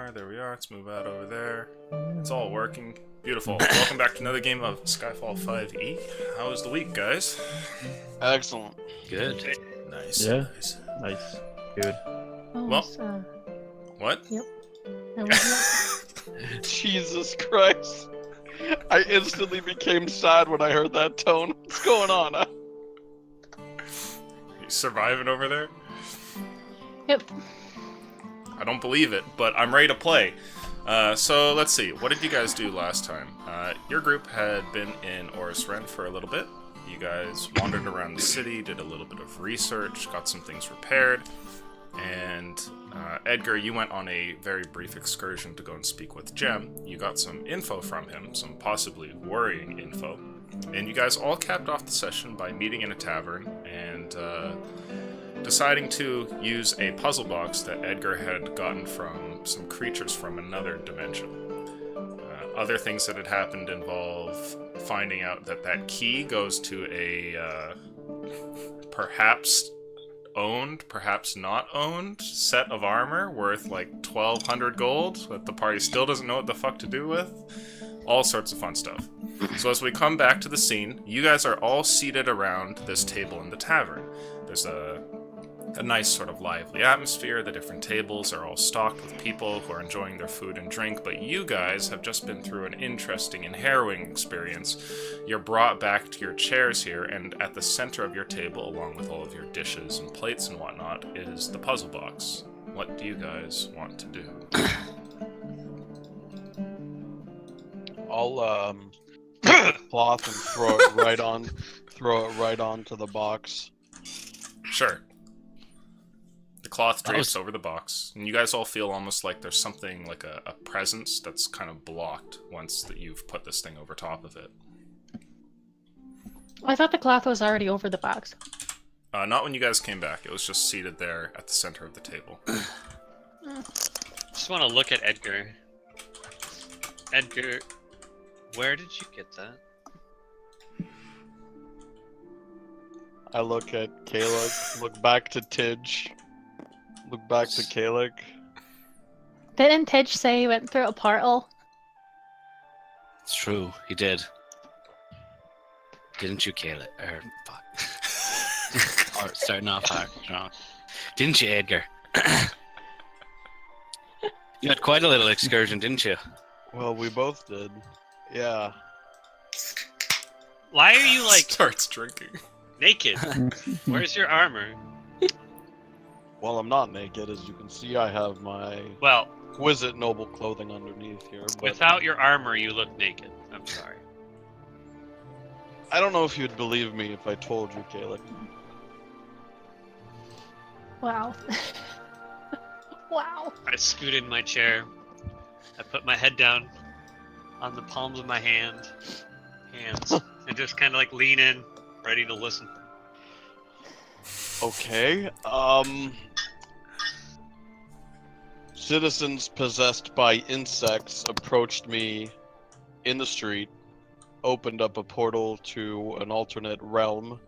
are. There we are. Let's move out over there. It's all working. Beautiful. Welcome back to another game of Skyfall 5e. How was the week, guys? Excellent. Good. Nice. Yeah. Nice. Nice. Good. Well, what? Yep. I was, Jesus Christ. I instantly became sad when I heard that tone. What's going on? You surviving over there? yep. I don't believe it, but I'm ready to play. So let's see. What did you guys do last time? Your group had been in Oris Ren for a little bit. You guys wandered around the city, did a little bit of research, got some things repaired, and Edgar, you went on a very brief excursion to go and speak with Jem. You got some info from him, some possibly worrying info, and you guys all capped off the session by meeting in a tavern and deciding to use a puzzle box that Edgar had gotten from some creatures from another dimension. Other things that had happened involve finding out that that key goes to a perhaps owned, perhaps not owned set of armor worth like 1,200 gold that the party still doesn't know what the fuck to do with. All sorts of fun stuff. So as we come back to the scene, you guys are all seated around this table in the tavern. There's a nice sort of lively atmosphere. The different tables are all stocked with people who are enjoying their food and drink, but you guys have just been through an interesting and harrowing experience. You're brought back to your chairs here, and at the center of your table, along with all of your dishes and plates and whatnot, is the puzzle box. What do you guys want to do? I'll take the cloth and throw it right onto the box. Sure. The cloth drapes over the box, and you guys all feel almost like there's something like a presence that's kind of blocked once that you've put this thing over top of it. I thought the cloth was already over the box. Not when you guys came back. It was just seated there at the center of the table. Just want to look at Edgar. Edgar, where did you get that? I look at Kayla, look back to Tidge, look back to Kayla. Didn't Tidge say he went through a portal? It's true, he did. Didn't you, Kayla? Fuck. Or starting off hard, strong. Didn't you, Edgar? You had quite a little excursion, didn't you? Well, we both did. Yeah. Why are you like Starts drinking. naked? Where's your armor? Well, I'm not naked, as you can see. I have my Well, exquisite noble clothing underneath here. But without your armor, you look naked. I'm sorry. I don't know if you'd believe me if I told you, Kayla. Wow. Wow. I scoot in my chair. I put my head down on the palms of my hands, and just kind of like lean in, ready to listen. Okay. Citizens possessed by insects approached me in the street, opened up a portal to an alternate realm,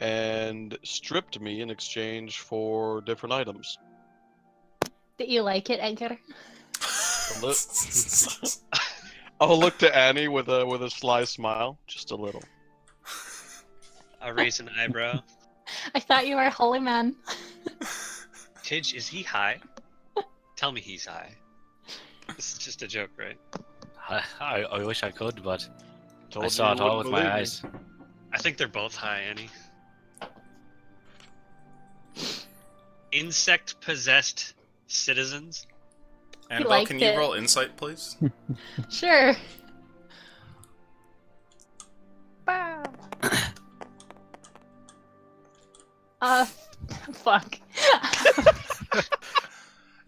and stripped me in exchange for different items. Did you like it, Edgar? I'll look to Annie with a sly smile, just a little. I raise an eyebrow. I thought you were a holy man. Tidge, is he high? Tell me he's high. This is just a joke, right? I wish I could, but Told I you saw you it all wouldn't with my believe me. eyes. I think they're both high, Annie. Insect-possessed citizens? Annabelle, liked can you it. roll insight, please? Sure. Wow. Fuck.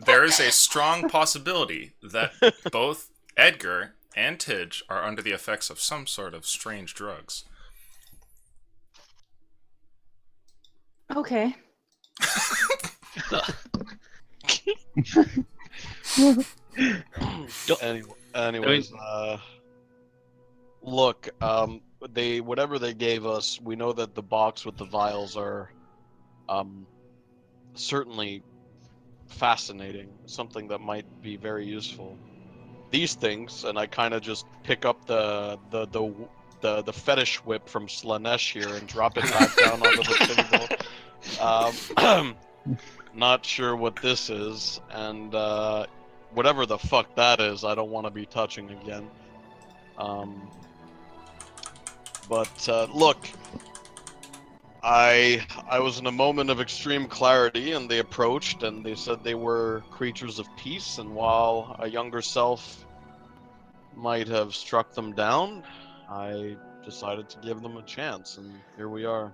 There is a strong possibility that both Edgar and Tidge are under the effects of some sort of strange drugs. Okay. Anyways, look, whatever they gave us, we know that the box with the vials are, certainly fascinating, something that might be very useful. These things, and I kind of just pick up the fetish whip from Slanesh here and drop it back down onto the table. Not sure what this is, and whatever the fuck that is, I don't want to be touching again. Look, I was in a moment of extreme clarity, and they approached, and they said they were creatures of peace, and while a younger self might have struck them down, I decided to give them a chance, and here we are.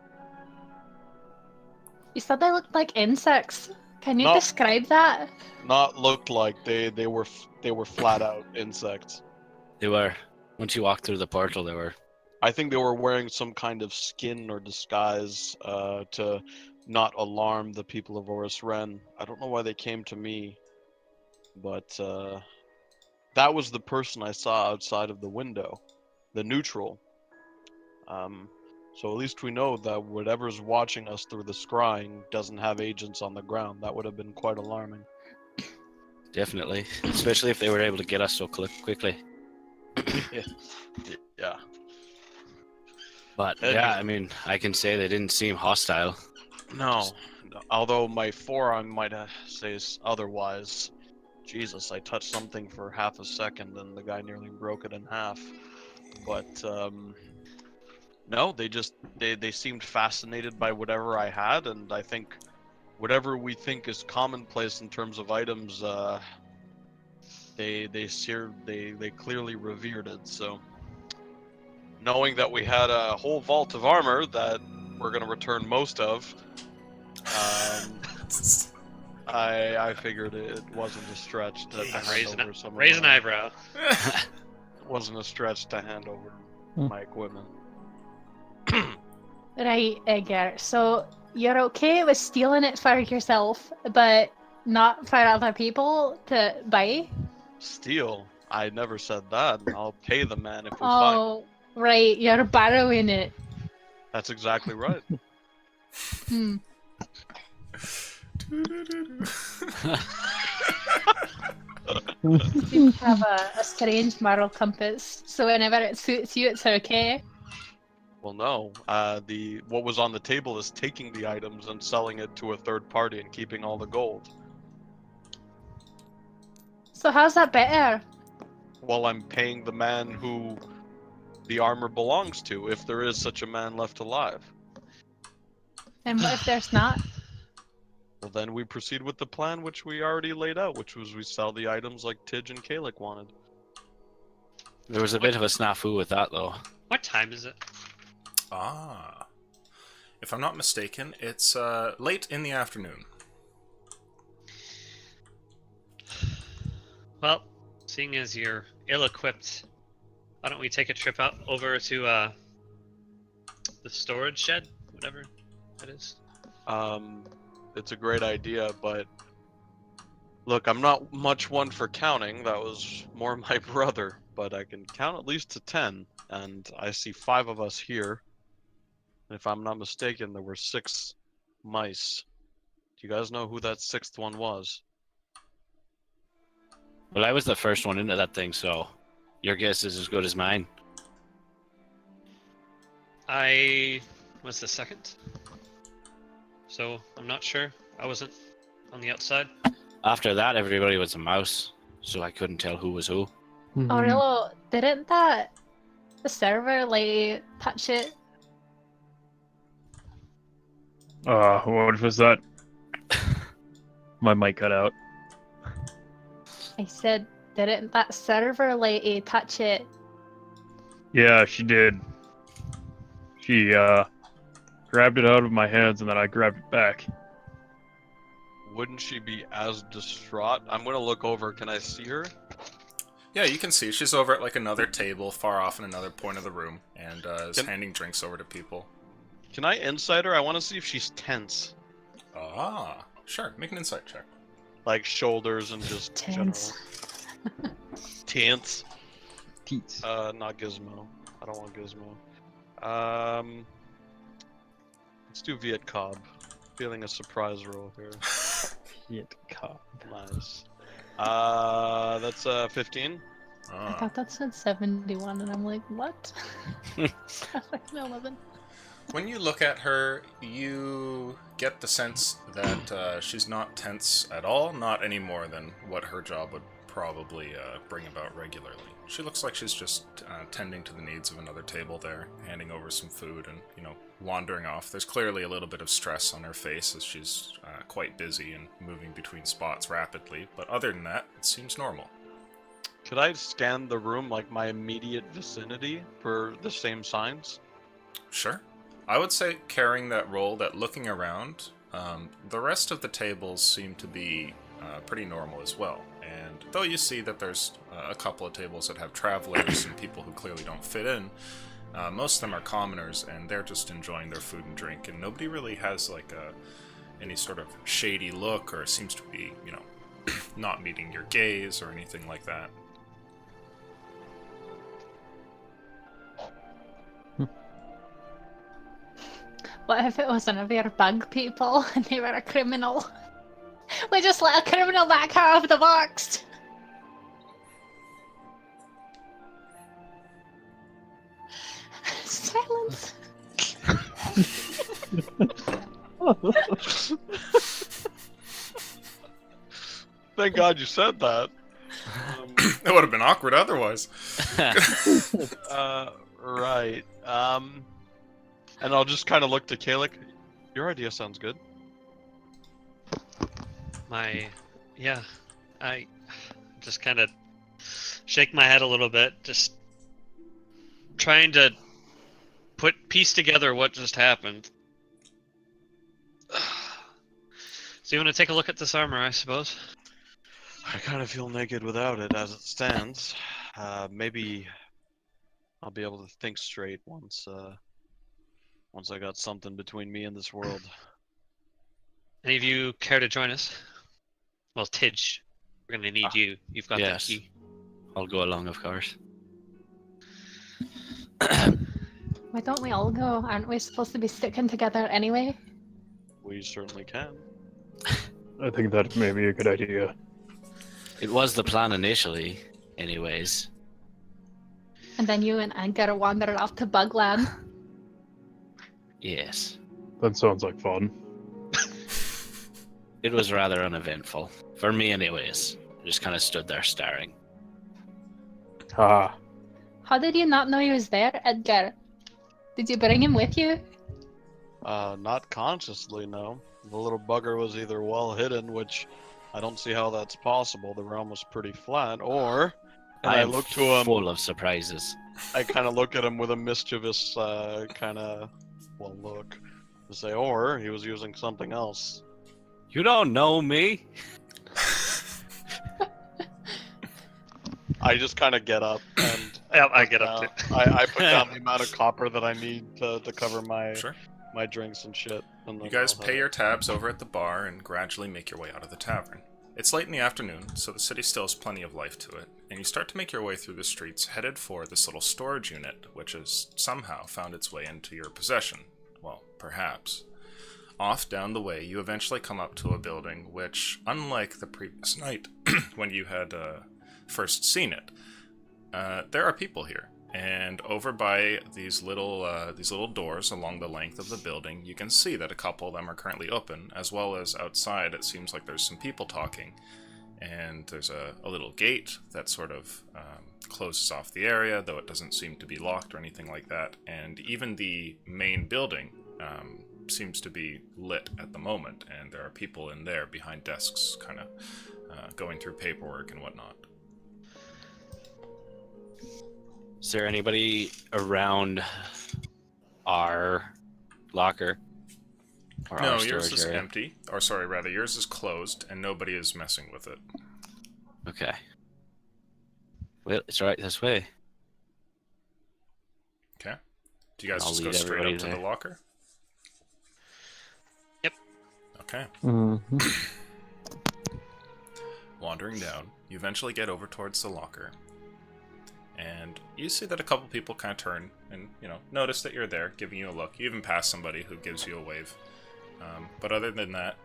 You said they looked like insects. Can you No. describe that? Not looked like they were flat out insects. They were. Once you walked through the portal, they were. I think they were wearing some kind of skin or disguise to not alarm the people of Oris Ren. I don't know why they came to me, but that was the person I saw outside of the window, the neutral. So at least we know that whatever's watching us through the scrying doesn't have agents on the ground. That would have been quite alarming. Definitely. Especially if they were able to get us so quickly. Yeah. But yeah, I mean, I can say they didn't seem hostile. No. Although my forearm might say otherwise. Jesus, I touched something for half a second and the guy nearly broke it in half. But no, they seemed fascinated by whatever I had, and I think whatever we think is commonplace in terms of items, they clearly revered it. So knowing that we had a whole vault of armor that we're gonna return most of, I figured it wasn't a stretch to hand over some. Raise an eyebrow. It wasn't a stretch to hand over my equipment. Right, Edgar. So you're okay with stealing it for yourself, but not for other people to buy? Steal? I never said that. I'll pay the man if we find. Oh, right. You're borrowing it. That's exactly right. Hmm. You have a strange moral compass, so whenever it suits you, it's okay. Well, no. What was on the table is taking the items and selling it to a third party and keeping all the gold. So how's that better? Well, I'm paying the man who the armor belongs to, if there is such a man left alive. And what if there's not? Well, then we proceed with the plan which we already laid out, which was we sell the items like Tidge and Kalik wanted. There was a bit of a snafu with that, though. What time is it? Ah. If I'm not mistaken, it's late in the afternoon. Well, seeing as you're ill-equipped, why don't we take a trip out over to the storage shed, whatever that is? It's a great idea, but look, I'm not much one for counting. That was more my brother, but I can count at least to 10, and I see 5 of us here. And if I'm not mistaken, there were 6 mice. Do you guys know who that 6th one was? Well, I was the first one into that thing, so your guess is as good as mine. I was the second, so I'm not sure. I wasn't on the outside. After that, everybody was a mouse, so I couldn't tell who was who. Aurelio, didn't the server lady touch it? What was that? My mic cut out. I said, didn't that server lady touch it? Yeah, she did. She, grabbed it out of my hands and then I grabbed it back. Wouldn't she be as distraught? I'm gonna look over. Can I see her? Yeah, you can see she's over at like another table far off in another point of the room and is handing drinks over to people. Can I insight her? I want to see if she's tense. Ah, sure. Make an insight check. Like shoulders and just Tense. general. Tense. Teats. Not Gizmo. I don't want Gizmo. Let's do Viet Cobb. Feeling a surprise roll here. Hit cop. Nice. That's 15. I thought that said 71, and I'm like, what? I was like, 11. When you look at her, you get the sense that she's not tense at all, not any more than what her job would probably bring about regularly. She looks like she's just tending to the needs of another table there, handing over some food and, wandering off. There's clearly a little bit of stress on her face as she's quite busy and moving between spots rapidly, but other than that, it seems normal. Could I scan the room, like my immediate vicinity, for the same signs? Sure. I would say carrying that role, that looking around, the rest of the tables seem to be pretty normal as well. And though you see that there's a couple of tables that have travelers and people who clearly don't fit in, most of them are commoners and they're just enjoying their food and drink, and nobody really has like any sort of shady look or seems to be, not meeting your gaze or anything like that. What if it was one of your bug people and they were a criminal? We just let a criminal back out of the box! Silence! Thank God you said that. It would have been awkward otherwise. Right. And I'll just kind of look to Kalik. Your idea sounds good. I just kind of shake my head a little bit, just trying to piece together what just happened. So you want to take a look at this armor, I suppose? I kind of feel naked without it as it stands. Maybe I'll be able to think straight once I got something between me and this world. Any of you care to join us? Well, Tidge, we're gonna need you. You've got Yes. the key. I'll go along, of course. Why don't we all go? Aren't we supposed to be sticking together anyway? We certainly can. I think that may be a good idea. It was the plan initially, anyways. And then you and Edgar wander off to Bugland. Yes. That sounds like fun. It was rather uneventful. For me, anyways. I just kind of stood there staring. Haha. How did you not know he was there, Edgar? Did you bring him with you? Not consciously, no. The little bugger was either well hidden, which I don't see how that's possible. The realm was pretty flat, or... And I am look to him. full of surprises. I kind of look at him with a mischievous look to say, or he was using something else. You don't know me. I just kind of get up and Yeah, I get up too. I put down the amount of copper that I need to cover my Sure. my drinks and shit. And You then guys I'll pay have- your tabs over at the bar and gradually make your way out of the tavern. It's late in the afternoon, so the city still has plenty of life to it, and you start to make your way through the streets headed for this little storage unit, which has somehow found its way into your possession. Well, perhaps. Off down the way, you eventually come up to a building which, unlike the previous night when you had first seen it, there are people here. And over by these little doors along the length of the building, you can see that a couple of them are currently open, as well as outside it seems like there's some people talking. And there's a little gate that sort of closes off the area, though it doesn't seem to be locked or anything like that. And even the main building seems to be lit at the moment, and there are people in there behind desks kind of going through paperwork and whatnot. Is there anybody around our locker? Or No, our yours storage is area? empty. Or sorry, rather, yours is closed, and nobody is messing with it. Okay. Well, it's right this way. Okay. Do you guys I'll just go lead straight everybody up to the there. locker? Yep. Okay. Mm-hmm. Wandering down, you eventually get over towards the locker. And you see that a couple people kind of turn and, notice that you're there, giving you a look. You even pass somebody who gives you a wave. But other than that,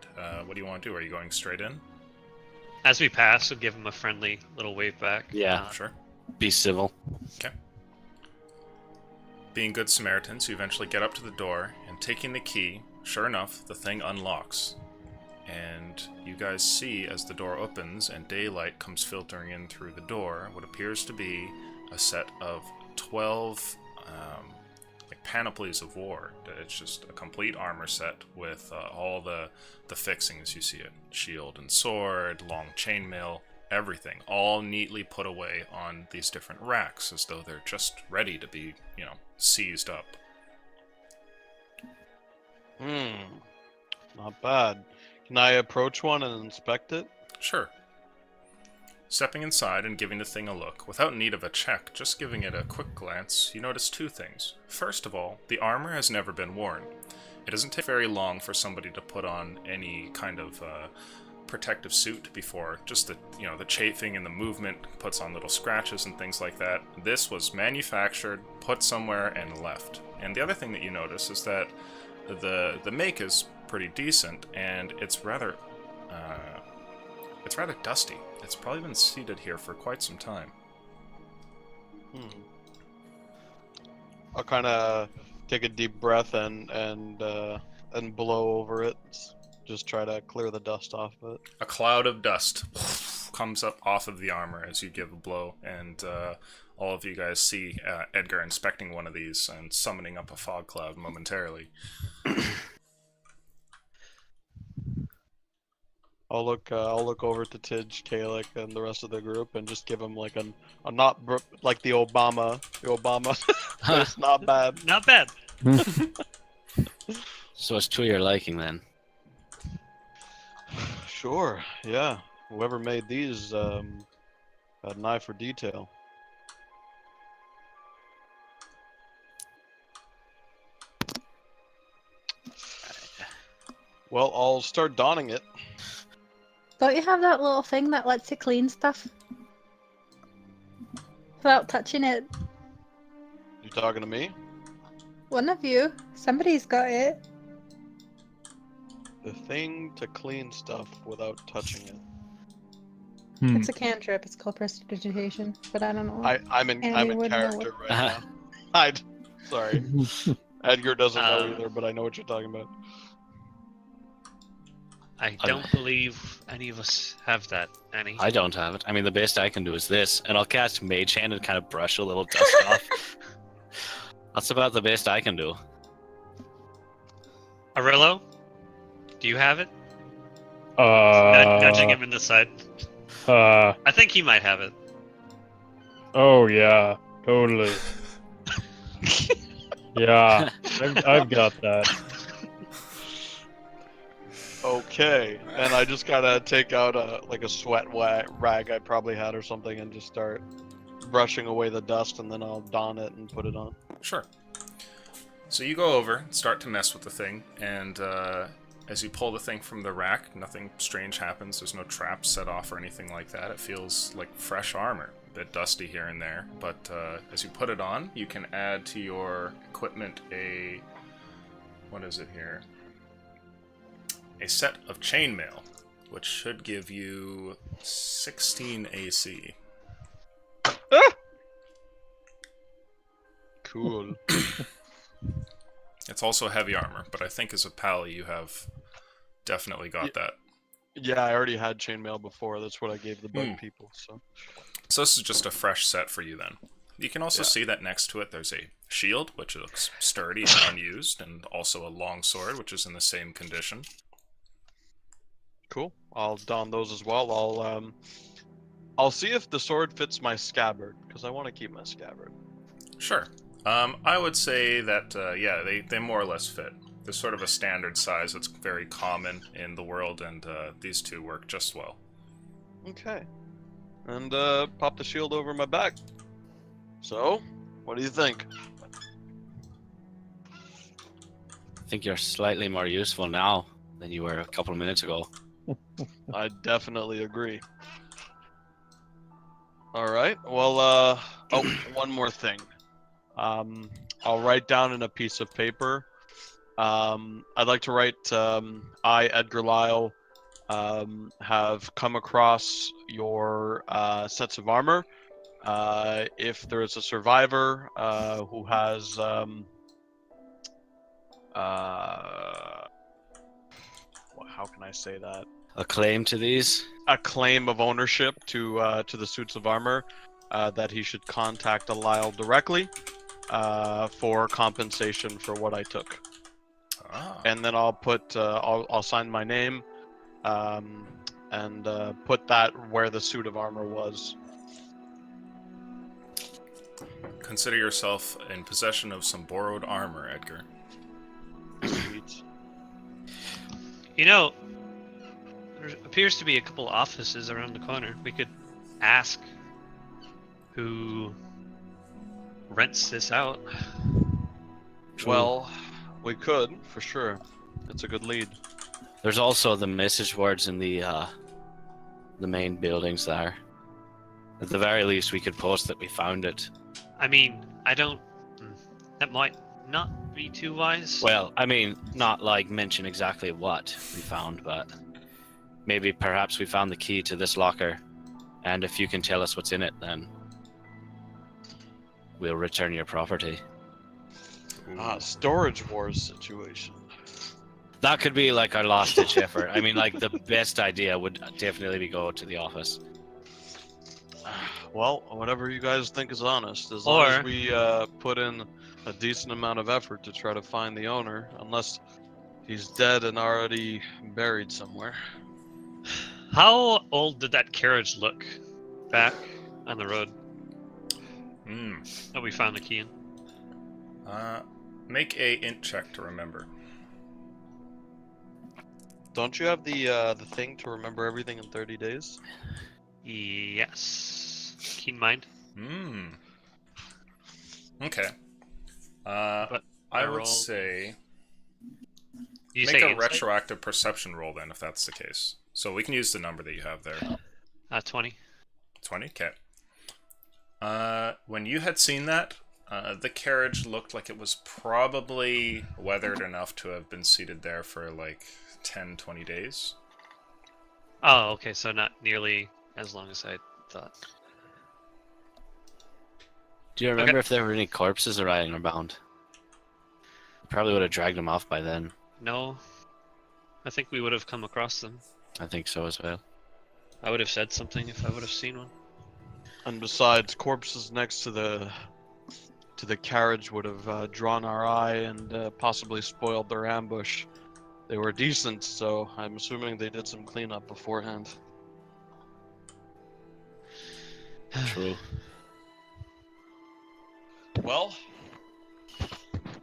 what do you want to do? Are you going straight in? As we pass, we'll give him a friendly little wave back. Yeah. Sure. Be civil. Being good Samaritans, you eventually get up to the door, and taking the key, sure enough, the thing unlocks. And you guys see, as the door opens and daylight comes filtering in through the door, what appears to be a set of 12 panoplies of war. It's just a complete armor set with all the fixings you see it. Shield and sword, long chainmail, everything. All neatly put away on these different racks as though they're just ready to be, seized up. Not bad. Can I approach one and inspect it? Sure. Stepping inside and giving the thing a look, without need of a check, just giving it a quick glance, you notice two things. First of all, the armor has never been worn. It doesn't take very long for somebody to put on any kind of protective suit before just the chafing and the movement puts on little scratches and things like that. This was manufactured, put somewhere, and left. And the other thing that you notice is that the make is pretty decent, and it's rather dusty. It's probably been seated here for quite some time. I'll kind of take a deep breath and blow over it. Just try to clear the dust off of it. A cloud of dust comes up off of the armor as you give a blow, and all of you guys see Edgar inspecting one of these and summoning up a fog cloud momentarily. I'll look over to Tidge, Kalik, and the rest of the group, and just give them like a not like the Obama, but it's not bad. Not bad. So it's to your liking then. Sure, yeah. Whoever made these had an eye for detail. Well, I'll start donning it. Don't you have that little thing that lets you clean stuff? Without touching it? You talking to me? One of you. Somebody's got it. The thing to clean stuff without touching it. It's a cantrip. It's called prestidigitation, but I don't know. I'm in wouldn't know character right now. Sorry. Edgar doesn't know either, but I know what you're talking about. I don't believe any of us have that, Annie. I don't have it. I mean, the best I can do is this, and I'll cast Mage Hand and kind of brush a little dust off. That's about the best I can do. Arillo, do you have it? Nudging him in the side. I think he might have it. Oh yeah, totally. Yeah, I've got that. Okay, and I just gotta take out a sweat rag I probably had or something and just start brushing away the dust, and then I'll don it and put it on. Sure. So you go over, start to mess with the thing, and as you pull the thing from the rack, nothing strange happens. There's no traps set off or anything like that. It feels like fresh armor. A bit dusty here and there, but as you put it on, you can add to your equipment what is it here? A set of chainmail, which should give you 16 AC. Cool. It's also heavy armor, but I think as a pally you have definitely got that. Yeah, I already had chainmail before. That's what I gave the bug people. So this is just a fresh set for you then. You can also see that next to it there's a shield, which looks sturdy and unused, and also a long sword, which is in the same condition. Cool. I'll don those as well. I'll see if the sword fits my scabbard, because I want to keep my scabbard. Sure. I would say that they more or less fit. They're sort of a standard size that's very common in the world, and these two work just well. Okay. And pop the shield over my back. So, what do you think? I think you're slightly more useful now than you were a couple of minutes ago. I definitely agree. Alright, well, one more thing. I'll write down in a piece of paper I'd like to write, I, Edgar Lyle, have come across your sets of armor. If there is a survivor who has how can I say that? A claim to these? A claim of ownership to the suits of armor, that he should contact the Lyle directly for compensation for what I took. Ah. And then I'll put I'll sign my name, and put that where the suit of armor was. Consider yourself in possession of some borrowed armor, Edgar. Sweet. You know, there appears to be a couple offices around the corner. We could ask who rents this out. Well, we could for sure. It's a good lead. There's also the message boards in the main buildings there. At the very least, we could post that we found it. I mean, I don't. That might not be too wise. Well, I mean, not like mention exactly what we found, but maybe perhaps we found the key to this locker, and if you can tell us what's in it, then we'll return your property. Storage wars situation. That could be like our last-ditch effort. I mean, like, the best idea would definitely be go to the office. Well, whatever you guys think is honest, as long Or- as we put in a decent amount of effort to try to find the owner, unless he's dead and already buried somewhere. How old did that carriage look back on the road that we found the key in? Make a int check to remember. Don't you have the thing to remember everything in 30 days? Yes. Keen mind. Okay. But I I would rolled- say You make say a insight? retroactive perception roll then, if that's the case. So we can use the number that you have there. 20. 20? Okay. When you had seen that, the carriage looked like it was probably weathered enough to have been seated there for like 10, 20 days. Oh, okay, so not nearly as long as I thought. Do you remember if there were any corpses riding around? Probably would have dragged them off by then. No. I think we would have come across them. I think so as well. I would have said something if I would have seen one. And besides, corpses next to the carriage would have drawn our eye and possibly spoiled their ambush. They were decent, so I'm assuming they did some cleanup beforehand. True. Well,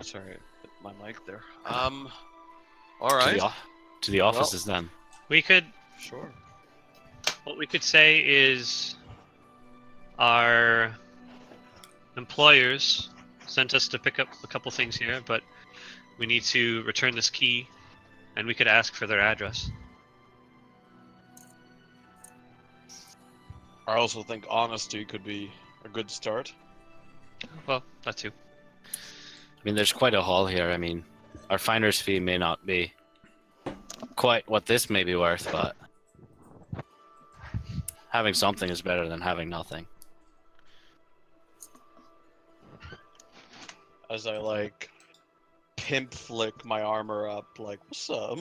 sorry, hit my mic there. All To right, the, to the offices then. We could. sure. What we could say is our employers sent us to pick up a couple things here, but we need to return this key, and we could ask for their address. I also think honesty could be a good start. Well, that too. I mean, there's quite a haul here. I mean, our finder's fee may not be quite what this may be worth, but having something is better than having nothing. As I like pimp flick my armor up, like, what's up?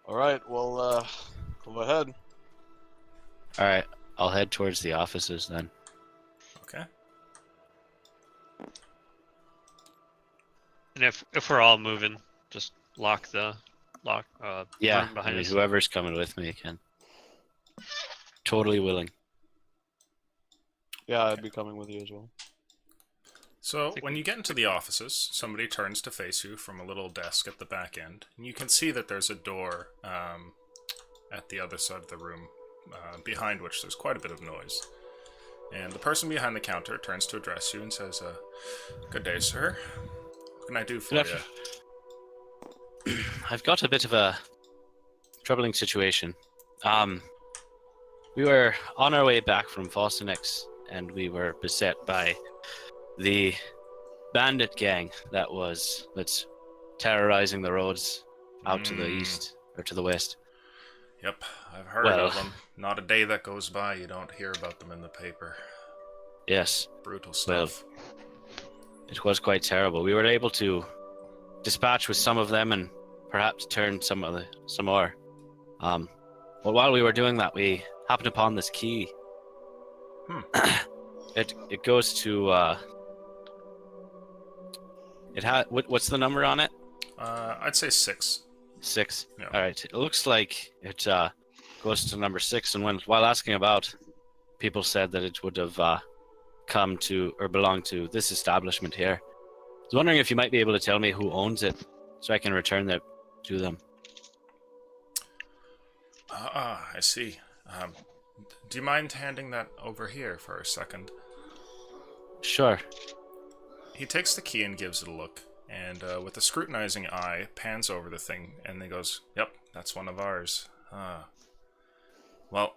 All right, well, go ahead. Alright, I'll head towards the offices then. Okay. And if we're all moving, just lock the Yeah, room I behind mean, us. whoever's coming with me can. Totally willing. Yeah, I'd be coming with you as well. So, when you get into the offices, somebody turns to face you from a little desk at the back end, and you can see that there's a door at the other side of the room, behind which there's quite a bit of noise. And the person behind the counter turns to address you and says, "Good day, sir. What can I do for Good you?" I've got a bit of a troubling situation. We were on our way back from Fostonix, and we were beset by the bandit gang that's terrorizing the roads out to the east or to the west. Yep, I've heard Well- of them. Not a day that goes by you don't hear about them in the paper. Yes, Brutal stuff. it was quite terrible. We were able to dispatch with some of them and perhaps turn some more. But while we were doing that, we happened upon this key. It goes to what's the number on it? I'd say 6. 6. Yeah. All right. It looks like it goes to number 6, and while asking about, people said that it would have come to or belonged to this establishment here. I was wondering if you might be able to tell me who owns it, so I can return it to them. I see. Do you mind handing that over here for a second? Sure. He takes the key and gives it a look, and with a scrutinizing eye, pans over the thing, and he goes, "Yep, that's one of ours." Well,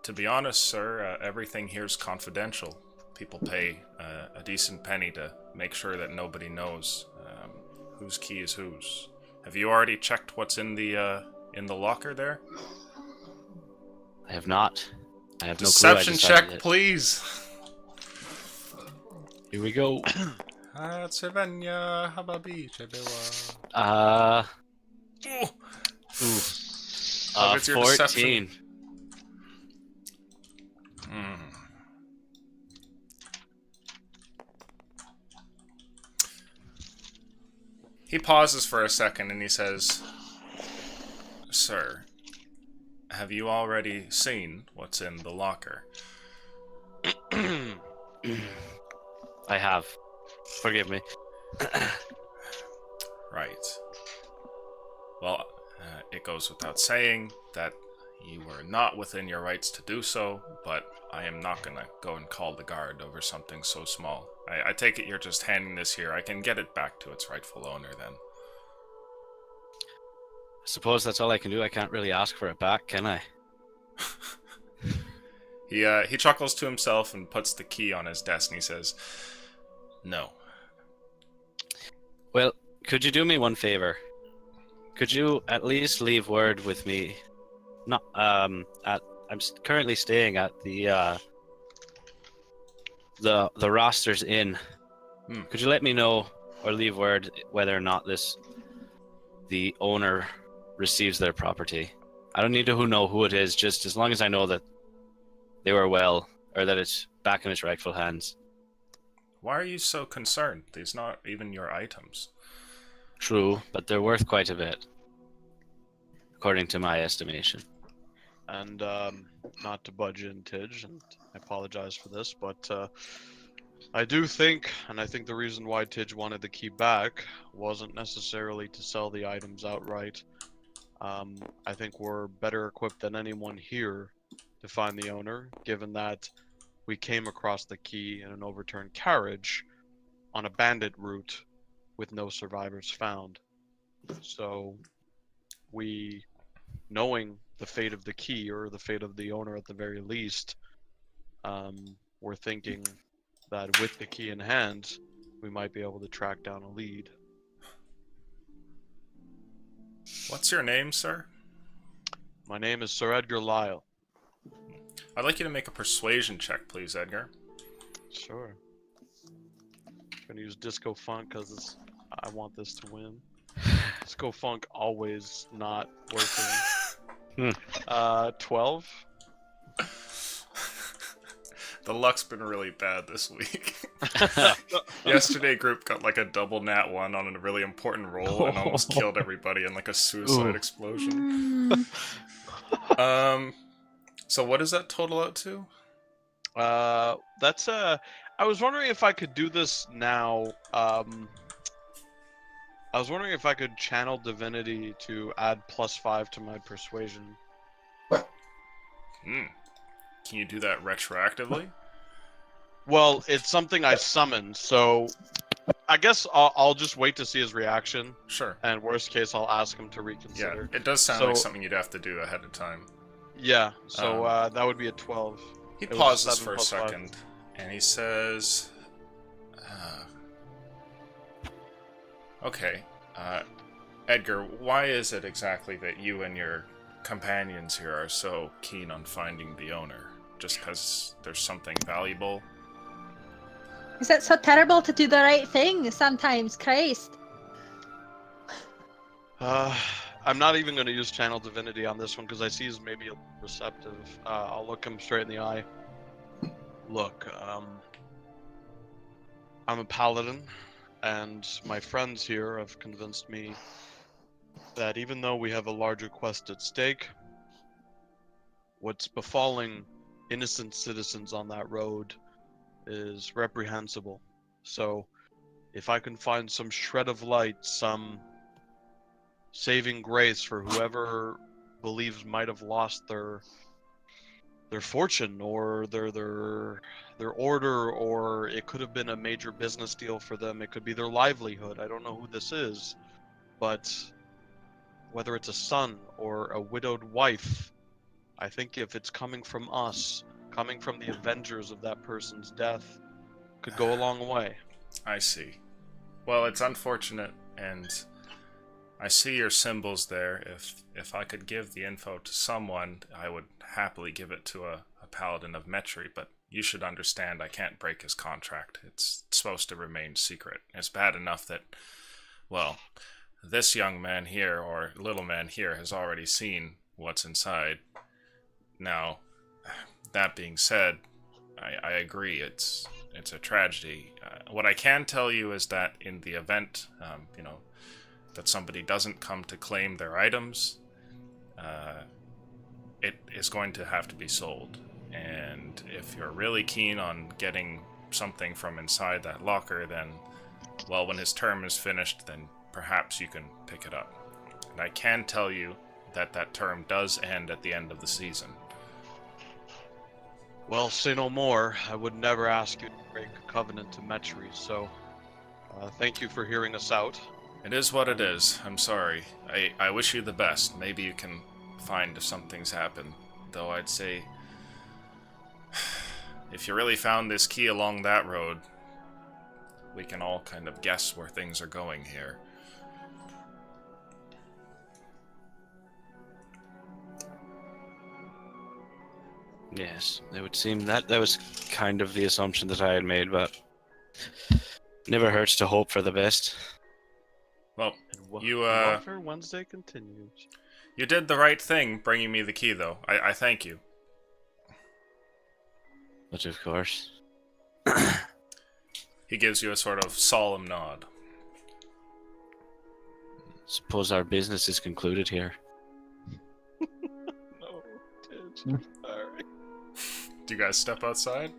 to be honest, sir, everything here's confidential. People pay a decent penny to make sure that nobody knows whose key is whose. Have you already checked what's in the locker there? I have not. I have Deception no clue. check, please. Here we go. Cervenia, hababi, chebewa. It's your 14. deception. He pauses for a second and he says, "Sir, have you already seen what's in the locker?" I have. Forgive me. Right. Well, it goes without saying that you were not within your rights to do so, but I am not gonna go and call the guard over something so small. I take it you're just handing this here. I can get it back to its rightful owner then. I suppose that's all I can do. I can't really ask for it back, can I? He chuckles to himself and puts the key on his desk and he says, "No." Well, could you do me one favor? Could you at least leave word with me? Not I'm currently staying at the Rosters Inn. Could you let me know or leave word whether or not the owner receives their property? I don't need to know who it is, just as long as I know that they were well, or that it's back in its rightful hands. Why are you so concerned? These not even your items. True, but they're worth quite a bit, according to my estimation. And not to budge in, Tidge, and I apologize for this, but I do think, and I think the reason why Tidge wanted the key back wasn't necessarily to sell the items outright. I think we're better equipped than anyone here to find the owner, given that we came across the key in an overturned carriage on a bandit route with no survivors found. So we, knowing the fate of the key, or the fate of the owner at the very least, we're thinking that with the key in hand, we might be able to track down a lead. What's your name, sir? My name is Sir Edgar Lyle. I'd like you to make a persuasion check, please, Edgar. Sure. I'm gonna use Disco Funk because I want this to win. Disco Funk always not working. 12. The luck's been really bad this week. Yesterday, group got like a double nat 1 on a really important roll and almost killed everybody in like a suicide explosion. So what does that total out to? That's I was wondering if I could do this now. I was wondering if I could channel divinity to add +5 to my persuasion. Can you do that retroactively? Well, it's something I summoned, so I guess I'll just wait to see his reaction. Sure. And worst case, I'll ask him to Yeah, reconsider. it does sound like something you'd have to do ahead of time. Yeah, so that would be a 12. He It was pauses 7 for a plus 5. second, and he says, Okay. Edgar, why is it exactly that you and your companions here are so keen on finding the owner? Just because there's something valuable? Is it so terrible to do the right thing sometimes, Christ? I'm not even going to use Channel Divinity on this one because I see he's maybe a little receptive. I'll look him straight in the eye. Look, I'm a paladin, and my friends here have convinced me that even though we have a larger quest at stake, what's befalling innocent citizens on that road is reprehensible. So, if I can find some shred of light, some saving grace for whoever believes might have lost their fortune or their order, or it could have been a major business deal for them, it could be their livelihood. I don't know who this is, but whether it's a son or a widowed wife, I think if it's coming from us, coming from the avengers of that person's death, could go a long way. I see. Well, it's unfortunate, and I see your symbols there. If I could give the info to someone, I would happily give it to a paladin of Metri, but you should understand I can't break his contract. It's supposed to remain secret. It's bad enough that, well, this young man here, or little man here, has already seen what's inside. Now, that being said, I agree, it's a tragedy. What I can tell you is that in the event, that somebody doesn't come to claim their items, it is going to have to be sold. And if you're really keen on getting something from inside that locker, then, well, when his term is finished, then perhaps you can pick it up. And I can tell you that that term does end at the end of the season. Well, say no more. I would never ask you to break a covenant to Metri, so thank you for hearing us out. It is what it is. I'm sorry. I wish you the best. Maybe you can find if something's happened. Though I'd say, if you really found this key along that road, we can all kind of guess where things are going here. Yes, it would seem that was kind of the assumption that I had made, but never hurts to hope for the best. Well, you Welfare Wednesday continues. You did the right thing bringing me the key, though. I thank you. But of course. He gives you a sort of solemn nod. Suppose our business is concluded here. No, Tidge. Sorry. Do you guys step outside?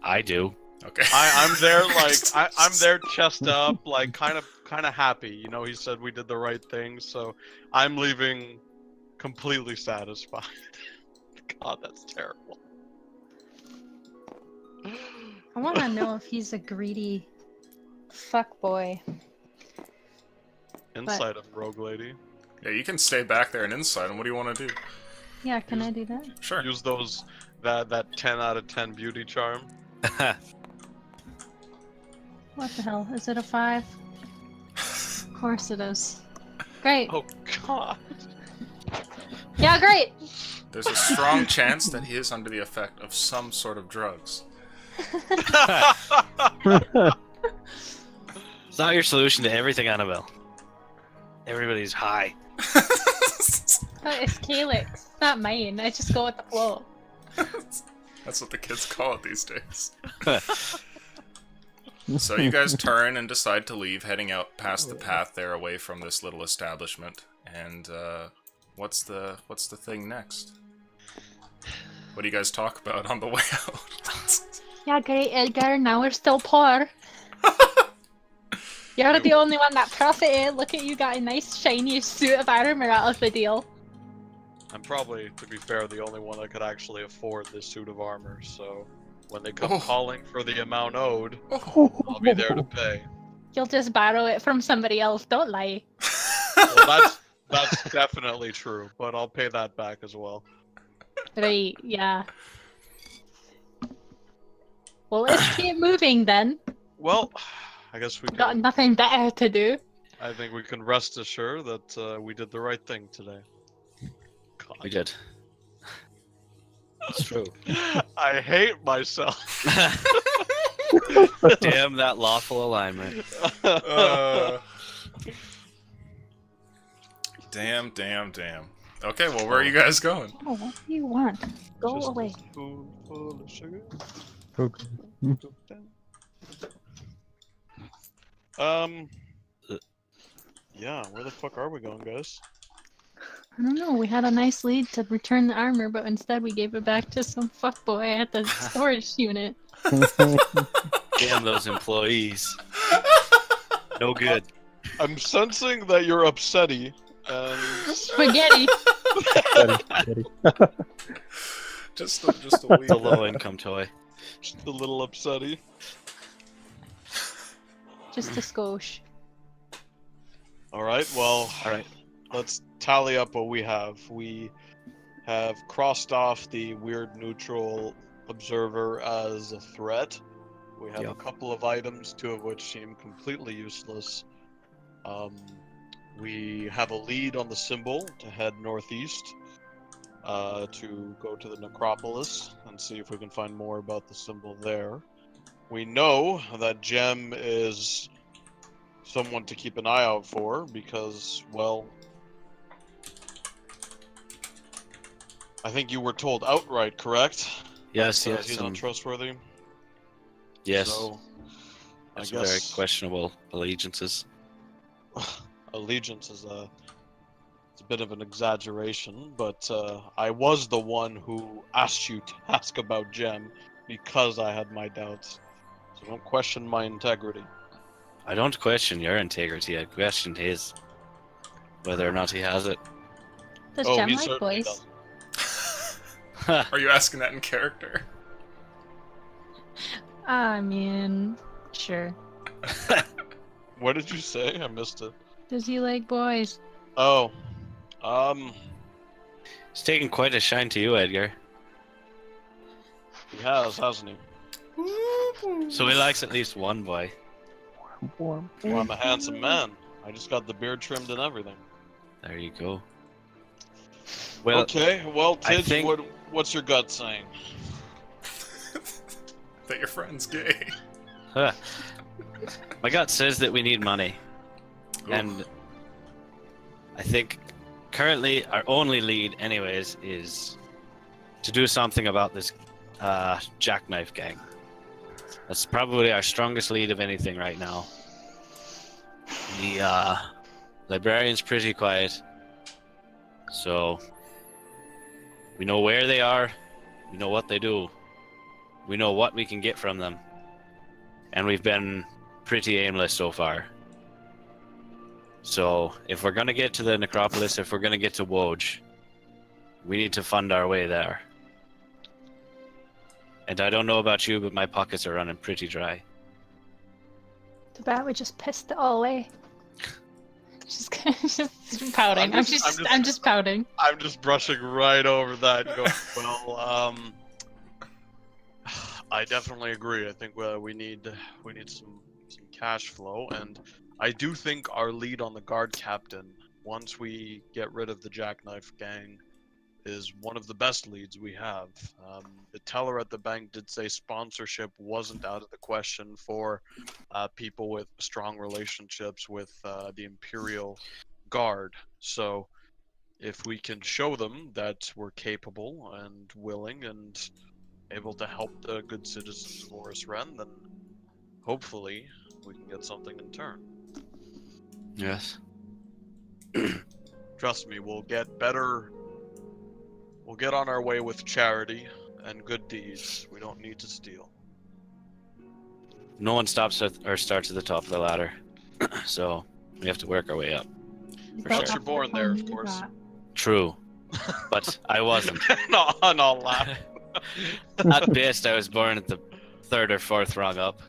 I do. Okay. I'm there, like I'm there, chest up, like kind of happy. You know, he said we did the right thing, so I'm leaving completely satisfied. God, that's terrible. I want to know if he's a greedy fuckboy. Inside of Rogue Lady. Yeah, you can stay back there and inside, and what do you want to do? Yeah, can I do that? Sure. Use those that 10 out of 10 beauty charm. What the hell? Is it a 5? Of course it is. Great. Oh God. Yeah, great. There's a strong chance that he is under the effect of some sort of drugs. It's not your solution to everything, Annabelle. Everybody's high. Oh, it's Calyx, not mine. I just go with the flow. That's what the kids call it these days. So you guys turn and decide to leave, heading out past the path there away from this little establishment. And what's the thing next? What do you guys talk about on the way out? Yeah, great, Edgar. Now we're still poor. You're the only one that profited. Look at you, got a nice shiny suit of armor out of the deal. I'm probably, to be fair, the only one that could actually afford this suit of armor, so when they come calling for the amount owed, I'll be there to pay. You'll just borrow it from somebody else, don't lie. Well, that's definitely true, but I'll pay that back as well. Right, yeah. Well, let's keep moving then. Well, I guess we Got can. nothing better to do. I think we can rest assured that we did the right thing today. God. We did. It's true. I hate myself. Damn that lawful alignment. Damn. Okay, well, where are you guys going? Oh, what do you want? Go Just away. a spoonful of sugar. Okay. Yeah, where the fuck are we going, guys? I don't know. We had a nice lead to return the armor, but instead we gave it back to some fuckboy at the storage unit. Damn those employees. No good. I'm sensing that you're upsetty, and Spaghetti. Just a wee It's a low income toy. just a little upsetty. Just a skosh. Alright, well, Alright. let's tally up what we have. We have crossed off the weird neutral observer as a threat. We have a Yep. couple of items, two of which seem completely useless. We have a lead on the symbol to head northeast to go to the necropolis and see if we can find more about the symbol there. We know that Gem is someone to keep an eye out for because, well, I think you were told outright, correct? Yes, That, yes. he's untrustworthy. Yes. So, I Some very guess questionable allegiances. allegiance is it's a bit of an exaggeration, but I was the one who asked you to ask about Gem because I had my doubts. So don't question my integrity. I don't question your integrity. I question his. Whether or not he has it. Does Oh, Gem he like certainly boys? does. Are you asking that in character? I mean, sure. What did you say? I missed it. Does he like boys? Oh, He's taken quite a shine to you, Edgar. he has, hasn't he? So he likes at least one boy. Well, I'm a handsome man. I just got the beard trimmed and everything. There you go. Well, Okay, well, I Tidge, think- what's your gut saying? That your friend's gay. my gut says that we need money. And I think currently our only lead, anyways, is to do something about this jackknife gang. That's probably our strongest lead of anything right now. The librarian's pretty quiet, so we know where they are, we know what they do, we know what we can get from them, and we've been pretty aimless so far. So, if we're gonna get to the necropolis, if we're gonna get to Woj, we need to fund our way there. And I don't know about you, but my pockets are running pretty dry. Too bad we just pissed it all away. Just pouting. I'm just pouting. I'm just brushing right over that and going, well, I definitely agree. I think we need some cash flow, and I do think our lead on the guard captain, once we get rid of the jackknife gang, is one of the best leads we have. The teller at the bank did say sponsorship wasn't out of the question for people with strong relationships with the Imperial Guard. So if we can show them that we're capable and willing and able to help the good citizens of Oris Ren, then hopefully we can get something in turn. Yes. Trust me, we'll get better. We'll get on our way with charity and good deeds. We don't need to steal. No one stops or starts at the top of the ladder, so we have to work our way up. Once you're born there, of course. True, but I wasn't. No, I'll laugh. At best, I was born at the third or fourth rung up.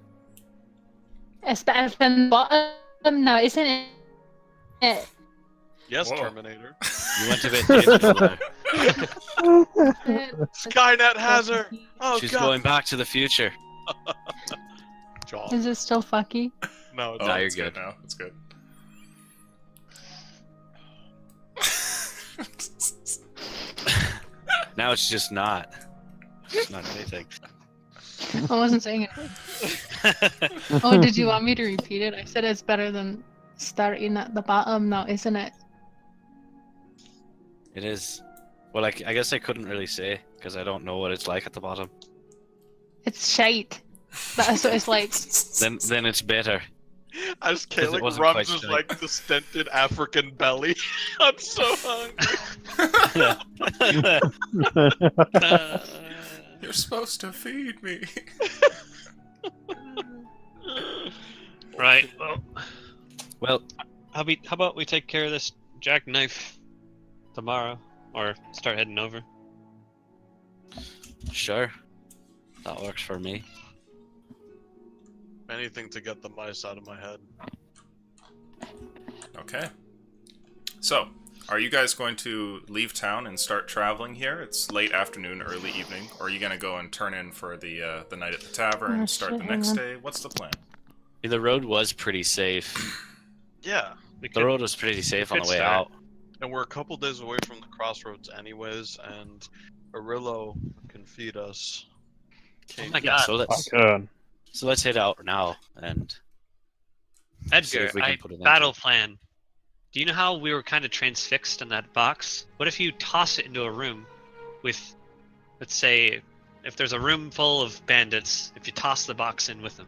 It's better than the bottom now, isn't it? Yes, Whoa. Terminator. You went a bit deep into there. Skynet has her. Oh She's God. going back to the future. Jaw. Is it still fucky? No, Oh, Now you're it's good. now. It's good. Now it's just not. It's not anything. I wasn't saying it. Oh, did you want me to repeat it? I said it's better than starting at the bottom now, isn't it? It is. Well, I guess I couldn't really say because I don't know what it's like at the bottom. It's shite. That's what it's like. Then it's better. As 'Cause it Kalik wasn't rubs quite his straight. like distended African belly. I'm so hungry. You're supposed to feed me. Right. Well, Well, how about we take care of this jackknife tomorrow, or start heading over? sure. That works for me. Anything to get the mice out of my head. Okay. So, are you guys going to leave town and start traveling here? It's late afternoon, early evening. Or are you going to go and turn in for the night at the tavern and start the next day? What's the plan? The road was pretty safe. Yeah, We The could- road was pretty safe on the could way start. out. and we're a couple days away from the crossroads anyways, and Arillo can feed us. Oh my Yeah, god, so I let's head out now and see Edgar, if we can put it in. battle plan. Do you know how we were kind of transfixed in that box? What if you toss it into a room with, let's say, if there's a room full of bandits, if you toss the box in with them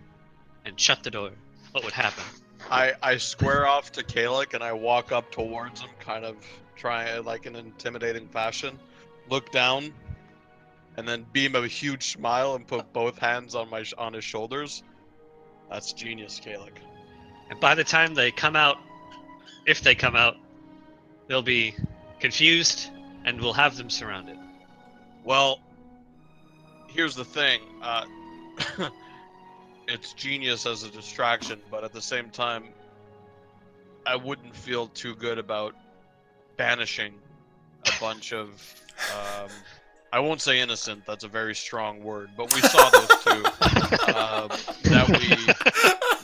and shut the door, what would happen? I square off to Kalik and I walk up towards him, kind of trying like an intimidating fashion. Look down, and then beam a huge smile and put both hands on his shoulders. That's genius, Kalik. And by the time they come out, if they come out, they'll be confused and we'll have them surrounded. Well, here's the thing. It's genius as a distraction, but at the same time, I wouldn't feel too good about banishing a bunch of. I won't say innocent. That's a very strong word, but we saw those two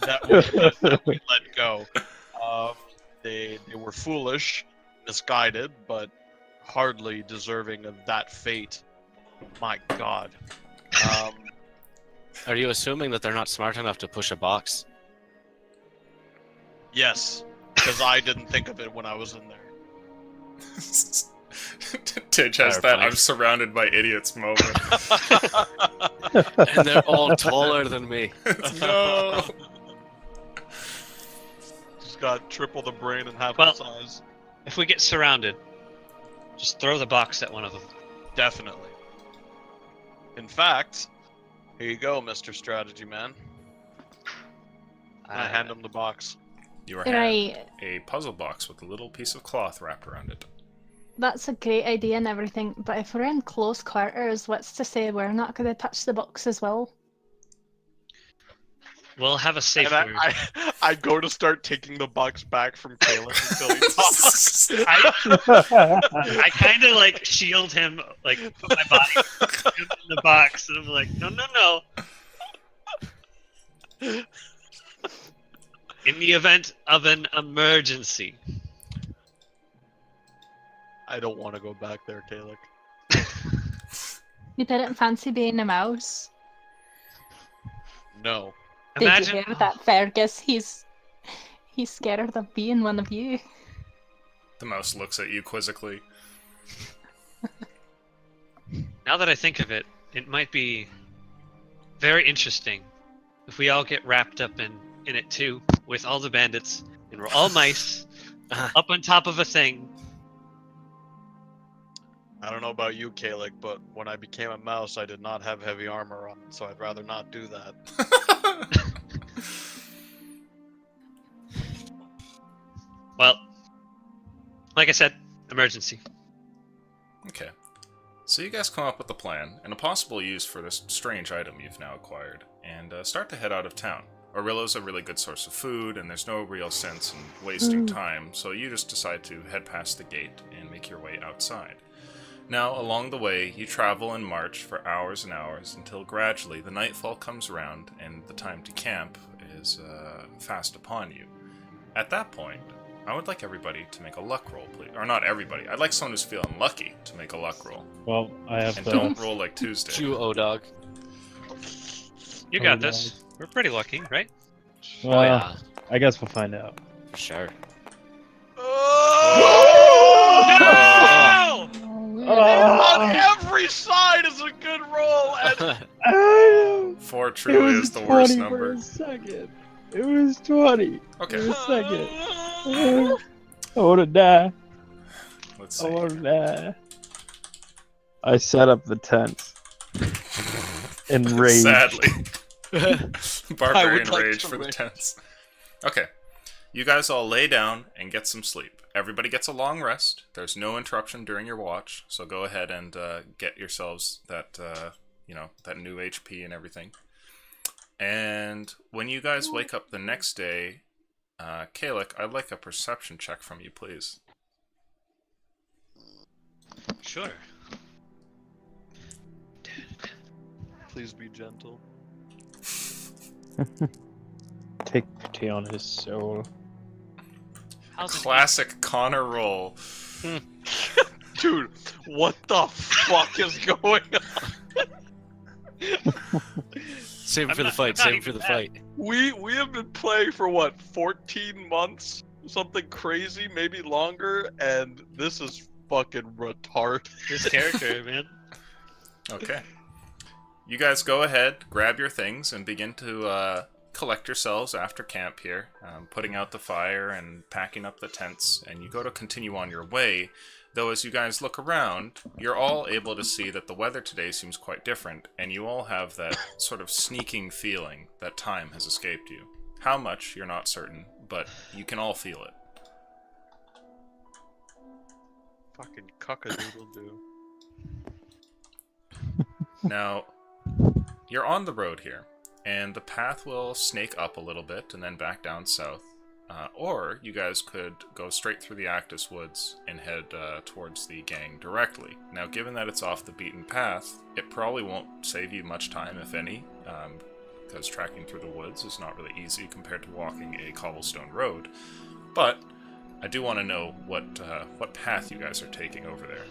that we let go. They were foolish, misguided, but hardly deserving of that fate. My God. Are you assuming that they're not smart enough to push a box? Yes, because I didn't think of it when I was in there. Tidge has Fair that point. I'm surrounded by idiots moment. And they're all taller than me. No! Just got triple the brain and half Well- the size. If we get surrounded, just throw the box at one of them. Definitely. In fact, here you go, Mr. Strategy Man. I hand him the box. You are handed Right. a puzzle box with a little piece of cloth wrapped around it. That's a great idea and everything, but if we're in close quarters, what's to say we're not going to touch the box as well? We'll have a safe And word. I go to start taking the box back from Caleb until he talks. I kind of like shield him, like put my body in the box, and I'm like, no. In the event of an emergency. I don't want to go back there, Caleb. You didn't fancy being a mouse? No. Imagine Did you hear that, Fergus? He's scared of being one of you. The mouse looks at you quizzically. now that I think of it, it might be very interesting if we all get wrapped up in it too, with all the bandits, and we're all mice up on top of a thing. I don't know about you, Kalik, but when I became a mouse, I did not have heavy armor on, so I'd rather not do that. Well, like I said, emergency. Okay. So you guys come up with a plan and a possible use for this strange item you've now acquired, and start to head out of town. Arillo's a really good source of food, and there's no real sense in wasting time, so you just decide to head past the gate and make your way outside. Now, along the way, you travel and march for hours and hours until gradually the nightfall comes around and the time to camp is fast upon you. At that point, I would like everybody to make a luck roll, please. Or not everybody. I'd like someone who's feeling lucky to make a luck roll. Well, I have And the. don't roll like Tuesday. Chew O-Dog. You got this. We're pretty lucky, right? Well, Oh, yeah. I guess we'll find out. For sure. Oh! No! On every side is a good roll, and 4 truly is the worst number. second. It was 20. Okay, a second. I wanna die. let's see. die. I set up the tents. Enraged. Sadly. I Barbarian would like rage to for the rage. tents. Okay. You guys all lay down and get some sleep. Everybody gets a long rest. There's no interruption during your watch, so go ahead and get yourselves that that new HP and everything. And when you guys wake up the next day, Kalik, I'd like a perception check from you, please. Sure. please be gentle. Take pity on his soul. How's it Classic Connor roll. Dude, what the fuck is going on? Save him I'm for the not- fight. I'm not Save him for even the mad. fight. We have been playing for what, 14 months? Something crazy, maybe longer, and this is fucking retarded. This character, man. Okay. You guys go ahead, grab your things, and begin to collect yourselves after camp here, putting out the fire and packing up the tents, and you go to continue on your way. Though as you guys look around, you're all able to see that the weather today seems quite different, and you all have that sort of sneaking feeling that time has escaped you. How much, you're not certain, but you can all feel it. Fucking cock-a-doodle-doo. Now, you're on the road here, and the path will snake up a little bit and then back down south. Or you guys could go straight through the Actus Woods and head towards the gang directly. Now, given that it's off the beaten path, it probably won't save you much time, if any, because tracking through the woods is not really easy compared to walking a cobblestone road. But I do want to know what path you guys are taking over there.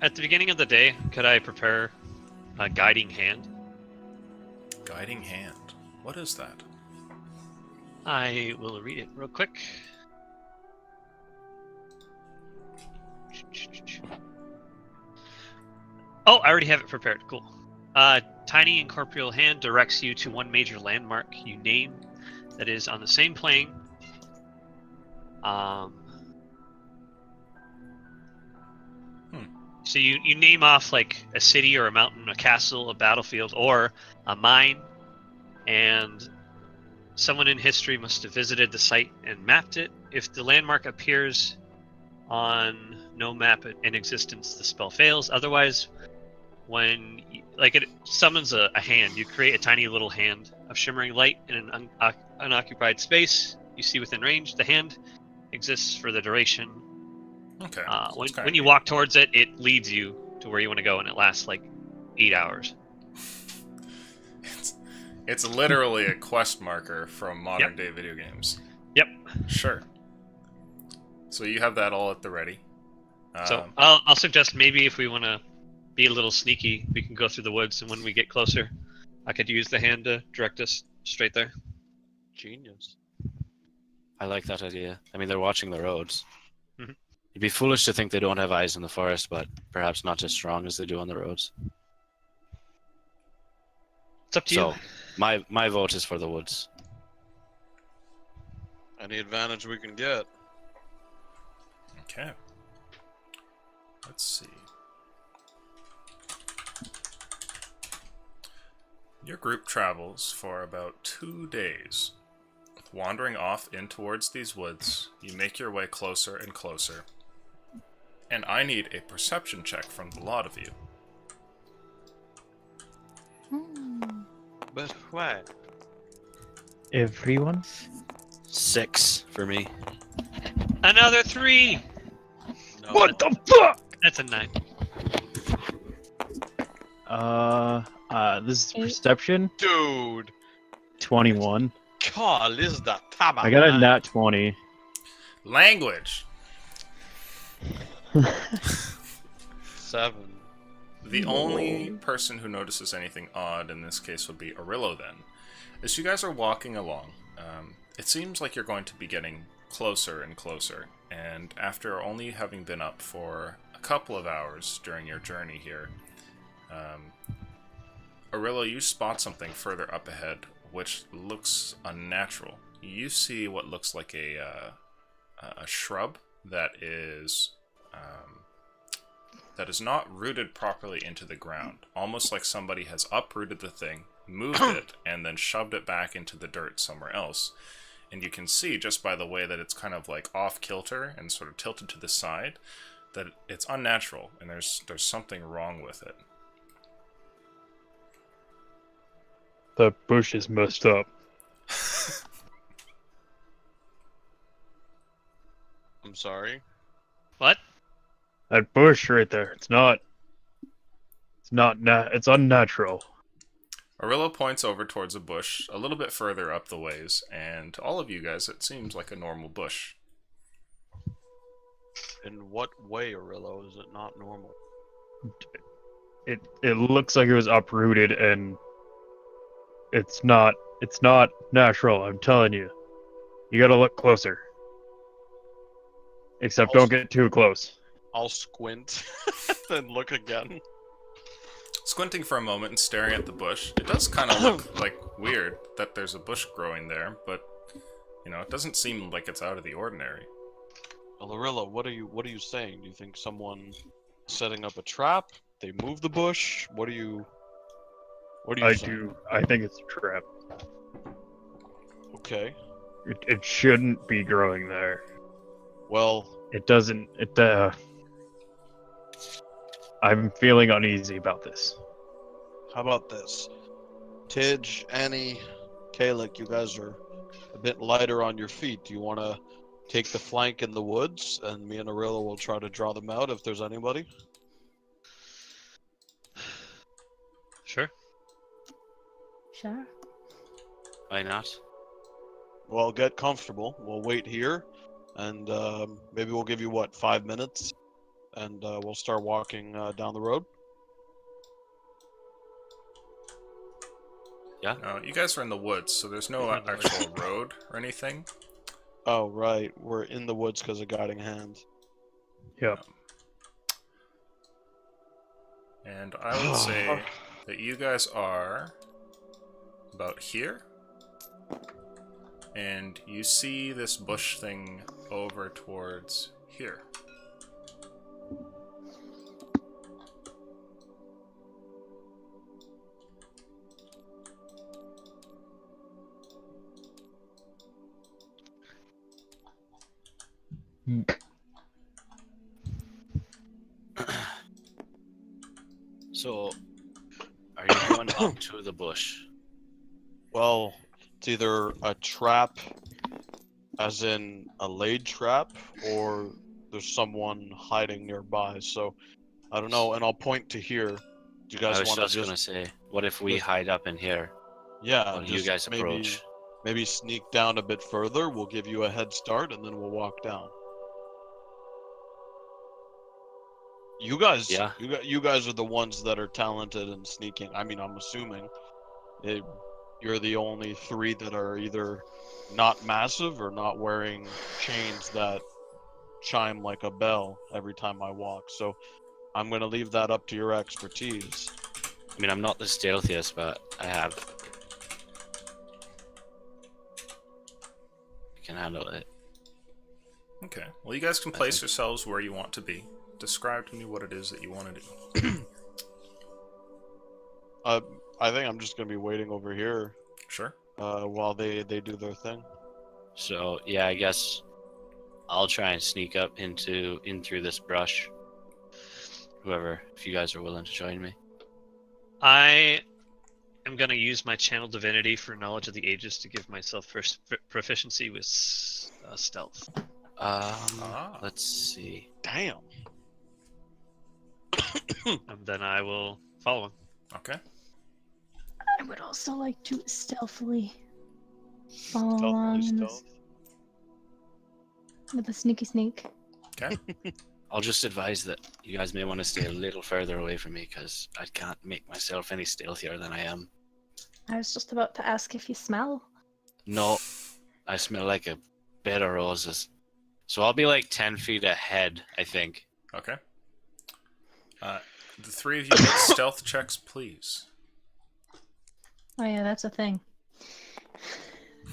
At the beginning of the day, could I prepare a guiding hand? Guiding hand. What is that? I will read it real quick. Oh, I already have it prepared. Cool. Tiny incorporeal hand directs you to one major landmark you name that is on the same plane. So you name off like a city or a mountain, a castle, a battlefield, or a mine, and someone in history must have visited the site and mapped it. If the landmark appears on no map in existence, the spell fails. Otherwise, when it summons a hand, you create a tiny little hand of shimmering light in an unoccupied space you see within range. The hand exists for the duration. Okay. When you walk towards it, it leads you to where you want to go, and it lasts like 8 hours. It's literally a quest marker from modern day video games. Yep. Sure. So you have that all at the ready. So I'll suggest maybe if we want to be a little sneaky, we can go through the woods, and when we get closer, I could use the hand to direct us straight there. Genius. I like that idea. I mean, they're watching the roads. Mhm. It'd be foolish to think they don't have eyes in the forest, but perhaps not as strong as they do on the roads. It's up to So, you. my vote is for the woods. Any advantage we can get. Okay. Let's see. Your group travels for about 2 days. Wandering off in towards these woods, you make your way closer and closer. And I need a perception check from the lot of you. But why? Everyone? 6 for me. Another 3. No. What the fuck? That's a 9. This is perception. Dude! 21. Call is the top. I got a nat 20. Language. 7. The only person who notices anything odd in this case would be Arillo then. As you guys are walking along, it seems like you're going to be getting closer and closer, and after only having been up for a couple of hours during your journey here, Arillo, you spot something further up ahead which looks unnatural. You see what looks like a shrub that is not rooted properly into the ground. Almost like somebody has uprooted the thing, moved it, and then shoved it back into the dirt somewhere else. And you can see, just by the way that it's kind of like off kilter and sort of tilted to the side, that it's unnatural, and there's something wrong with it. The bush is messed up. I'm sorry. What? That bush right there. It's unnatural. Arillo points over towards a bush a little bit further up the ways, and to all of you guys, it seems like a normal bush. In what way, Arillo, is it not normal? It looks like it was uprooted, and it's not natural, I'm telling you. You gotta look closer. Except don't get too close. I'll squint and look again. Squinting for a moment and staring at the bush, it does kind of look like weird that there's a bush growing there, but it doesn't seem like it's out of the ordinary. Well, Arillo, what are you saying? Do you think someone setting up a trap? They move the bush? What are you saying? I think it's a trap. Okay. It shouldn't be growing there. Well, I'm feeling uneasy about this. how about this? Tidge, Annie, Kalik, you guys are a bit lighter on your feet. Do you want to take the flank in the woods, and me and Arillo will try to draw them out if there's anybody? Sure. Sure. Why not? Well, get comfortable. We'll wait here, and maybe we'll give you, 5 minutes? And we'll start walking down the road. Yeah. No, you guys are in the woods, so there's no actual road or anything. Oh, right. We're in the woods because of Guiding Hand. Yep. And I would say that you guys are about here. And you see this bush thing over towards here. So, are you going up to the bush? Well, it's either a trap, as in a laid trap, or there's someone hiding nearby. So, I don't know, and I'll point to here. Do you guys I was want just to gonna say, what if we hide up in here Yeah, while you just guys approach? maybe sneak down a bit further. We'll give you a head start, and then we'll walk down. You guys, Yeah. you guys are the ones that are talented in sneaking. I mean, I'm assuming you're the only 3 that are either not massive or not wearing chains that chime like a bell every time I walk. So I'm gonna leave that up to your expertise. I mean, I'm not the stealthiest, but I can handle it. Okay. Well, you guys can place yourselves where you want to be. Describe to me what it is that you want to do. I think I'm just gonna be waiting over here Sure. while they do their thing. So yeah, I guess I'll try and sneak up in through this brush. Whoever, if you guys are willing to join me. I am going to use my channel divinity for knowledge of the ages to give myself first proficiency with stealth. Let's see. Damn. And then I will follow him. Okay. I would also like to stealthily Follow Stealthily along in stealth. with a sneaky sneak. Okay. I'll just advise that you guys may want to stay a little further away from me because I can't make myself any stealthier than I am. I was just about to ask if you smell. No, I smell like a bed of roses. So I'll be like 10 feet ahead, I think. Okay. The three of you make stealth checks, please. Oh yeah, that's a thing.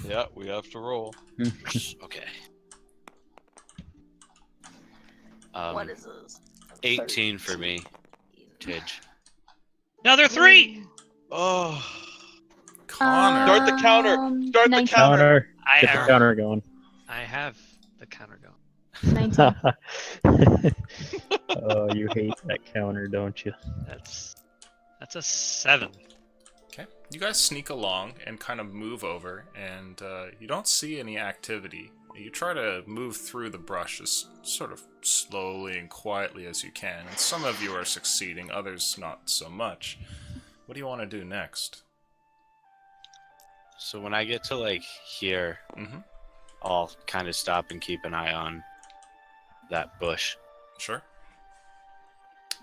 Yeah, we have to roll. Okay. What is this? 18 for me, Tidge. Another 3! Oh, Connor. Start the counter. Start the 19. counter. Counter. I Get the have, counter going. I have the counter going. 19. Oh, you hate that counter, don't you? That's a 7. Okay. You guys sneak along and kind of move over, and you don't see any activity. You try to move through the brush as sort of slowly and quietly as you can, and some of you are succeeding, others not so much. What do you want to do next? So when I get to like here, Mm-hmm. I'll kind of stop and keep an eye on that bush. Sure.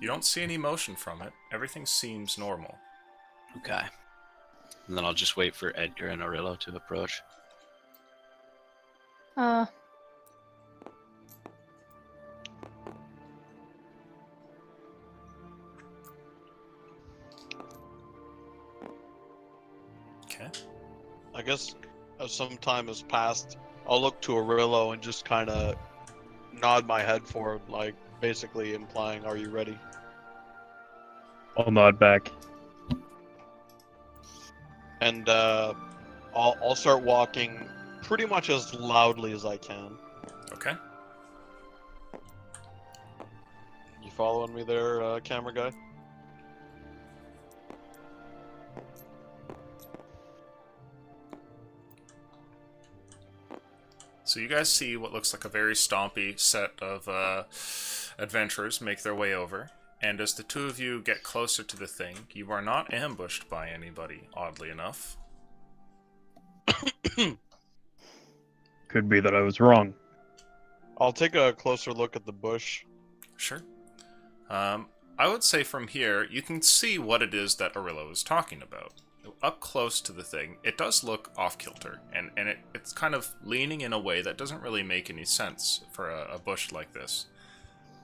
You don't see any motion from it. Everything seems normal. Okay. And then I'll just wait for Edgar and Arillo to approach. Okay. I guess as some time has passed, I'll look to Arillo and just kind of nod my head forward, like basically implying, "Are you ready?" I'll nod back. And I'll start walking pretty much as loudly as I can. Okay. You following me there, camera guy? So you guys see what looks like a very stompy set of adventurers make their way over, and as the two of you get closer to the thing, you are not ambushed by anybody, oddly enough. Could be that I was wrong. I'll take a closer look at the bush. Sure. I would say from here, you can see what it is that Arillo is talking about. Up close to the thing, it does look off-kilter, and it's kind of leaning in a way that doesn't really make any sense for a bush like this.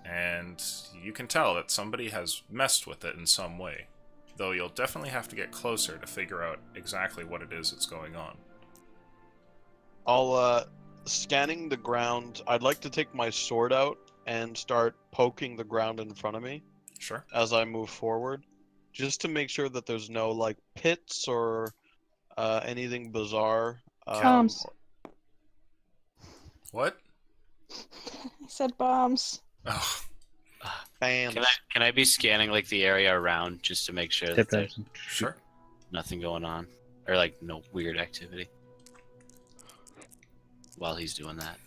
And you can tell that somebody has messed with it in some way, though you'll definitely have to get closer to figure out exactly what it is that's going on. I'll scanning the ground. I'd like to take my sword out and start poking the ground in front of me Sure. as I move forward, just to make sure that there's no like pits or anything bizarre. Bombs. What? I said bombs. Oh, Bam. Can I be scanning like the area around just to make sure that Tip there's sure. nothing going on or like no weird activity while he's doing that?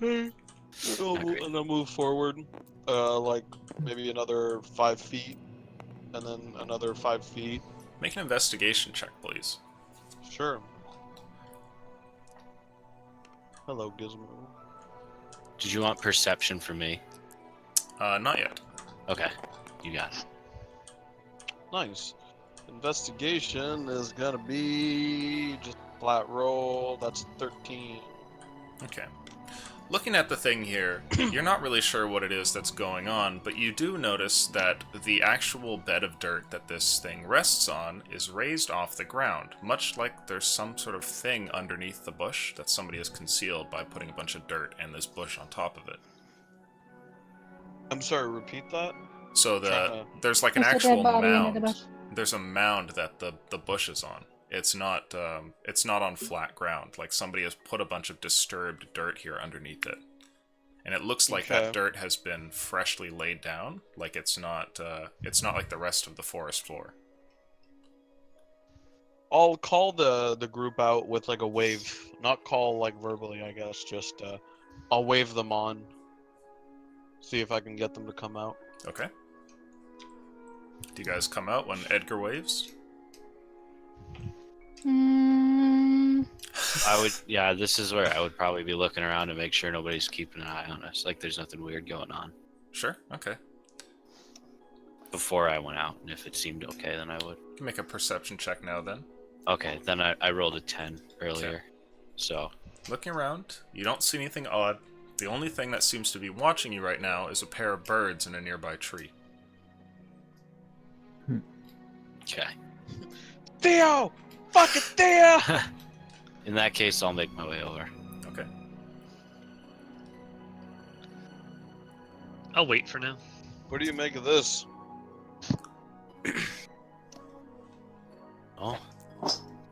And I'll move forward, like maybe another 5 feet, and then another 5 feet. Make an investigation check, please. Sure. Hello, Gizmo. Did you want perception from me? Not yet. Okay, you got it. Nice. Investigation is gonna be just flat roll. That's 13. Okay. Looking at the thing here, you're not really sure what it is that's going on, but you do notice that the actual bed of dirt that this thing rests on is raised off the ground, much like there's some sort of thing underneath the bush that somebody has concealed by putting a bunch of dirt and this bush on top of it. I'm sorry, repeat that? So there's like an There's a dead actual body under the mound. bush. There's a mound that the bush is on. It's not on flat ground. Like somebody has put a bunch of disturbed dirt here underneath it, and it looks like Okay. that dirt has been freshly laid down. Like it's not like the rest of the forest floor. I'll call the group out with like a wave. Not call like verbally, I guess. Just I'll wave them on. See if I can get them to come out. Okay. Do you guys come out when Edgar waves? Mm, I would, yeah, this is where I would probably be looking around to make sure nobody's keeping an eye on us. Like, there's nothing weird going on Sure. Okay. before I went out. And if it seemed okay, then I would. You can make a perception check now then. Okay, then I rolled a 10 earlier. So, Looking around, you don't see anything odd. The only thing that seems to be watching you right now is a pair of birds in a nearby tree. okay. Theo! Fucking Theo! In that case, I'll make my way over. Okay. I'll wait for now. What do you make of this? Oh.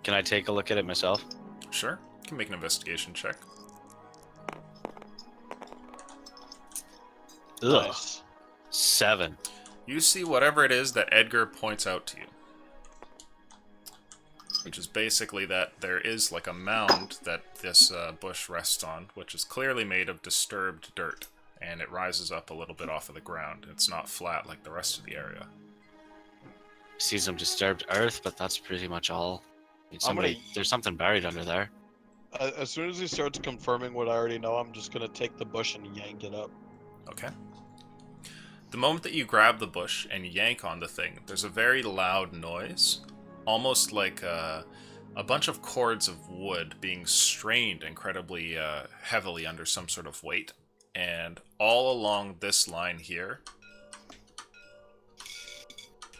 Can I take a look at it myself? Sure. You can make an investigation check. Ugh. Nice. 7. You see whatever it is that Edgar points out to you. Which is basically that there is like a mound that this bush rests on, which is clearly made of disturbed dirt. And it rises up a little bit off of the ground. It's not flat like the rest of the area. See some disturbed earth, but that's pretty much all. I mean, I'm gonna- there's something buried under there. As soon as he starts confirming what I already know, I'm just gonna take the bush and yank it up. Okay. The moment that you grab the bush and yank on the thing, there's a very loud noise, almost like a bunch of cords of wood being strained incredibly heavily under some sort of weight. And all along this line here,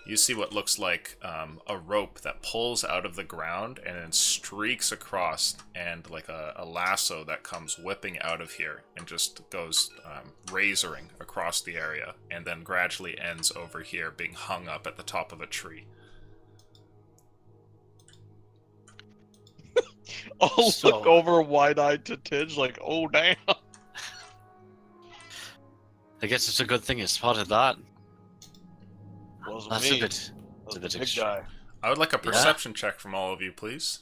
you see what looks like a rope that pulls out of the ground and then streaks across, and like a lasso that comes whipping out of here and just goes razoring across the area, and then gradually ends over here, being hung up at the top of a tree. I'll So- look over wide-eyed to Tidge like, oh damn. I guess it's a good thing you spotted that. Wasn't That's me. a bit. That was a bit the big extreme. guy. I would like a perception check from all of you, please.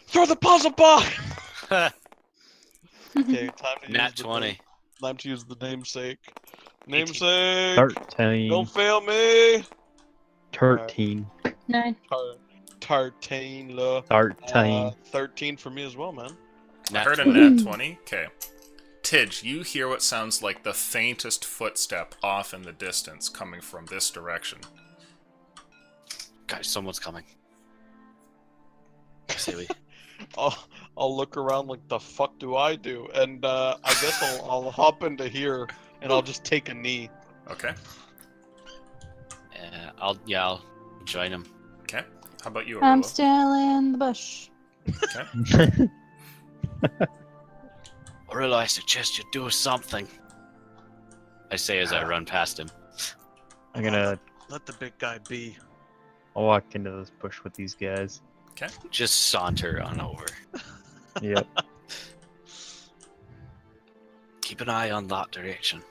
Throw the puzzle box! Okay, time to Nat use the 20. Time to use the namesake. Namesake! 13. Don't fail me! 13. 9. Tartane, la. 13. 13 for me as well, man. I Nat heard a 20. nat 20. Okay. Tidge, you hear what sounds like the faintest footstep off in the distance coming from this direction. Guys, someone's coming. Say we. I'll look around like, the fuck do I do? And I guess I'll hop into here and I'll just take a knee. Okay. I'll join him. Okay. How about you, I'm Aurora? still in the bush. Okay. Aurilla, I suggest you do something. I say as I run past him. I'm gonna Let the big guy be. I'll walk into this bush with these guys. Just saunter on over. Yep. Keep an eye on that direction.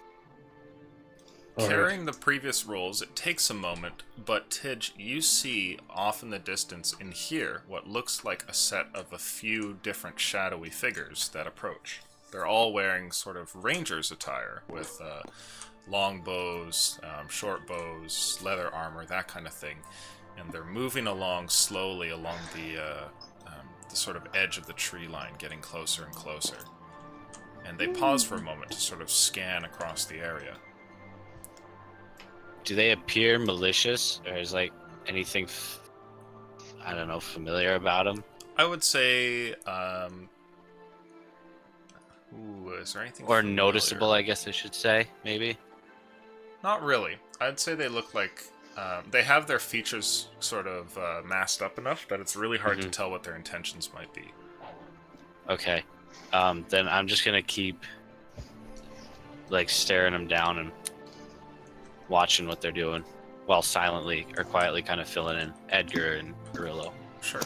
Alright. Carrying the previous rolls, it takes a moment, but Tidge, you see off in the distance in here what looks like a set of a few different shadowy figures that approach. They're all wearing sort of ranger's attire with long bows, short bows, leather armor, that kind of thing. And they're moving along slowly along the sort of edge of the tree line, getting closer and closer. And they pause for a moment to sort of scan across the area. Do they appear malicious, or is like anything, I don't know, familiar about them? I would say, is there anything Or familiar? noticeable, I guess I should say, maybe? Not really. I'd say they look like, they have their features sort of masked up enough that it's really hard to Mhm. tell what their intentions might be. Okay. Then I'm just gonna keep, like, staring them down and watching what they're doing, while silently or quietly kind of filling in Edgar and Gorillo. Sure.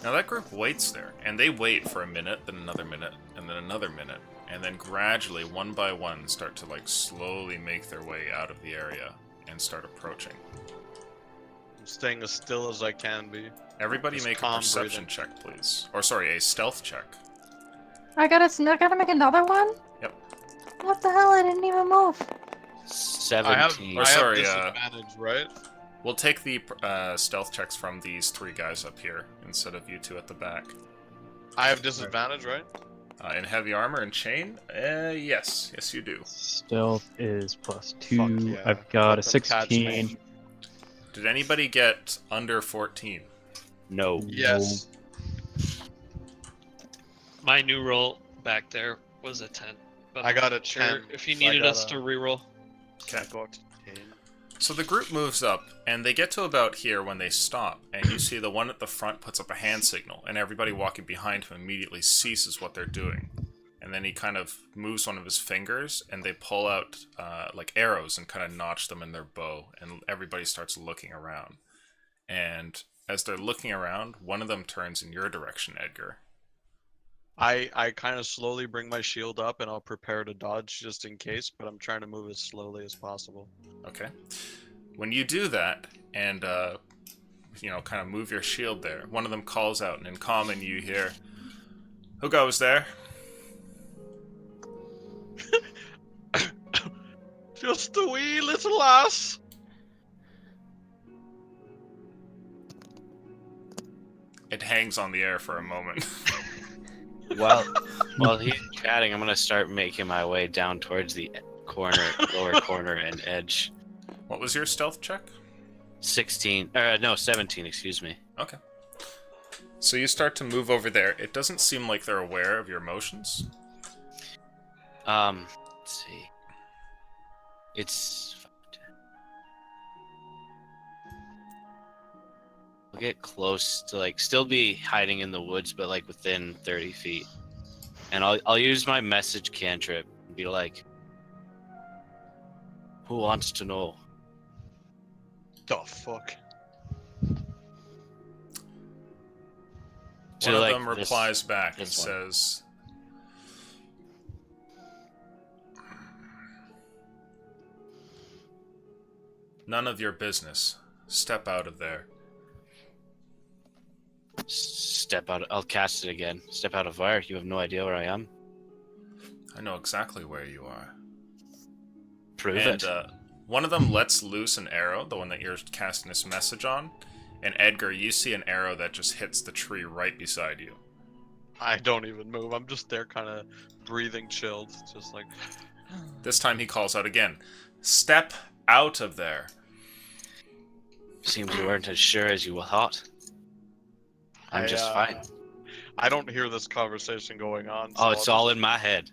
Now that group waits there, and they wait for a minute, then another minute, and then another minute, and then gradually, one by one, start to like slowly make their way out of the area and start approaching. I'm staying as still as I can be. Everybody Just make a calm perception breathing. check, please. Or sorry, a stealth check. I gotta make another one? Yep. What the hell? I didn't even move. 17. Or sorry, disadvantage, right? We'll take the stealth checks from these 3 guys up here instead of you 2 at the back. I have disadvantage, right? In heavy armor and chain? Yes. Yes, you do. Stealth is +2. Fuck yeah. I've got Let a them catch 16. me. Did anybody get under 14? No. Yes. My new roll back there was a 10. But I got a I'm sure 10, if you so I needed got us a- to reroll. Okay. I got 10. So the group moves up, and they get to about here when they stop, and you see the one at the front puts up a hand signal, and everybody walking behind him immediately ceases what they're doing. And then he kind of moves one of his fingers, and they pull out like arrows and kind of notch them in their bow, and everybody starts looking around. And as they're looking around, one of them turns in your direction, Edgar. I kind of slowly bring my shield up and I'll prepare to dodge just in case, but I'm trying to move as slowly as possible. Okay. When you do that, and kind of move your shield there, one of them calls out, and in common you hear, "Who goes there?" Just a wee little lass. It hangs on the air for a moment. While he's chatting, I'm gonna start making my way down towards the lower corner and edge. What was your stealth check? 17, excuse me. Okay. So you start to move over there. It doesn't seem like they're aware of your motions. Let's see. It's... I'll get close to, like, still be hiding in the woods, but, like, within 30 feet. And I'll use my message cantrip and be like, "Who wants to know?" The fuck? To, One of like, them replies back and this one. says, "None of your business. Step out of there." Step out. I'll cast it again. Step out of where? You have no idea where I am? I know exactly where you are. Prove And it. one of them lets loose an arrow, the one that you're casting this message on. And Edgar, you see an arrow that just hits the tree right beside you. I don't even move. I'm just there kind of breathing chilled. Just like... This time he calls out again, "Step out of there." Seems you weren't as sure as you thought. I'm just fine. I don't hear this conversation going on. Oh, it's all in my head.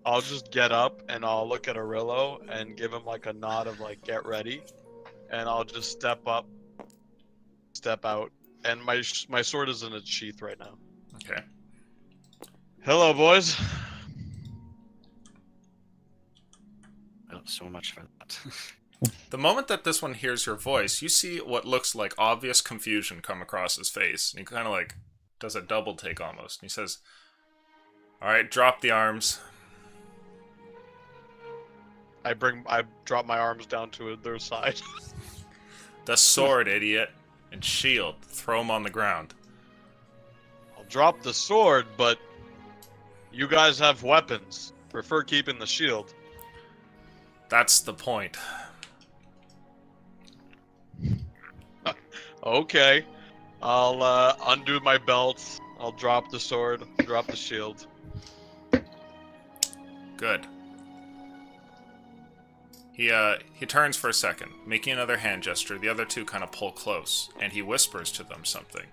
I'll just get up and I'll look at Arillo and give him like a nod of like, get ready. And I'll just step up, step out. And my sword is in its sheath right now. Okay. Hello, boys. Oh, so much for that. The moment that this one hears your voice, you see what looks like obvious confusion come across his face. And he kind of like does a double take almost. And he says, "All right, drop the arms." I drop my arms down to their side. "The sword, idiot, and shield. Throw them on the ground." I'll drop the sword, but you guys have weapons. Prefer keeping the shield. "That's the point." Okay. I'll undo my belt. I'll drop the sword, drop the shield. Good. He turns for a second, making another hand gesture. The other two kind of pull close, and he whispers to them something.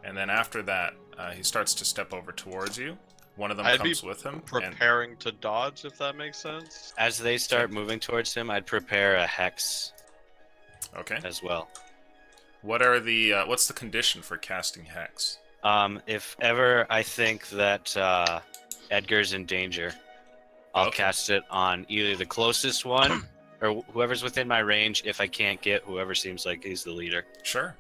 And then after that, he starts to step over towards you. One of them I'd comes be with him. And, Preparing to dodge, if that makes sense. As they start moving towards him, I'd prepare a hex okay. as well. What's the condition for casting hex? If ever I think that Edgar's in danger, I'll Okay. cast it on either the closest one or whoever's within my range. If I can't get whoever seems like he's the leader. Sure.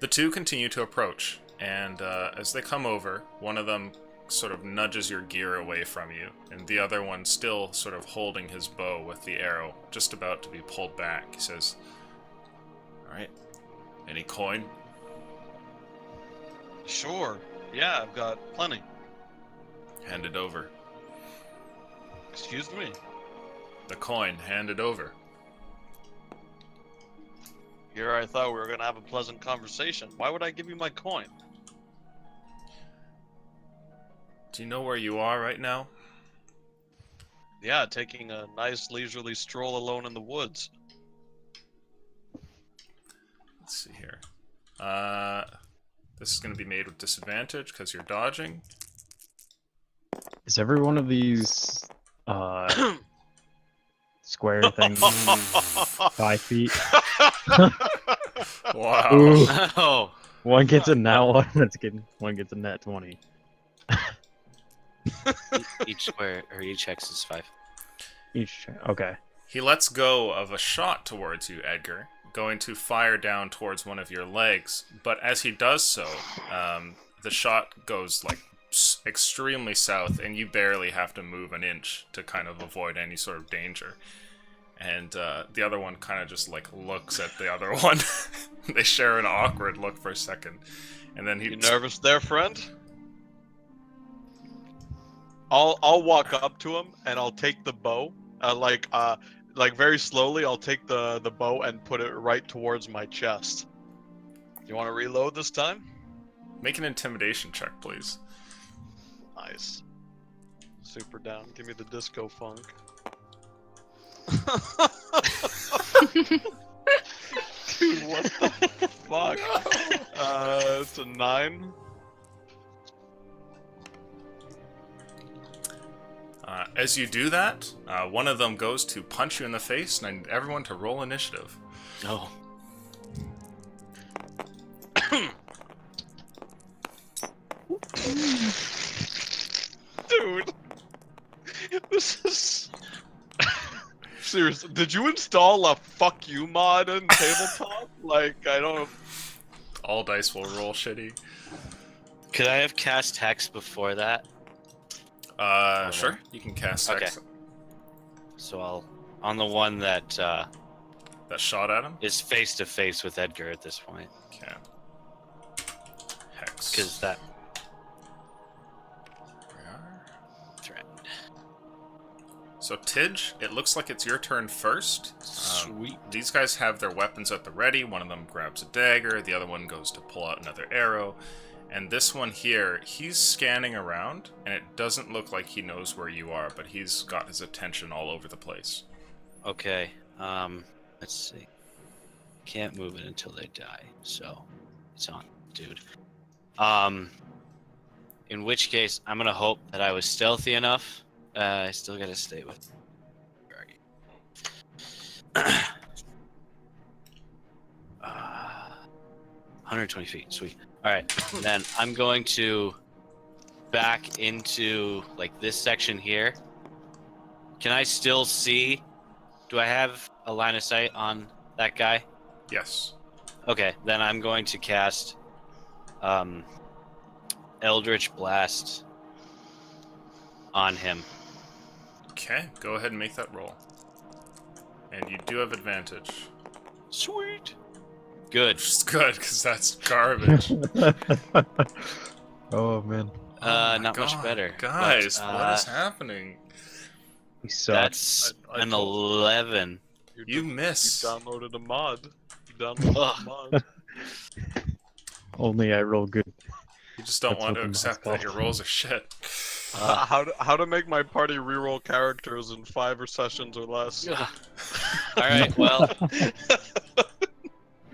The two continue to approach, and as they come over, one of them sort of nudges your gear away from you, and the other one, still sort of holding his bow with the arrow, just about to be pulled back, he says, "All right, any coin?" Sure. Yeah, I've got plenty. "Hand it over." Excuse me. "The coin, hand it over." Here I thought we were gonna have a pleasant conversation. Why would I give you my coin? Do you know where you are right now? Yeah, taking a nice leisurely stroll alone in the woods. Let's see here. This is going to be made with disadvantage because you're dodging. Is every one of these square things 5 feet? Wow. Ooh, Oh, one gets a nat one. One gets a nat 20. each square or each hex is 5. Each. Okay. He lets go of a shot towards you, Edgar, going to fire down towards one of your legs. But as he does so, the shot goes like extremely south, and you barely have to move an inch to kind of avoid any sort of danger. And the other one kind of just like looks at the other one. They share an awkward look for a second, and then he. You nervous there, friend? I'll walk up to him and I'll take the bow, like very slowly. I'll take the bow and put it right towards my chest. You want to reload this time? Make an intimidation check, please. Nice. Super down. Give me the disco funk. Dude, what the fuck? It's a 9. As you do that, one of them goes to punch you in the face, and I need everyone to roll initiative. Oh. Dude, this is serious. Did you install a "fuck you" mod in tabletop? Like, I don't. All dice will roll shitty. Could I have cast hex before that? Sure. You can cast Okay. Hex. So I'll on the one that That shot at him? is face to face with Edgar at this point, Okay. Hex. because that We are. threat. So, Tidge, it looks like it's your turn first. Sweet. These guys have their weapons at the ready. One of them grabs a dagger, the other one goes to pull out another arrow. And this one here, he's scanning around, and it doesn't look like he knows where you are, but he's got his attention all over the place. Okay. Let's see. Can't move it until they die, so it's on, dude. In which case, I'm gonna hope that I was stealthy enough. I still gotta stay with. Where are you? 120 feet, sweet. All right, then I'm going to back into like this section here. Can I still see? Do I have a line of sight on that guy? Yes. Okay, then I'm going to cast Eldritch Blast on him. Okay, go ahead and make that roll. And you do have advantage. Sweet. Good. Which is good, because that's garbage. Oh man, Oh my not much God, better. Guys, but, what is happening? we suck. That's I an told 11. You miss. You downloaded a mod. You downloaded Ugh. a mod. Only I roll good. You just don't That's want what to the accept mod's that your called. rolls are shit. How to make my party reroll characters in 5 sessions or less. All right, well,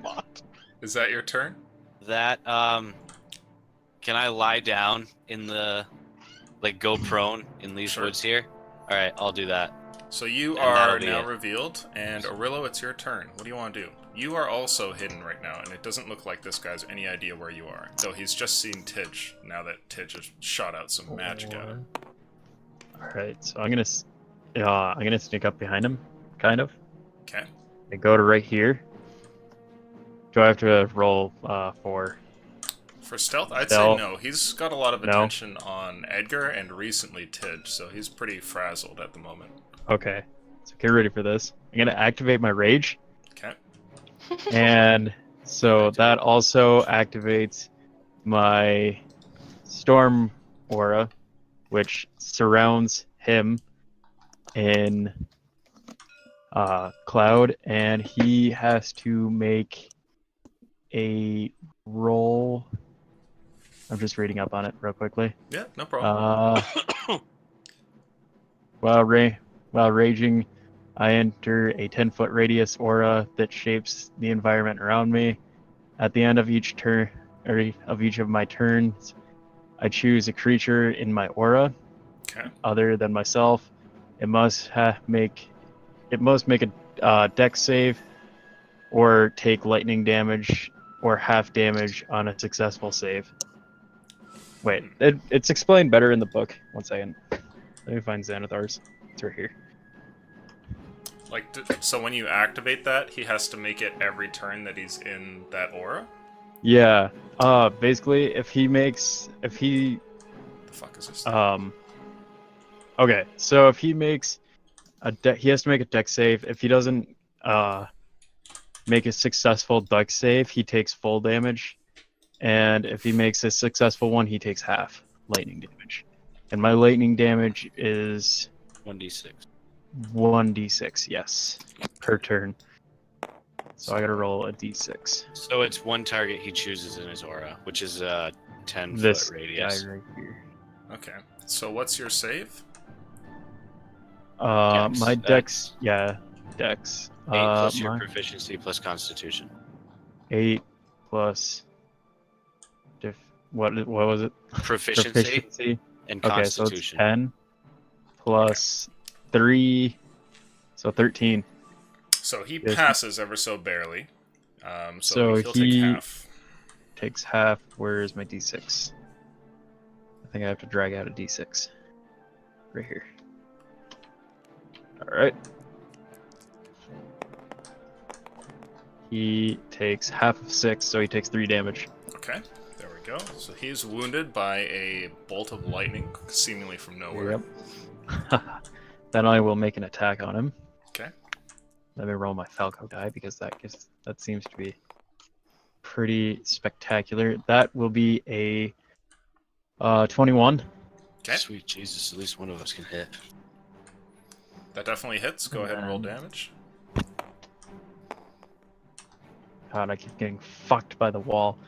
Mod. Is that your turn? that can I lie down in the like go prone in these Sure. woods here? All right, I'll do that. So you And are that'll be now it. revealed, and Aurilo, it's your turn. What do you want to do? You are also hidden right now, and it doesn't look like this guy's any idea where you are. Though he's just seen Tidge, now that Tidge has shot out some magic at him. All right, so I'm gonna sneak up behind him, kind of. Okay. And go to right here. Do I have to roll 4? For stealth, I'd Stealth. say no. He's got a lot of No. attention on Edgar and recently Tidge, so he's pretty frazzled at the moment. Okay, so get ready for this. I'm gonna activate my rage, Okay. and so that also activates my storm aura, which surrounds him in Cloud, and he has to make a roll. I'm just reading up on it real quickly. Yeah, no problem. While raging, I enter a 10-foot radius aura that shapes the environment around me. At the end of each turn, or of each of my turns, I choose a creature in my aura, Okay. other than myself. It must make a dex save, or take lightning damage, or half damage on a successful save. Wait, it's explained better in the book. One second. Let me find Xanathar's. It's right here. Like, so when you activate that, he has to make it every turn that he's in that aura? Yeah. Basically, if he The fuck is this? Okay, so if he makes he has to make a dex save. If he doesn't make a successful dex save, he takes full damage. And if he makes a successful one, he takes half lightning damage. And my lightning damage is 1d6. 1d6, yes, per turn. So I gotta roll a d6. So it's one target he chooses in his aura, which is a 10-foot This radius. guy right here. Okay. So what's your save? Dex. My dex, dex. 8 plus your my proficiency plus constitution. 8 plus. What was it? Proficiency and Okay, so it's constitution. 10 plus 3, so 13. So he Yes. passes ever so barely. So So he'll he- take half. Takes half. Where's my d6? I think I have to drag out a d6. Right here. Alright. He takes half of 6, so he takes 3 damage. Okay, there we go. So he's wounded by a bolt of lightning, seemingly from nowhere. Yep. Then I will make an attack on him. Okay. Let me roll my Falco die because that seems to be pretty spectacular. That will be a 21. Okay. Sweet Jesus, at least one of us can hit. That definitely hits. Go ahead and roll damage. God, I keep getting fucked by the wall.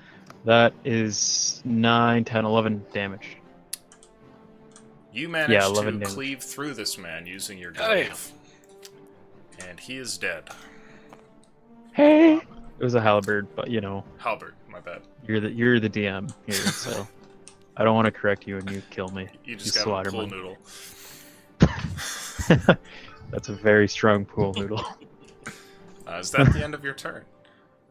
That is 9, 10, 11 damage. You manage 11 to damage. cleave through this man using your Hey. glaive. And he is dead. Hey! It was a halberd, but you know, Halberd, my bad. you're the DM here, so I don't want to correct you and you kill me. You just You got a slaughter pool me. noodle. That's a very strong pool noodle. Is that the end of your turn?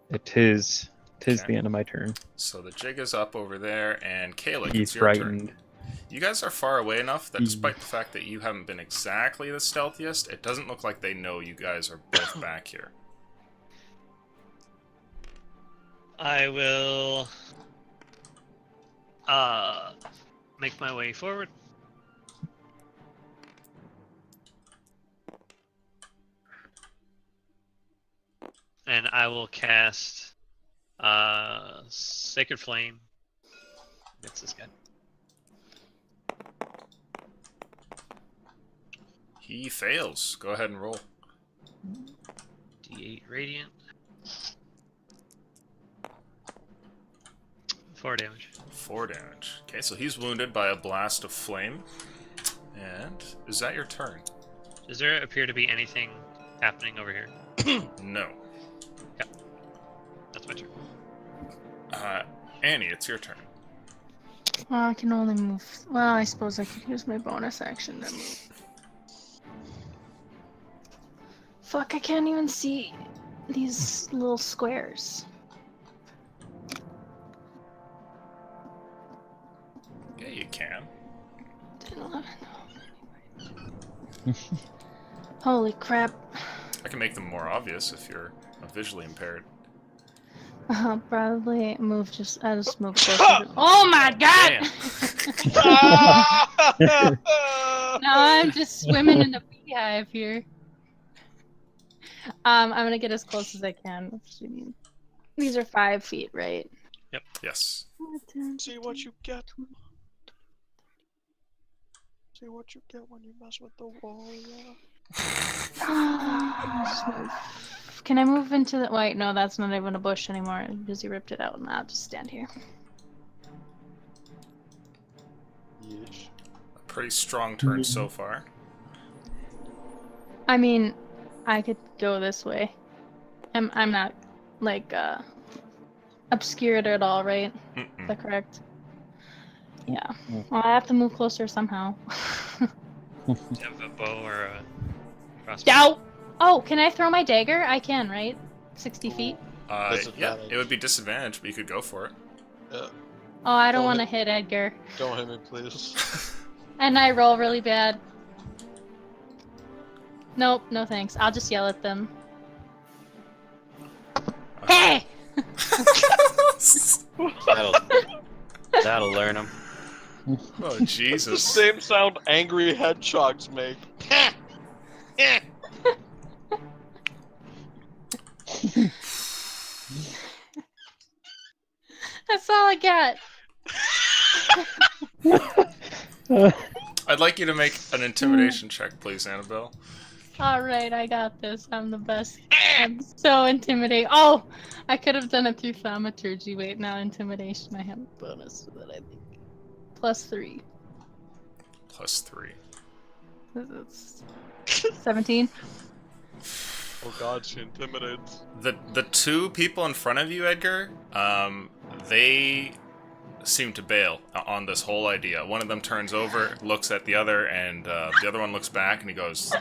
It is. Okay. The end of my turn. So the jig is up over there, and Kayla, He's it's your frightened. turn. You guys are far away enough that despite the fact that you haven't been exactly the stealthiest, it doesn't look like they know you guys are both back here. I will make my way forward. And I will cast Sacred Flame. It's this guy. He fails. Go ahead and roll. D8 Radiant. 4 damage. 4 damage. Okay, so he's wounded by a blast of flame. And is that your turn? Does there appear to be anything happening over here? No. That's my turn. Annie, it's your turn. Well, I can only move. Well, I suppose I could use my bonus action to move. Fuck, I can't even see these little squares. Yeah, you can. 10, 11. Holy crap. I can make them more obvious if you're visually impaired. I'll probably move I'll just move closer. Oh my god! Now I'm just swimming in the beehive here. I'm gonna get as close as I can. These are 5 feet, right? Yes. See what you get. See what you get when you mess with the wall, yeah. Can I move into the? Wait, no, that's not even a bush anymore because you ripped it out. And I'll just stand here. Yeesh. Pretty strong turn so far. I mean, I could go this way. I'm not like obscured at all, right? Is that correct? Yeah. Well, I have to move closer somehow. Do you have a bow or a crossbow? Ow! Oh, can I throw my dagger? I can, right? 60 feet. Yeah, Disadvantage. it would be disadvantage, but you could go for it. Yeah. Oh, I don't Don't want to hit Edgar. Don't hit me, please. And I roll really bad. Nope, no thanks. I'll just yell at them. Hey! That'll learn him. Oh, The Jesus. same sound angry hedgehogs make. That's all I got. I'd like you to make an intimidation check, please, Annabelle. Alright, I got this. I'm the best. I'm so intimidating. Oh! I could have done it through thaumaturgy. Wait, now intimidation. I have a bonus for that, I think. +3. +3. That's 17. Oh god, she intimidates. The two people in front of you, Edgar, they seem to bail on this whole idea. One of them turns over, looks at the other, and the other one looks back, and he goes,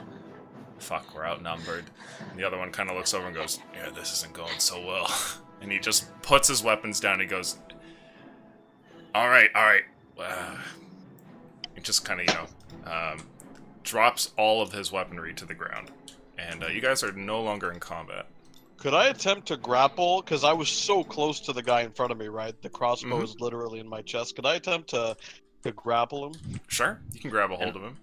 "Fuck, we're outnumbered." And the other one kind of looks over and goes, "Yeah, this isn't going so well." And he just puts his weapons down. And he goes, "All right." He just kind of, drops all of his weaponry to the ground. And you guys are no longer in combat. Could I attempt to grapple? Because I was so close to the guy in front of me, right? The crossbow is literally in my chest. Could I attempt to grapple him? Sure, you can grab a hold of him.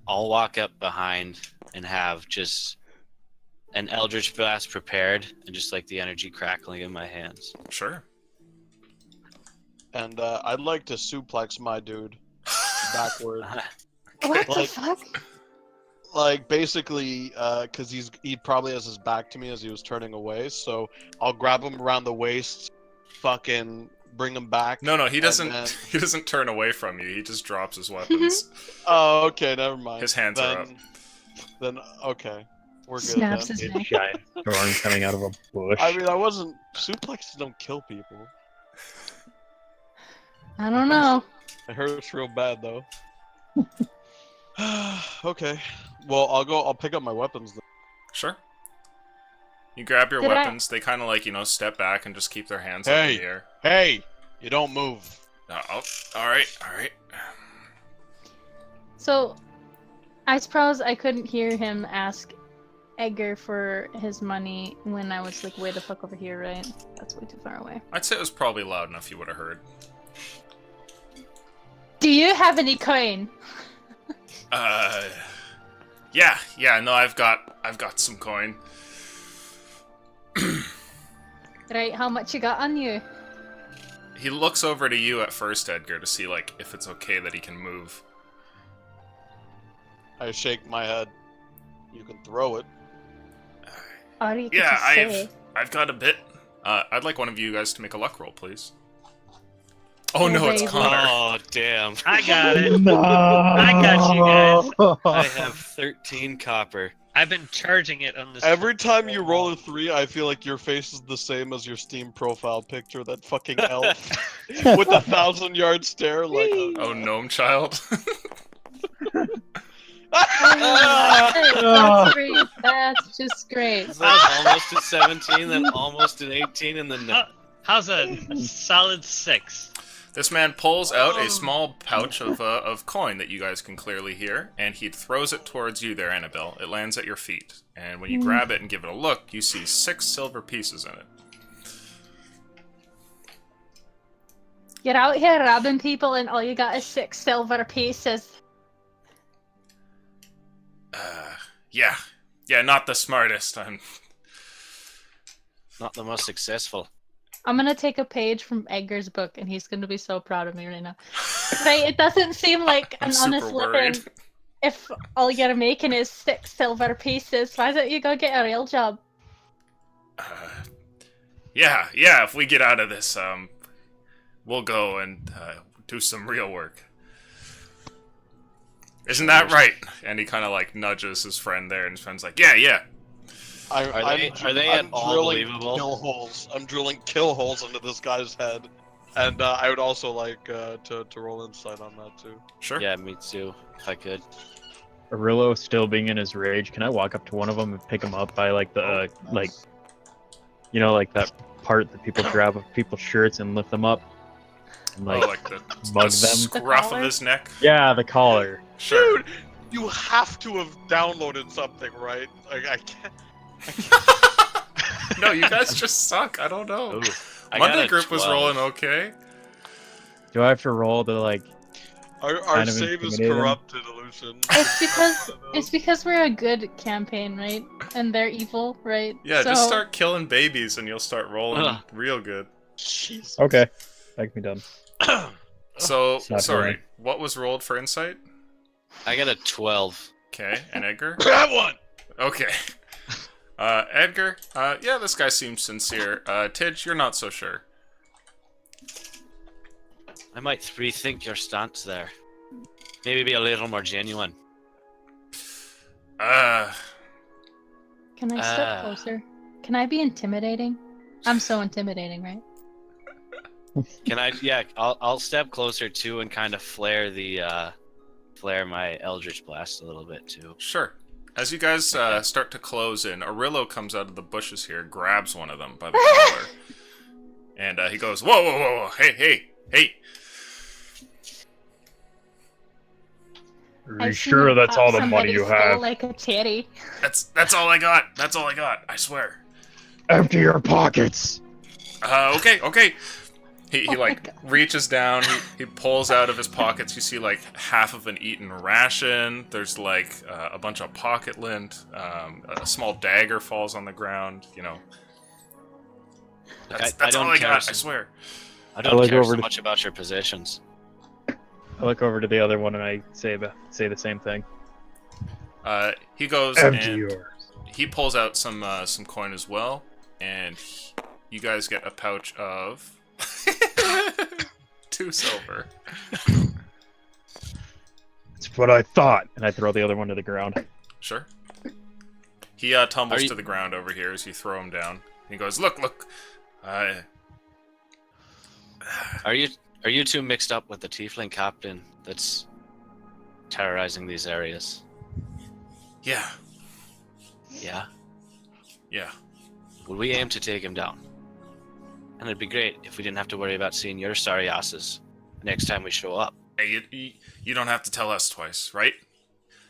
I'll walk up behind and have just an Eldritch Blast prepared and just like the energy crackling in my hands. Sure. And I'd like to suplex my dude backward. What the Like- fuck? Like, basically, because he probably has his back to me as he was turning away, so I'll grab him around the waist, fucking bring him back. No, he and doesn't. then- He doesn't turn away from you. He just drops his weapons. Oh, okay, never mind. His hands are up. Then, okay. We're good Snaps then. his A neck. giant thorn coming out of a bush. I mean, I wasn't... Suplexes don't kill people. I don't know. It hurts real bad, though. Okay. Well, I'll pick up my weapons then. Sure. You grab your Did I- weapons. They kind of like step back and just keep their hands up in Hey. the air. Hey! You don't move. Oh, all right. So, I suppose I couldn't hear him ask Edgar for his money when I was like way the fuck over here, right? That's way too far away. I'd say it was probably loud enough you would have heard. Do you have any coin? Yeah. No, I've got some coin. Right, how much you got on you? He looks over to you at first, Edgar, to see like if it's okay that he can move. I shake my head. You can throw it. Or you could Yeah, just say. I've got a bit. I'd like one of you guys to make a luck roll, please. Oh no, it's baby. Connor. Oh, damn. I got it. No! I got you I have 13 copper. I've been charging it on this. Every time you roll a 3, I feel like your face is the same as your Steam profile picture. That fucking elf with the 1,000-yard stare. Like, Oh, gnome child. That's great. That's just great. It's like almost at 17, then almost at 18, and then no. How's a solid 6? This man pulls out a small pouch of coin that you guys can clearly hear, and he throws it towards you there, Annabelle. It lands at your feet, and when you grab it and give it a look, you see 6 silver pieces in it. You're out here robbing people and all you got is 6 silver pieces. Yeah, not the smartest. Not the most successful. I'm gonna take a page from Edgar's book and he's gonna be so proud of me right now. Right, it doesn't seem like I'm an super honest worried. living. if all you're making is 6 silver pieces, why don't you go get a real job? Yeah, if we get out of this, we'll go and do some real work. Isn't that right? And he kind of like nudges his friend there, and his friend's like, yeah. Are they at all drilling believable? kill holes. I'm drilling kill holes into this guy's head, and I would also like to roll insight on that too. Sure. Yeah, me too. If I could. Arillo still being in his rage, can I walk up to one of them and pick him up by like the like, you know, like that part that people grab of people's shirts and lift them up, and like, like the mug the them? scruff of collar? his neck. Yeah, the collar. Sure. Dude, you have to have downloaded something, right? Like I can't. No, you guys just suck. I don't know. Ooh, I got Monday a group was 12. rolling okay. Do I have to roll to like? Our Kind of save is intimidating. corrupted, Illusion. It's because we're a good campaign, right? And they're evil, right? Yeah, so, just start killing babies and you'll start rolling Ugh. real good. Jesus. Okay, that can be done. So, It's not sorry, very- what was rolled for insight? I got a 12. Okay, and Edgar? Grab one. Okay. Edgar, yeah, this guy seems sincere. Tidge, you're not so sure. I might rethink your stance there. Maybe be a little more genuine. Can I Uh. step closer? Can I be intimidating? I'm so intimidating, right? Can I? Yeah, I'll step closer too and kind of flare my Eldritch Blast a little bit too. Sure. As you guys start to close in, Arillo comes out of the bushes here, grabs one of them by the collar, and he goes, whoa, hey. Are you I've seen sure him that's pop all the money somebody's you skull have? Like a cherry. That's all I got. I swear. Empty your pockets. Okay. He Oh my like God. reaches down, he pulls out of his pockets, you see like half of an eaten ration, there's like a bunch of pocket lint, a small dagger falls on the ground, you know. That's I don't all I care got, so- I swear. I don't look care over so to- much about your possessions. I look over to the other one and I say the same thing. He goes Empty and yours. he pulls out some coin as well, and you guys get a pouch of 2 silver. That's what I thought. And I throw the other one to the ground. Sure. He tumbles Are you- to the ground over here as you throw him down. He goes, look. Are you two mixed up with the Tiefling captain that's terrorizing these areas? Yeah. Yeah. Would we aim to take him down? And it'd be great if we didn't have to worry about seeing your sorry asses next time we show up. Hey, you don't have to tell us twice, right?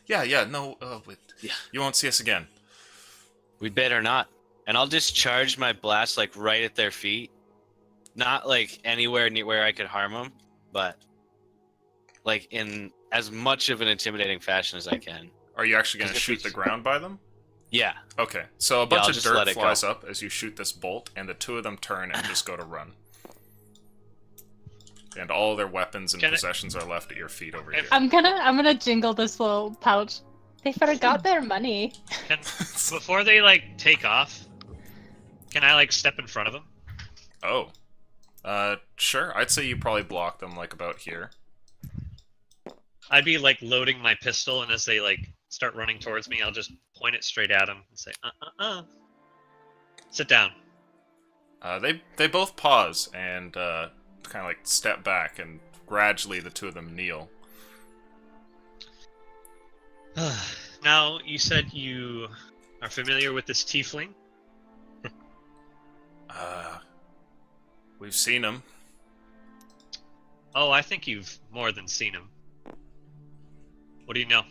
Yeah, no, Yeah. you won't see us again. We'd better not. And I'll discharge my blast like right at their feet. Not like anywhere near where I could harm them, but like in as much of an intimidating fashion as I can. Are you actually going to 'Cause if shoot we- the ground by them? Yeah. Okay, so a bunch I'll of just let dirt it go. flies up as you shoot this bolt, and the 2 of them turn and just go to run. And all their weapons and Can I- possessions are left at your feet over here. I'm gonna jingle this little pouch. They forgot their money. Can, before they like take off, can I like step in front of them? Oh. Sure. I'd say you probably block them, like, about here. I'd be like loading my pistol, and as they like start running towards me, I'll just point it straight at them and say, sit down. They both pause and, kind of, like, step back, and gradually the 2 of them kneel. Now, you said you are familiar with this tiefling? We've seen him. Oh, I think you've more than seen him. What do you know?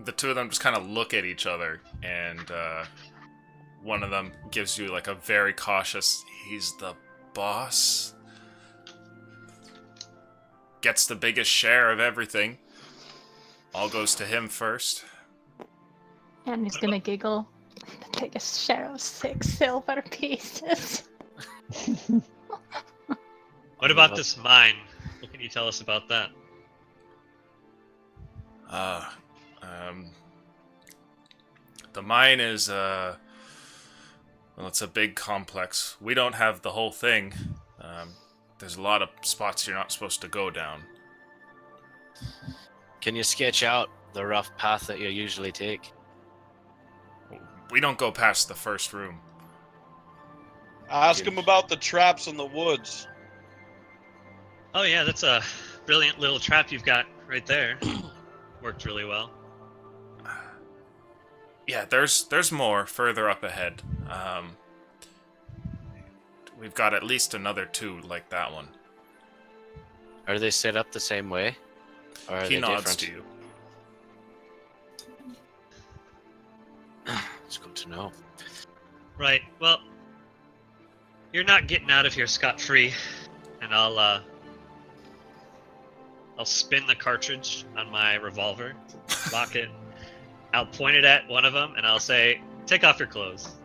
The 2 of them just kind of look at each other, and one of them gives you like a very cautious, he's the boss. Gets the biggest share of everything. All goes to him first. And he's gonna giggle. Take a share of 6 silver pieces. What about this mine? What can you tell us about that? The mine is, well, it's a big complex. We don't have the whole thing. There's a lot of spots you're not supposed to go down. Can you sketch out the rough path that you usually take? We don't go past the first room. Ask him about the traps in the woods. Oh yeah, that's a brilliant little trap you've got right there. Worked really well. Yeah, there's more further up ahead. We've got at least another 2 like that one. Are they set up the same way? Or are He they nods different? to you. It's good to know. Right. Well, you're not getting out of here scot-free, and I'll spin the cartridge on my revolver, lock it. I'll point it at one of them, and I'll say, "Take off your clothes."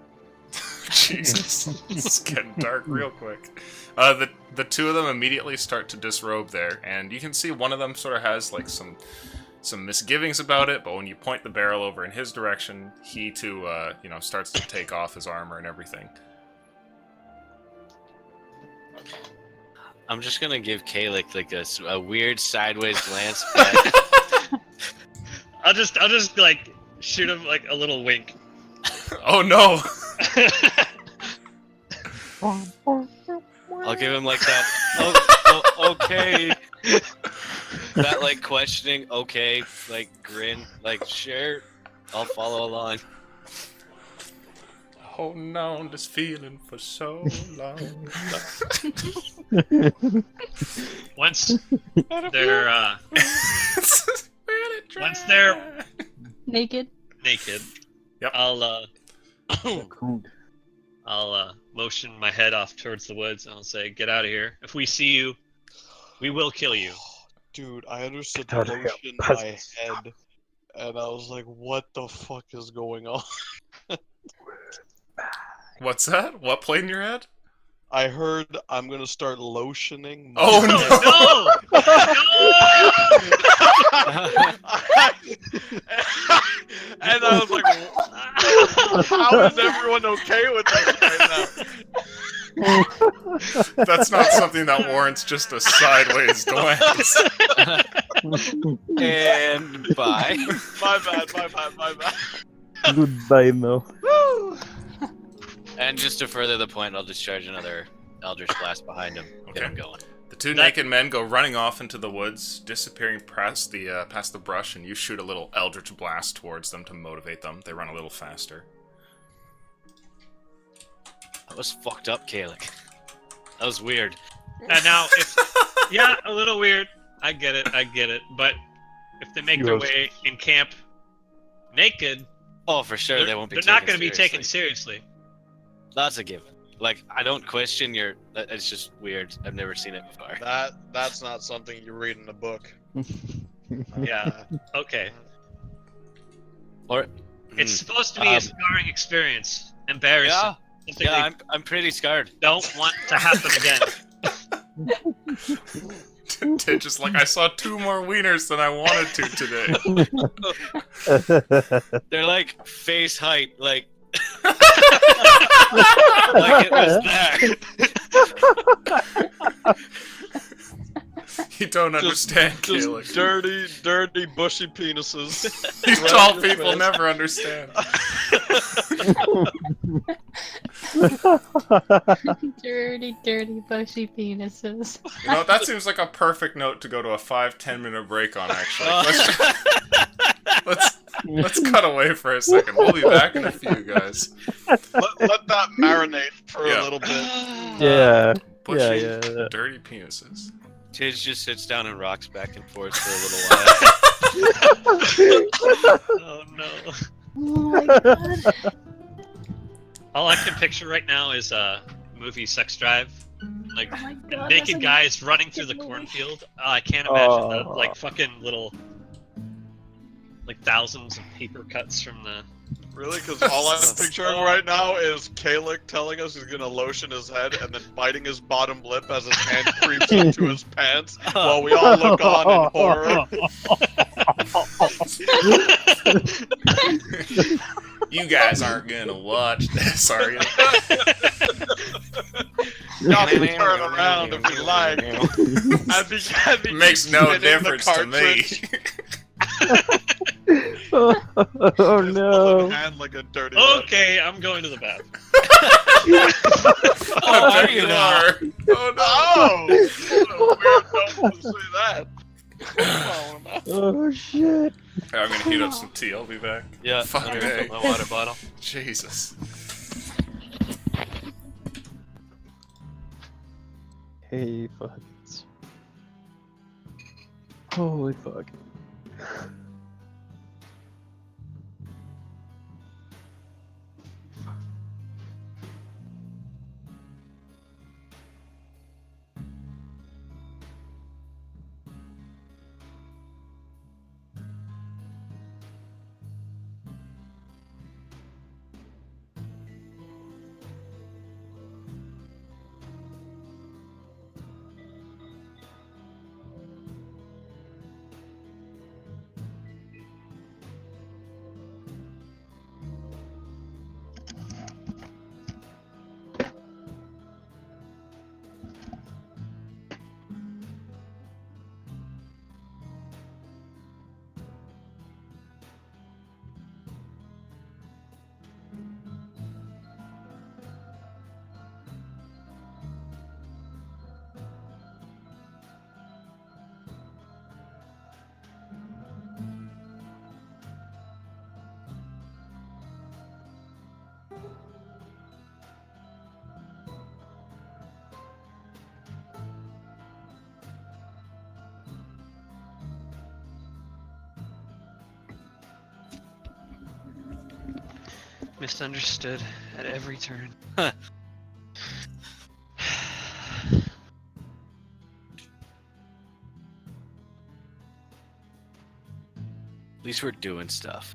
Jesus, it's getting dark real quick. The 2 of them immediately start to disrobe there, and you can see one of them sort of has like some misgivings about it, but when you point the barrel over in his direction, he too, starts to take off his armor and everything. I'm just gonna give Kalik like a weird sideways glance. But I'll just like shoot him like a little wink. Oh no! I'll give him like that. Okay. That like questioning. Okay, like grin. Like sure, I'll follow along. Holding on this feeling for so long. Once they're Naked. naked, Yep. I'll motion my head off towards the woods, and I'll say, "Get out of here. If we see you, we will kill you." Dude, I understood the Gotta motion help. in my head, and I was like, what the fuck is going on? What's that? What played in your head? I heard I'm gonna start lotioning my Oh, and I was like, how is everyone okay with this right now? That's not something that warrants just a sideways glance. And bye. My bad. Goodbye, Mel. And just to further the point, I'll discharge another Eldritch Blast behind him. Get Okay. him going. The 2 naked men go running off into the woods, disappearing past the brush, and you shoot a little eldritch blast towards them to motivate them. They run a little faster. That was fucked up, Kalik. That was weird. And now, yeah, a little weird. I get it. But if they make their Yes. way in camp naked, Oh, for sure, they're, they won't be. they're not going to be taken seriously. That's a given. Like, I don't question your. It's just weird. I've never seen it before. That's not something you read in a book. Yeah. Okay. Or It's supposed to be a scarring experience. Embarrassing. yeah, Something yeah. we I'm pretty scarred. don't want to happen again. Just like, I saw 2 more wieners than I wanted to today. They're like face height, like. Like it was there. You don't understand, Just Kalik. dirty, bushy penises. You tall people never understand. Dirty, bushy penises. You know, that seems like a perfect note to go to a 5-10 minute break on, actually. Let's cut away for a second. We'll be back in a few, guys. let that marinate for Yeah. a little bit. Yeah. Bushy, Yeah. dirty penises. Tiz just sits down and rocks back and forth for a little while. Oh no. Oh my god. All I can picture right now is movie Sex Drive. Like Oh my god. naked that's guys running through the movie. cornfield. I can't imagine the Oh. like fucking little like thousands of paper cuts from the Really? Because all I'm picturing right now is Kalik telling us he's gonna lotion his head and then biting his bottom lip as his hand creeps into his pants while we all look on in horror. You guys aren't gonna watch this, are you? Y'all can turn around if you like. I'd be Makes no spinning the difference to me. Oh no. Hand like a dirty Okay, I'm going to the bathroom. Oh, there you are. Oh Oh! Weird to say that. Oh, no. Oh shit. no. I'm gonna heat up some tea. I'll be back. Yeah, Fuck I'm me. gonna fill my water bottle. Jesus. Hey, fuck. Holy fuck. Misunderstood at every turn. At least we're doing stuff.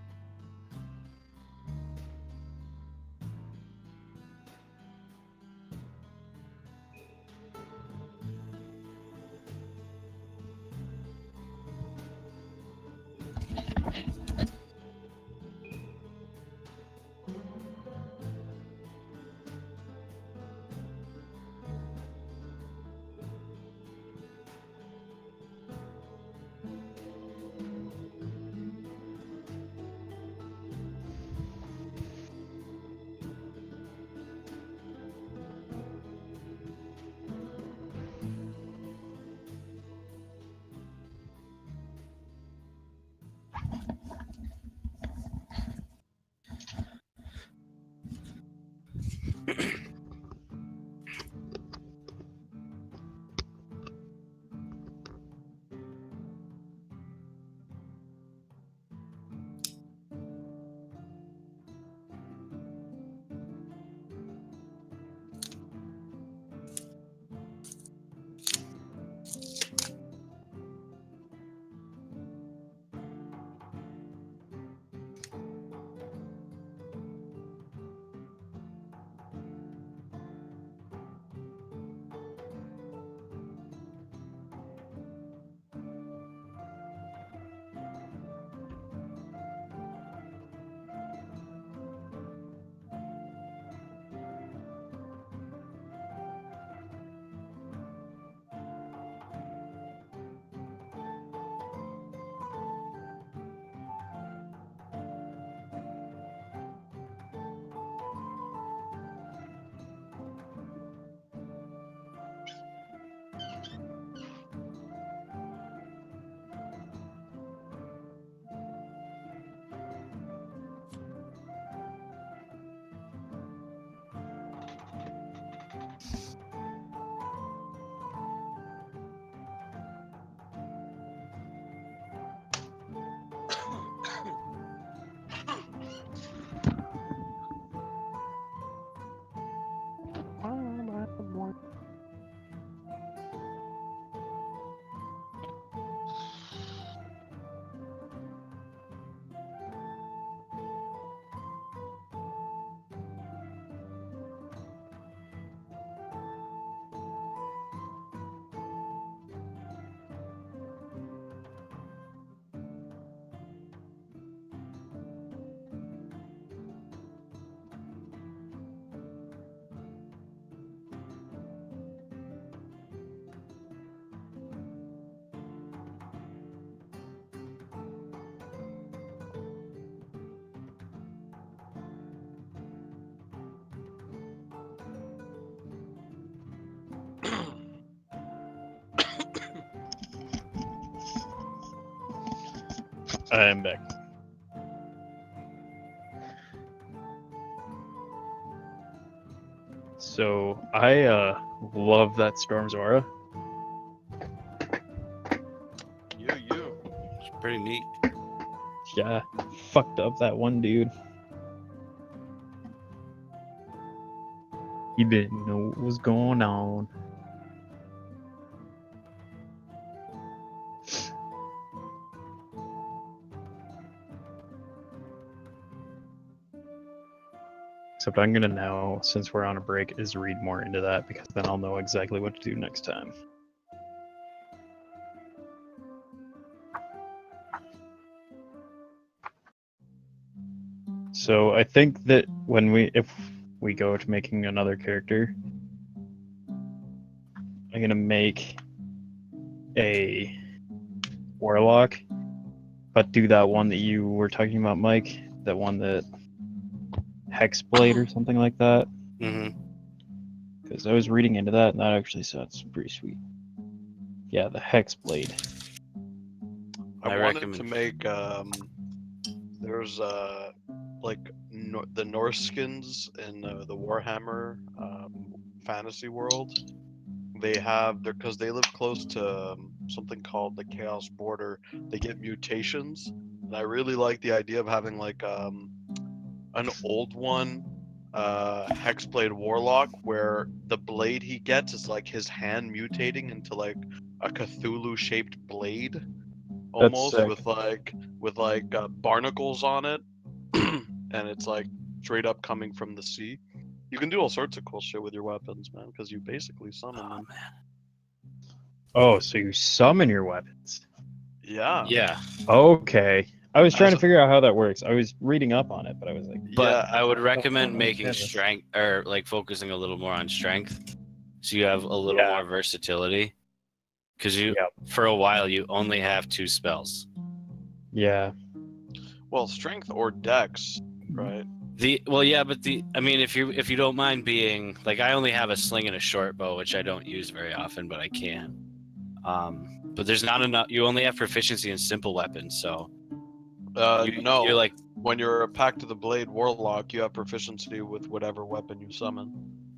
I am back. So I love that Storm's aura. You. It's pretty neat. Yeah, fucked up that one dude. He didn't know what was going on. Except I'm gonna now, since we're on a break, is read more into that because then I'll know exactly what to do next time. So I think that if we go to making another character, I'm gonna make a warlock, but do that one that you were talking about, Mike. That one that Hexblade or something like that. Mm-hmm. Because I was reading into that, and that actually sounds pretty sweet. Yeah, the Hexblade. I I wanted recommend- to make there's like the Norskins in the Warhammer fantasy world. They have because they live close to something called the Chaos Border. They get mutations, and I really like the idea of having like an old one Hexblade Warlock where the blade he gets is like his hand mutating into like a Cthulhu shaped blade almost sick. with barnacles on it and it's like straight up coming from the sea. You can do all sorts of cool shit with your weapons, man, because you basically summon Oh them. man. Oh, so you summon your weapons. Yeah. Yeah, Okay. I was trying As to a- figure out how that works. I was reading up on it, but I was like, but Yeah, I would I recommend don't making understand this. strength or like focusing a little more on strength, so you have a little Yeah. more versatility. Because you, Yep. for a while, you only have 2 spells. yeah. well, strength or dex, right? I mean, if you don't mind being like, I only have a sling and a short bow, which I don't use very often, but I can. But there's not enough. You only have proficiency in simple weapons, so No. you're like, When you're a Pact of the Blade Warlock, you have proficiency with whatever weapon you summon.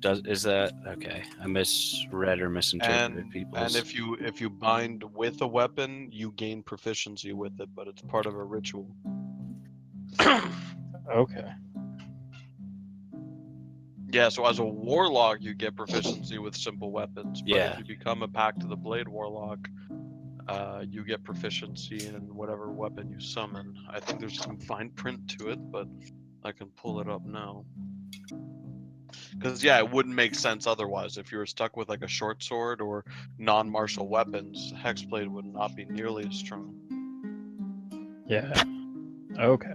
is that okay? I misread or misinterpreted And people's. if you bind with a weapon, you gain proficiency with it, but it's part of a ritual. Okay. Yeah, so as a warlock, you get proficiency with simple weapons. But Yeah. if you become a Pact of the Blade Warlock, you get proficiency in whatever weapon you summon. I think there's some fine print to it, but I can pull it up now. Because yeah, it wouldn't make sense otherwise. If you were stuck with like a short sword or non-martial weapons, Hexblade would not be nearly as strong. Yeah. Okay.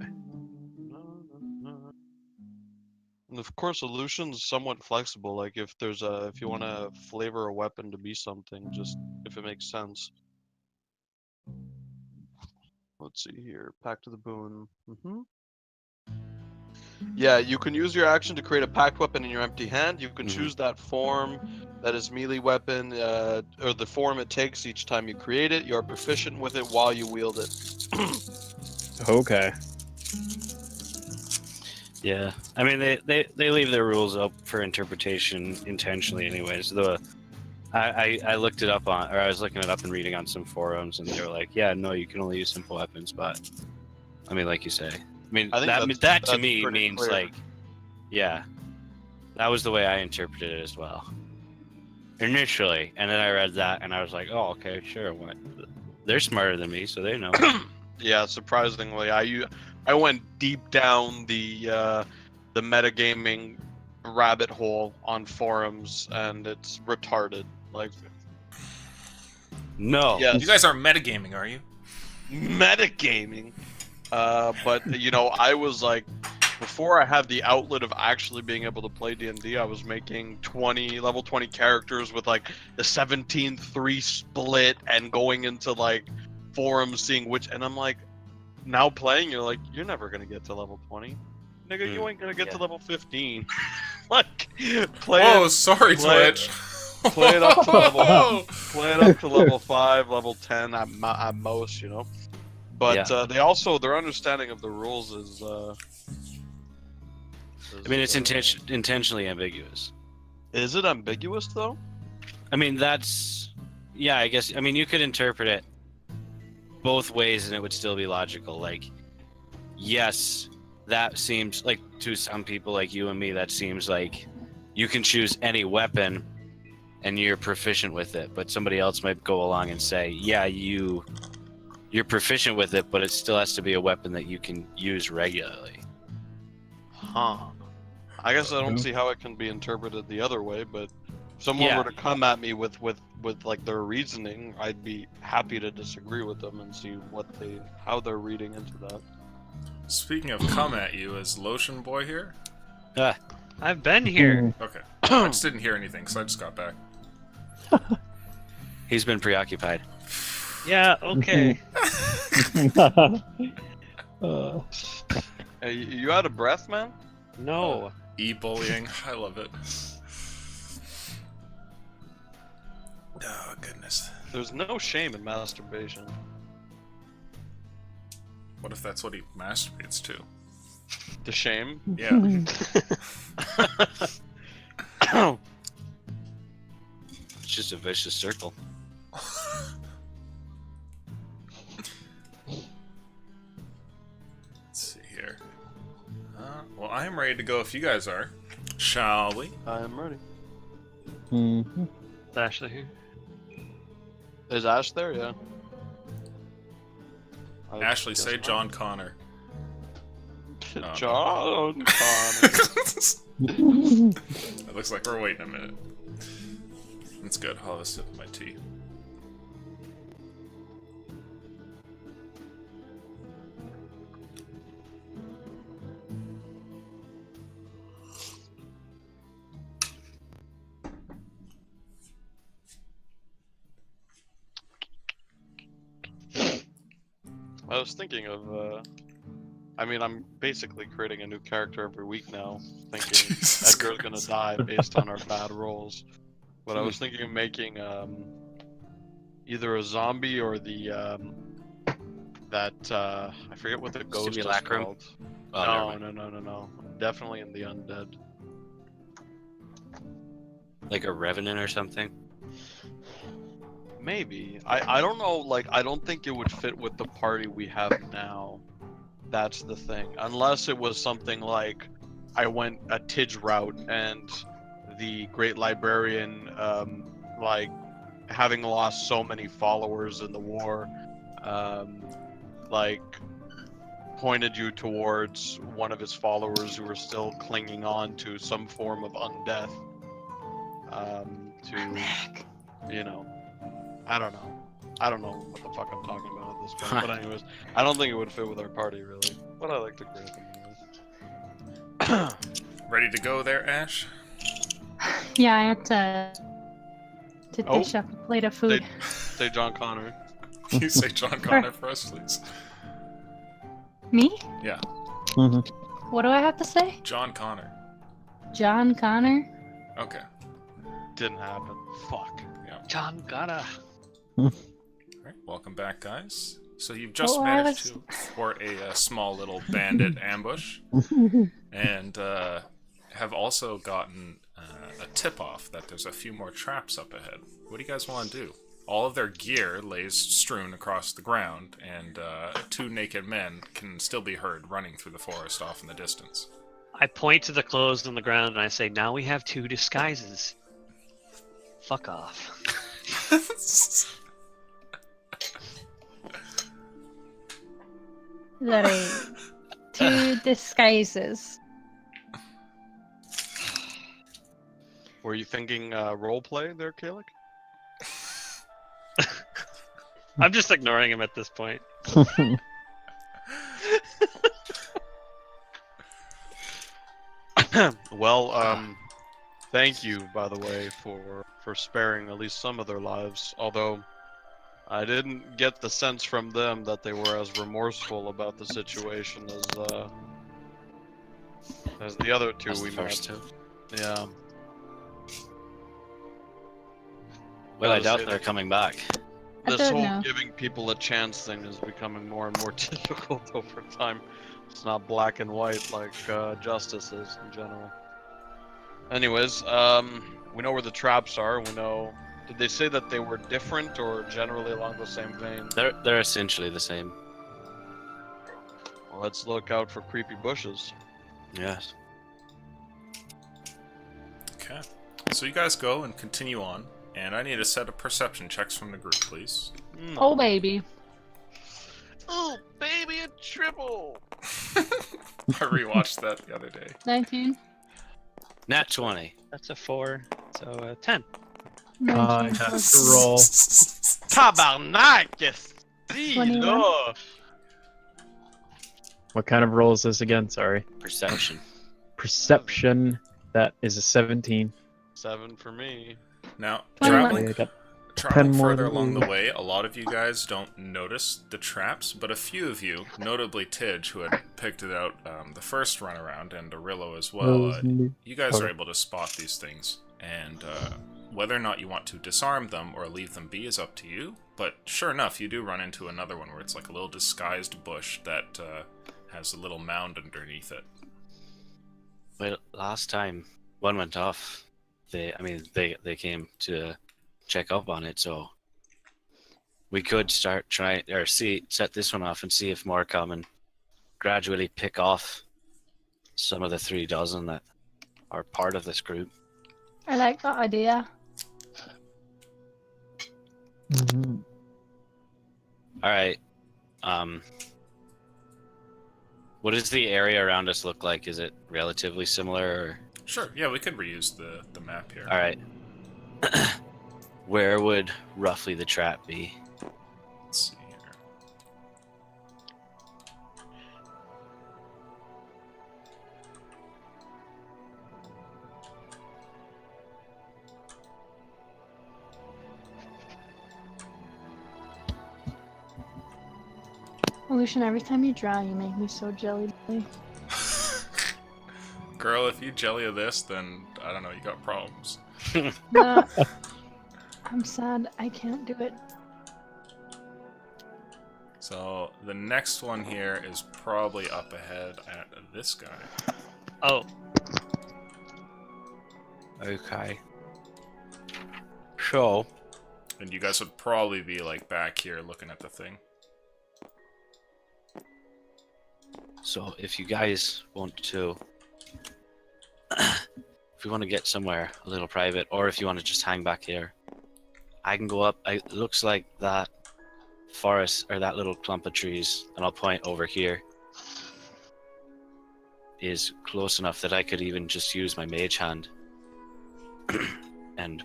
And of course, Illusion's somewhat flexible. Like if you want to flavor a weapon to be something, just if it makes sense. Let's see here. Pact of the Boon. Yeah, you can use your action to create a pact weapon in your empty hand. You can Mhm. choose that form that is melee weapon, or the form it takes each time you create it. You are proficient with it while you wield it. Okay. Yeah, I mean they leave their rules up for interpretation intentionally, anyways. I looked it up on, or I was looking it up and reading on some forums, and they were like, yeah, no, you can only use simple weapons, but I mean, like you say, I mean I think that that's to me pretty means clear. like, yeah, that was the way I interpreted it as well initially, and then I read that and I was like, oh, okay, sure, what? They're smarter than me, so they know. Yeah, surprisingly, I went deep down the metagaming rabbit hole on forums, and it's retarded. Like, No. yeah, You guys aren't metagaming, are you? metagaming. But you know, I was like, before I had the outlet of actually being able to play D&D, I was making level 20 characters with like the 17-3 split and going into like forums seeing which, and I'm like, now playing, you're like, you're never gonna get to level 20, nigga. You ain't gonna get to yeah. level 15. Like, play Oh, it, sorry, play it- Twitch. play it up to level Oh. play it up to level 5, level 10 at most, you know. But Yeah. their understanding of the rules is. I mean, it's intentionally ambiguous. Is it ambiguous though? I mean, that's yeah. I guess. I mean, you could interpret it both ways, and it would still be logical. Like, yes, that seems like to some people like you and me, that seems like you can choose any weapon, and you're proficient with it. But somebody else might go along and say, yeah, you're proficient with it, but it still has to be a weapon that you can use regularly. Huh. I guess I don't Mhm. see how it can be interpreted the other way, but if someone Yeah. were to come at me with like their reasoning, I'd be happy to disagree with them and see how they're reading into that. Speaking of come at you, is Lotion Boy here? I've been here. Okay. I just didn't hear anything because I just got back. He's been preoccupied. Yeah, okay. Hey, you out of breath, man? No. E-bullying. I love it. Oh, goodness. There's no shame in masturbation. What if that's what he masturbates to? The shame? Yeah. It's just a vicious circle. Let's see here. Well, I am ready to go if you guys are. Shall we? I am ready. Mhm. Is Ashley here? Is Ash there? Yeah. I Ashley, guess say not. John Connor. No. John Connor. It looks like we're waiting a minute. That's good. I'll have a sip of my tea. I was thinking of, I mean, I'm basically creating a new character every week now, thinking Jesus Edgar's gonna Christ. die based on our bad rolls. But I was thinking of making, either a zombie or the, I forget what the ghost is Simulacrum? called. Oh, never No, mind. no. Definitely in the undead. Like a revenant or something. Maybe. I don't know, like, I don't think it would fit with the party we have now. That's the thing. Unless it was something like I went a Tidge route and the Great Librarian, like, having lost so many followers in the war, like, pointed you towards one of his followers who were still clinging on to some form of undeath. You know, I don't know. I don't know what the fuck I'm talking about at this point. But anyways, I don't think it would fit with our party really. But I like to create them. Ready to go there, Ash? Yeah, I had to Oh. dish up a plate of food. Say John Connor. Can you say John Connor for us, please? Me? Yeah, Mhm. What do I have to say? John Connor. John Connor? Okay. Didn't happen. Fuck. John gotta. Alright, welcome back, guys. So you've just Oh, I managed was- to thwart a small little bandit ambush, and have also gotten a tip-off that there's a few more traps up ahead. What do you guys want to do? All of their gear lays strewn across the ground, and two naked men can still be heard running through the forest off in the distance. I point to the clothes on the ground and I say, now we have 2 disguises. Fuck off. That is 2 disguises. Were you thinking roleplay there, Kalik? I'm just ignoring him at this point. Well, thank you, by the way, for sparing at least some of their lives. Although I didn't get the sense from them that they were as remorseful about the situation as the other 2 That's we the first met. 2. Yeah. Well, I Gotta doubt say they're that- coming back. This don't whole know. giving people a chance thing is becoming more and more difficult over time. It's not black and white like justice is in general. Anyways, we know where the traps are. We know. Did they say that they were different or generally along the same vein? They're essentially the same. Well, let's look out for creepy bushes. Yes. Okay. So you guys go and continue on, and I need a set of perception checks from the group, please. Oh baby. Oh, baby, a triple! I rewatched that the other day. 19. Nat 20. That's a 4, so 10. 19 I have plus to roll. Tabarnak! Yes! 21. What kind of roll is this again? Sorry. Perception. Perception. That is a 17. 7 for me. Now, 21. traveling, I got traveling 10 more further than along you. the way, a lot of you guys don't notice the traps, but a few of you, notably Tidge, who had picked it out the first run around, and Arillo as well, you guys are able to spot these things. And whether or not you want to disarm them or leave them be is up to you. But sure enough, you do run into another one where it's like a little disguised bush that has a little mound underneath it. Well, last time one went off, they came to check up on it, so we could set this one off and see if more come and gradually pick off some of the 3 dozen that are part of this group. I like that idea. Mhm. All right. What does the area around us look like? Is it relatively similar? Or... Sure, yeah, we could reuse the map here. All right. Where would roughly the trap be? Let's see here. Lucian, every time you draw, you make me so jelly belly. Girl, if you jelly of this, then I don't know, you got problems. No, I'm sad. I can't do it. So the next one here is probably up ahead at this guy. Oh, Okay. So, And you guys would probably be like back here looking at the thing. if you guys want to, if we want to get somewhere a little private, or if you want to just hang back here, I can go up. It looks like that forest, or that little clump of trees, and I'll point over here, is close enough that I could even just use my mage hand and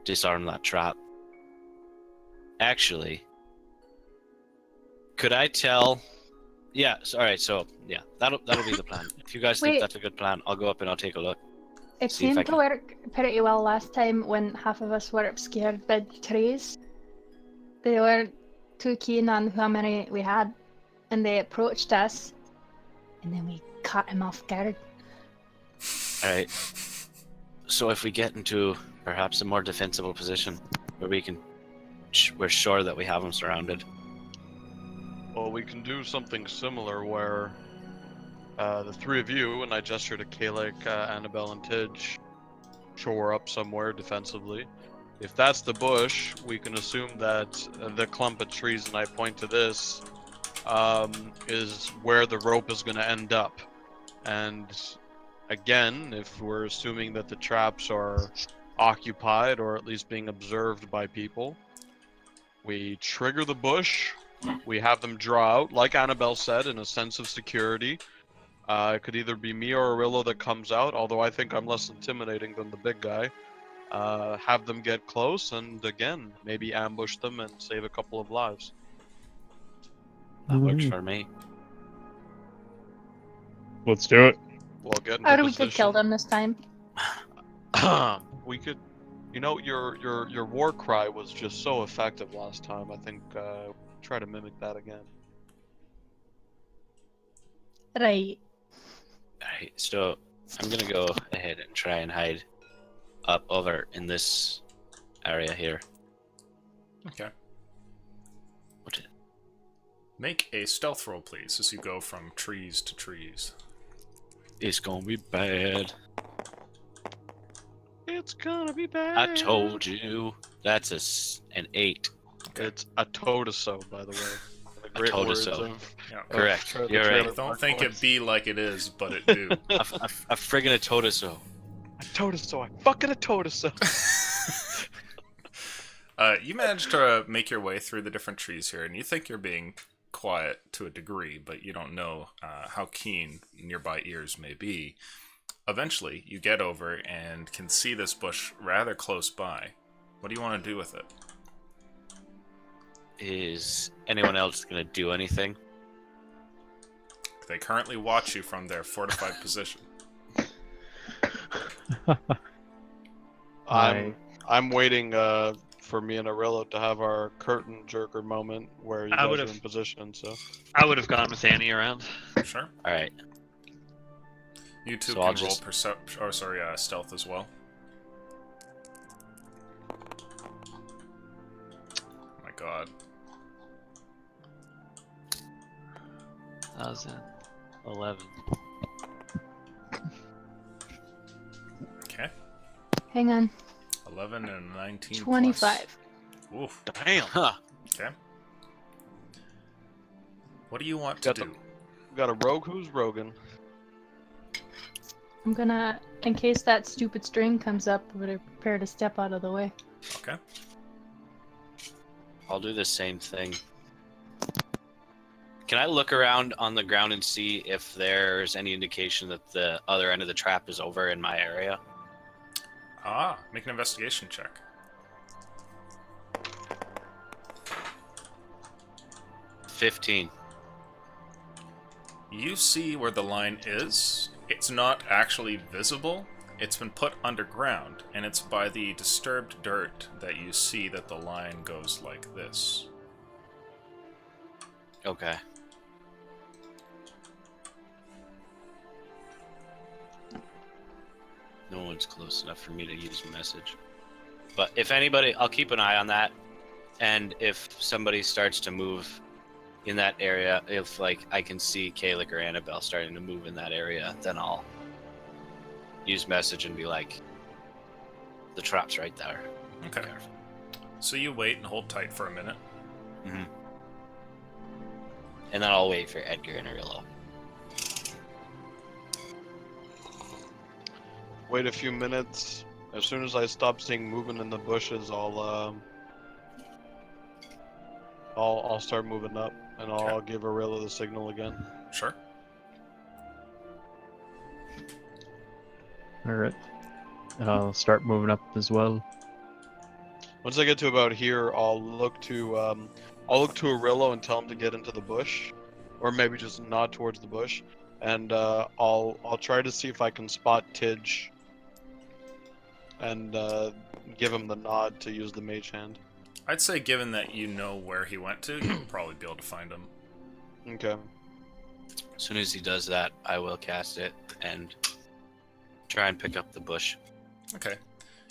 disarm that trap. Actually, could I tell? Yeah. Alright. So yeah, that'll be the plan. If you guys think Wait. that's a good plan, I'll go up and I'll take a look. It See if I seemed to can- work pretty well last time when half of us were scared by the trees. They weren't too keen on how many we had, and they approached us, and then we caught him off guard. Alright. So if we get into perhaps a more defensible position where we're sure that we have them surrounded. Well, we can do something similar where the 3 of you, and I gesture to Kalik, Annabelle, and Tidge, shore up somewhere defensively. If that's the bush, we can assume that the clump of trees, and I point to this, is where the rope is going to end up. And again, if we're assuming that the traps are occupied or at least being observed by people, we trigger the bush, we have them draw out, like Annabelle said, in a sense of security. It could either be me or Arillo that comes out, although I think I'm less intimidating than the big guy. Have them get close, and again, maybe ambush them and save a couple of lives. That works for me. Let's do it. We'll get into Or we could kill position. them this time. We could, your war cry was just so effective last time. I think try to mimic that again. Right. Alright, so I'm gonna go ahead and try and hide up over in this area here. Okay. What? Make a stealth roll, please, as you go from trees to trees. It's gonna be bad. It's gonna be bad. I told you. That's an 8. It's a totoso, by the way. The A great words totoso. of Yeah. Correct. the You're Trailer right. Don't Park think Boys. it be like it is, but it do. A friggin' a totoso. A totoso. I fucking a totoso. You managed to make your way through the different trees here, and you think you're being quiet to a degree, but you don't know how keen nearby ears may be. Eventually, you get over and can see this bush rather close by. What do you want to do with it? Is anyone else gonna do anything? They currently watch you from their fortified position. I'm waiting for me and Aurelio to have our curtain jerker moment where you I guys are would've- in position. So I would have gone with Annie around. Sure. All right. You two So can I'll roll just- stealth as well. Oh my god. That was 11. Okay. Hang on. 11 and 19 25. Plus. Oof. damn, Huh. Okay. What do you want to Got the- do? we got a rogue who's rogan. I'm gonna, in case that stupid string comes up, I'm gonna prepare to step out of the way. Okay. I'll do the same thing. Can I look around on the ground and see if there's any indication that the other end of the trap is over in my area? Make an investigation check. $15. You see where the line is. It's not actually visible. It's been put underground, and it's by the disturbed dirt that you see that the line goes like this. Okay. No one's close enough for me to use a message. But if anybody, I'll keep an eye on that. And if somebody starts to move in that area, if like I can see Kalik or Annabelle starting to move in that area, then I'll use message and be like, the trap's right there. Okay. So you wait and hold tight for a minute. Mm-hmm. And then I'll wait for Edgar and Arillo. Wait a few minutes. As soon as I stop seeing movement in the bushes, I'll start moving up, and I'll Okay. give Aurelio the signal again. Sure. Alright. I'll start moving up as well. Once I get to about here, I'll look to Aurelio and tell him to get into the bush, or maybe just nod towards the bush, and I'll try to see if I can spot Tidge, and give him the nod to use the mage hand. I'd say, given that you know where he went to, you'll probably be able to find him. Okay. As soon as he does that, I will cast it and try and pick up the bush. Okay.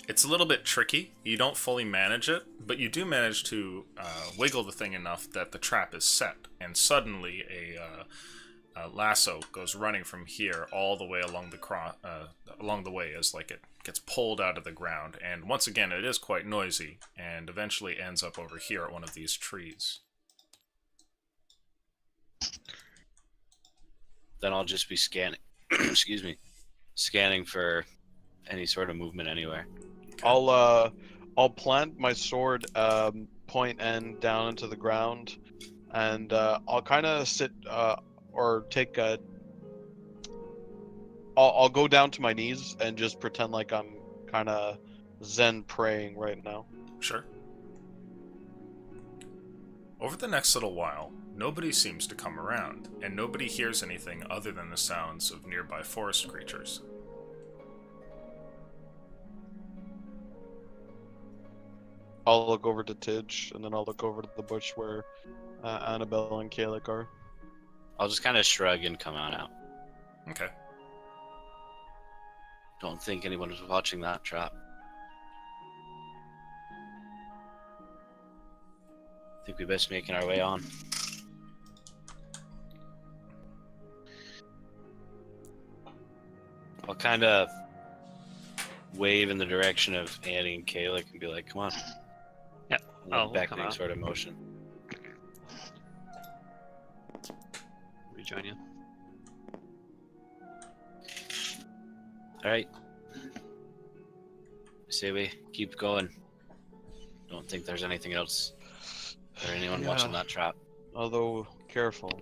It's a little bit tricky. You don't fully manage it, but you do manage to wiggle the thing enough that the trap is set, and suddenly a lasso goes running from here all the way along the way as like it gets pulled out of the ground. And once again, it is quite noisy, and eventually ends up over here at one of these trees. Then I'll just be scanning. Excuse me, scanning for any sort of movement anywhere. I'll plant my sword point end down into the ground, and I'll kind of sit or take a. I'll go down to my knees and just pretend like I'm kind of Zen praying right now. Sure. Over the next little while, nobody seems to come around, and nobody hears anything other than the sounds of nearby forest creatures. I'll look over to Tidge, and then I'll look over to the bush where Annabelle and Kalik are. I'll just kind of shrug and come on out. Okay. Don't think anyone was watching that trap. I think we best making our way on. I'll kind of wave in the direction of Annie and Kayla and be like, "Come on." Yeah. In a Oh, we'll come beckoning out. sort of motion. Rejoin you. All right. Say we keep going. Don't think there's anything else or anyone watching Yeah. that trap. Although, careful.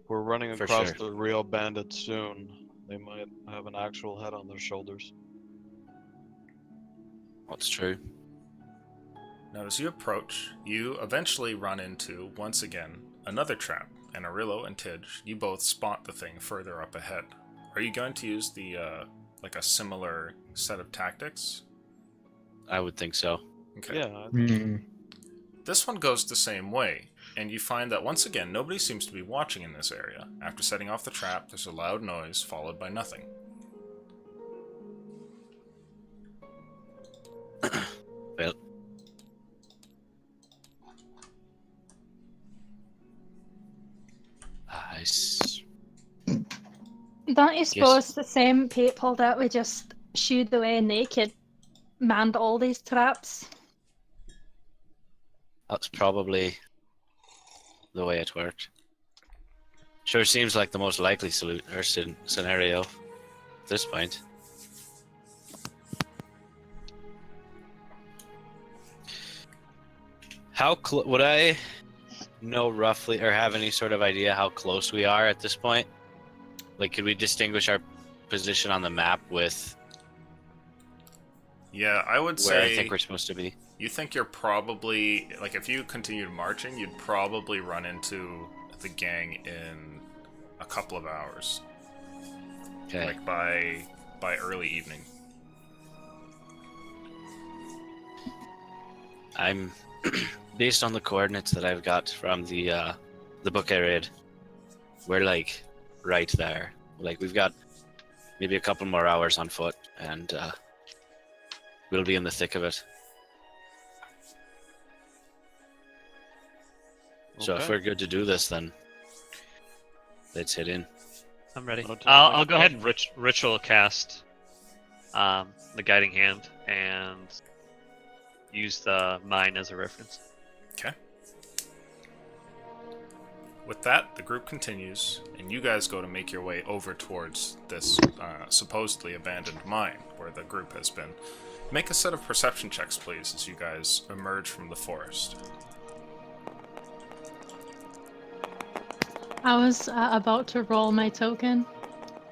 We're running For across sure. the real bandits soon. They might have an actual head on their shoulders. What's true? Now, as you approach, you eventually run into, once again, another trap, and Arillo and Tidge, you both spot the thing further up ahead. Are you going to use the, like a similar set of tactics? I would think so. Okay. Yeah, Hmm. This one goes the same way, and you find that once again, nobody seems to be watching in this area. After setting off the trap, there's a loud noise, followed by nothing. Well, Don't you suppose the same people that we just shooed away naked manned all these traps? that's probably the way it worked. Sure seems like the most likely scenario at this point. How would I know roughly or have any sort of idea how close we are at this point? Like, could we distinguish our position on the map with Yeah, I would where say I think we're supposed to be? you think you're probably, like, if you continued marching, you'd probably run into the gang in a couple of hours. Okay. Like by early evening. I'm based on the coordinates that I've got from the book I read. We're like right there. Like, we've got maybe a couple more hours on foot, and we'll be in the thick of it. So if Okay. we're good to do this, then let's hit in. I'm ready. Wanna take I'll my go ahead and ritual cast the guiding hand and use the mine as a reference. Okay. With that, the group continues, and you guys go to make your way over towards this supposedly abandoned mine where the group has been. Make a set of perception checks, please, as you guys emerge from the forest. I was about to roll my token.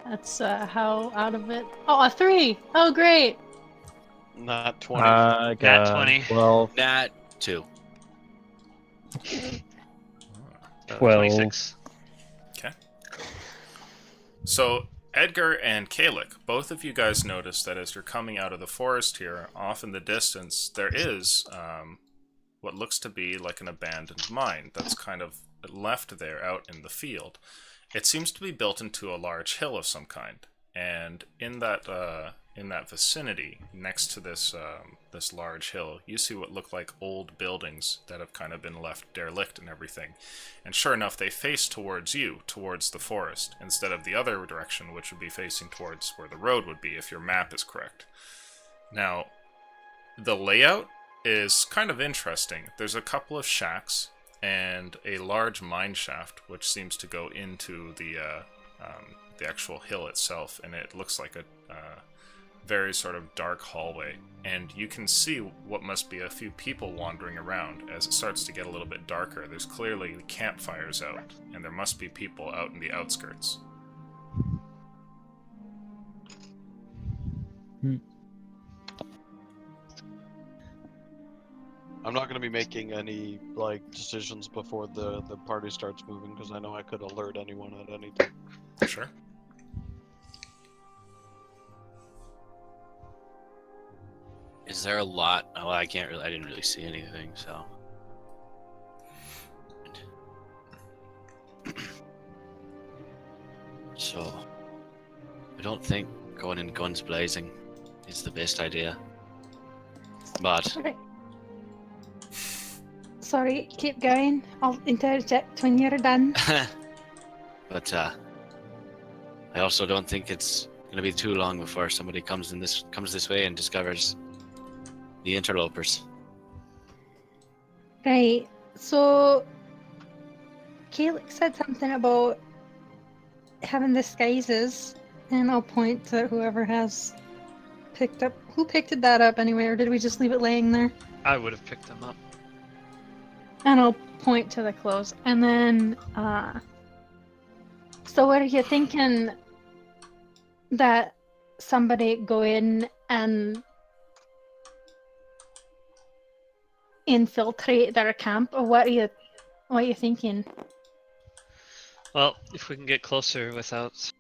That's how out of it. Oh, a 3! Oh, great! Not 20. I Nat got 20. 12. Nat 2. 12. 26. So, Edgar and Kalik, both of you guys notice that as you're coming out of the forest here, off in the distance, there is what looks to be like an abandoned mine that's kind of left there out in the field. It seems to be built into a large hill of some kind, and in that vicinity, next to this this large hill, you see what look like old buildings that have kind of been left derelict and everything. And sure enough, they face towards you, towards the forest, instead of the other direction, which would be facing towards where the road would be if your map is correct. Now, the layout is kind of interesting. There's a couple of shacks and a large mine shaft, which seems to go into the actual hill itself, and it looks like a very sort of dark hallway. And you can see what must be a few people wandering around. As it starts to get a little bit darker, there's clearly campfires out, and there must be people out in the outskirts. I'm not going to be making any decisions before the party starts moving because I know I could alert anyone at any time. Sure. Is there a lot? Oh, I didn't really see anything, so. So, I don't think going in guns blazing is the best idea. But Okay. Sorry, keep going. I'll interject when you're done. But I also don't think it's gonna be too long before somebody comes this way and discovers the interlopers. Right. So, Kalik said something about having disguises, and I'll point to whoever has picked up. Who picked that up anyway, or did we just leave it laying there? I would have picked them up. And I'll point to the clothes. And then, so what are you thinking that somebody go in and infiltrate their camp, or what are you thinking? Well, if we can get closer without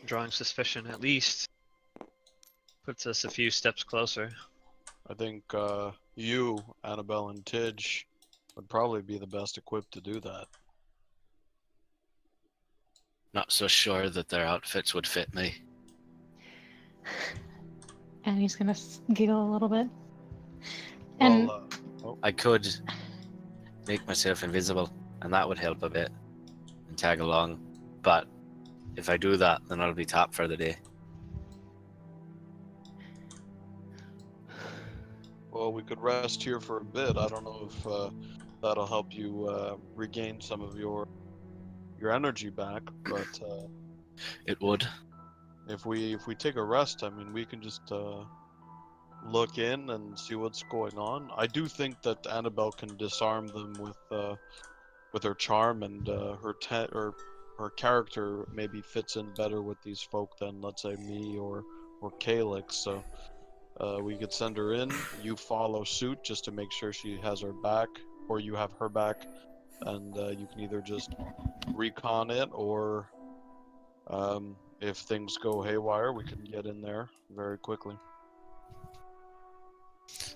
drawing suspicion, at least puts us a few steps closer. I think you, Annabelle, and Tidge would probably be the best equipped to do that. Not so sure that their outfits would fit me. And he's gonna giggle a little bit. And Well, I could make myself invisible, and that would help a bit, and tag along. But if I do that, then I'll be tapped for the day. well, we could rest here for a bit. I don't know if that'll help you regain some of your energy back, but It would. if we take a rest, I mean, we can just look in and see what's going on. I do think that Annabelle can disarm them with her charm, and her character maybe fits in better with these folk than, let's say, me or Kalik. So we could send her in. You follow suit just to make sure she has her back, or you have her back, and you can either just recon it, or if things go haywire, we can get in there very quickly.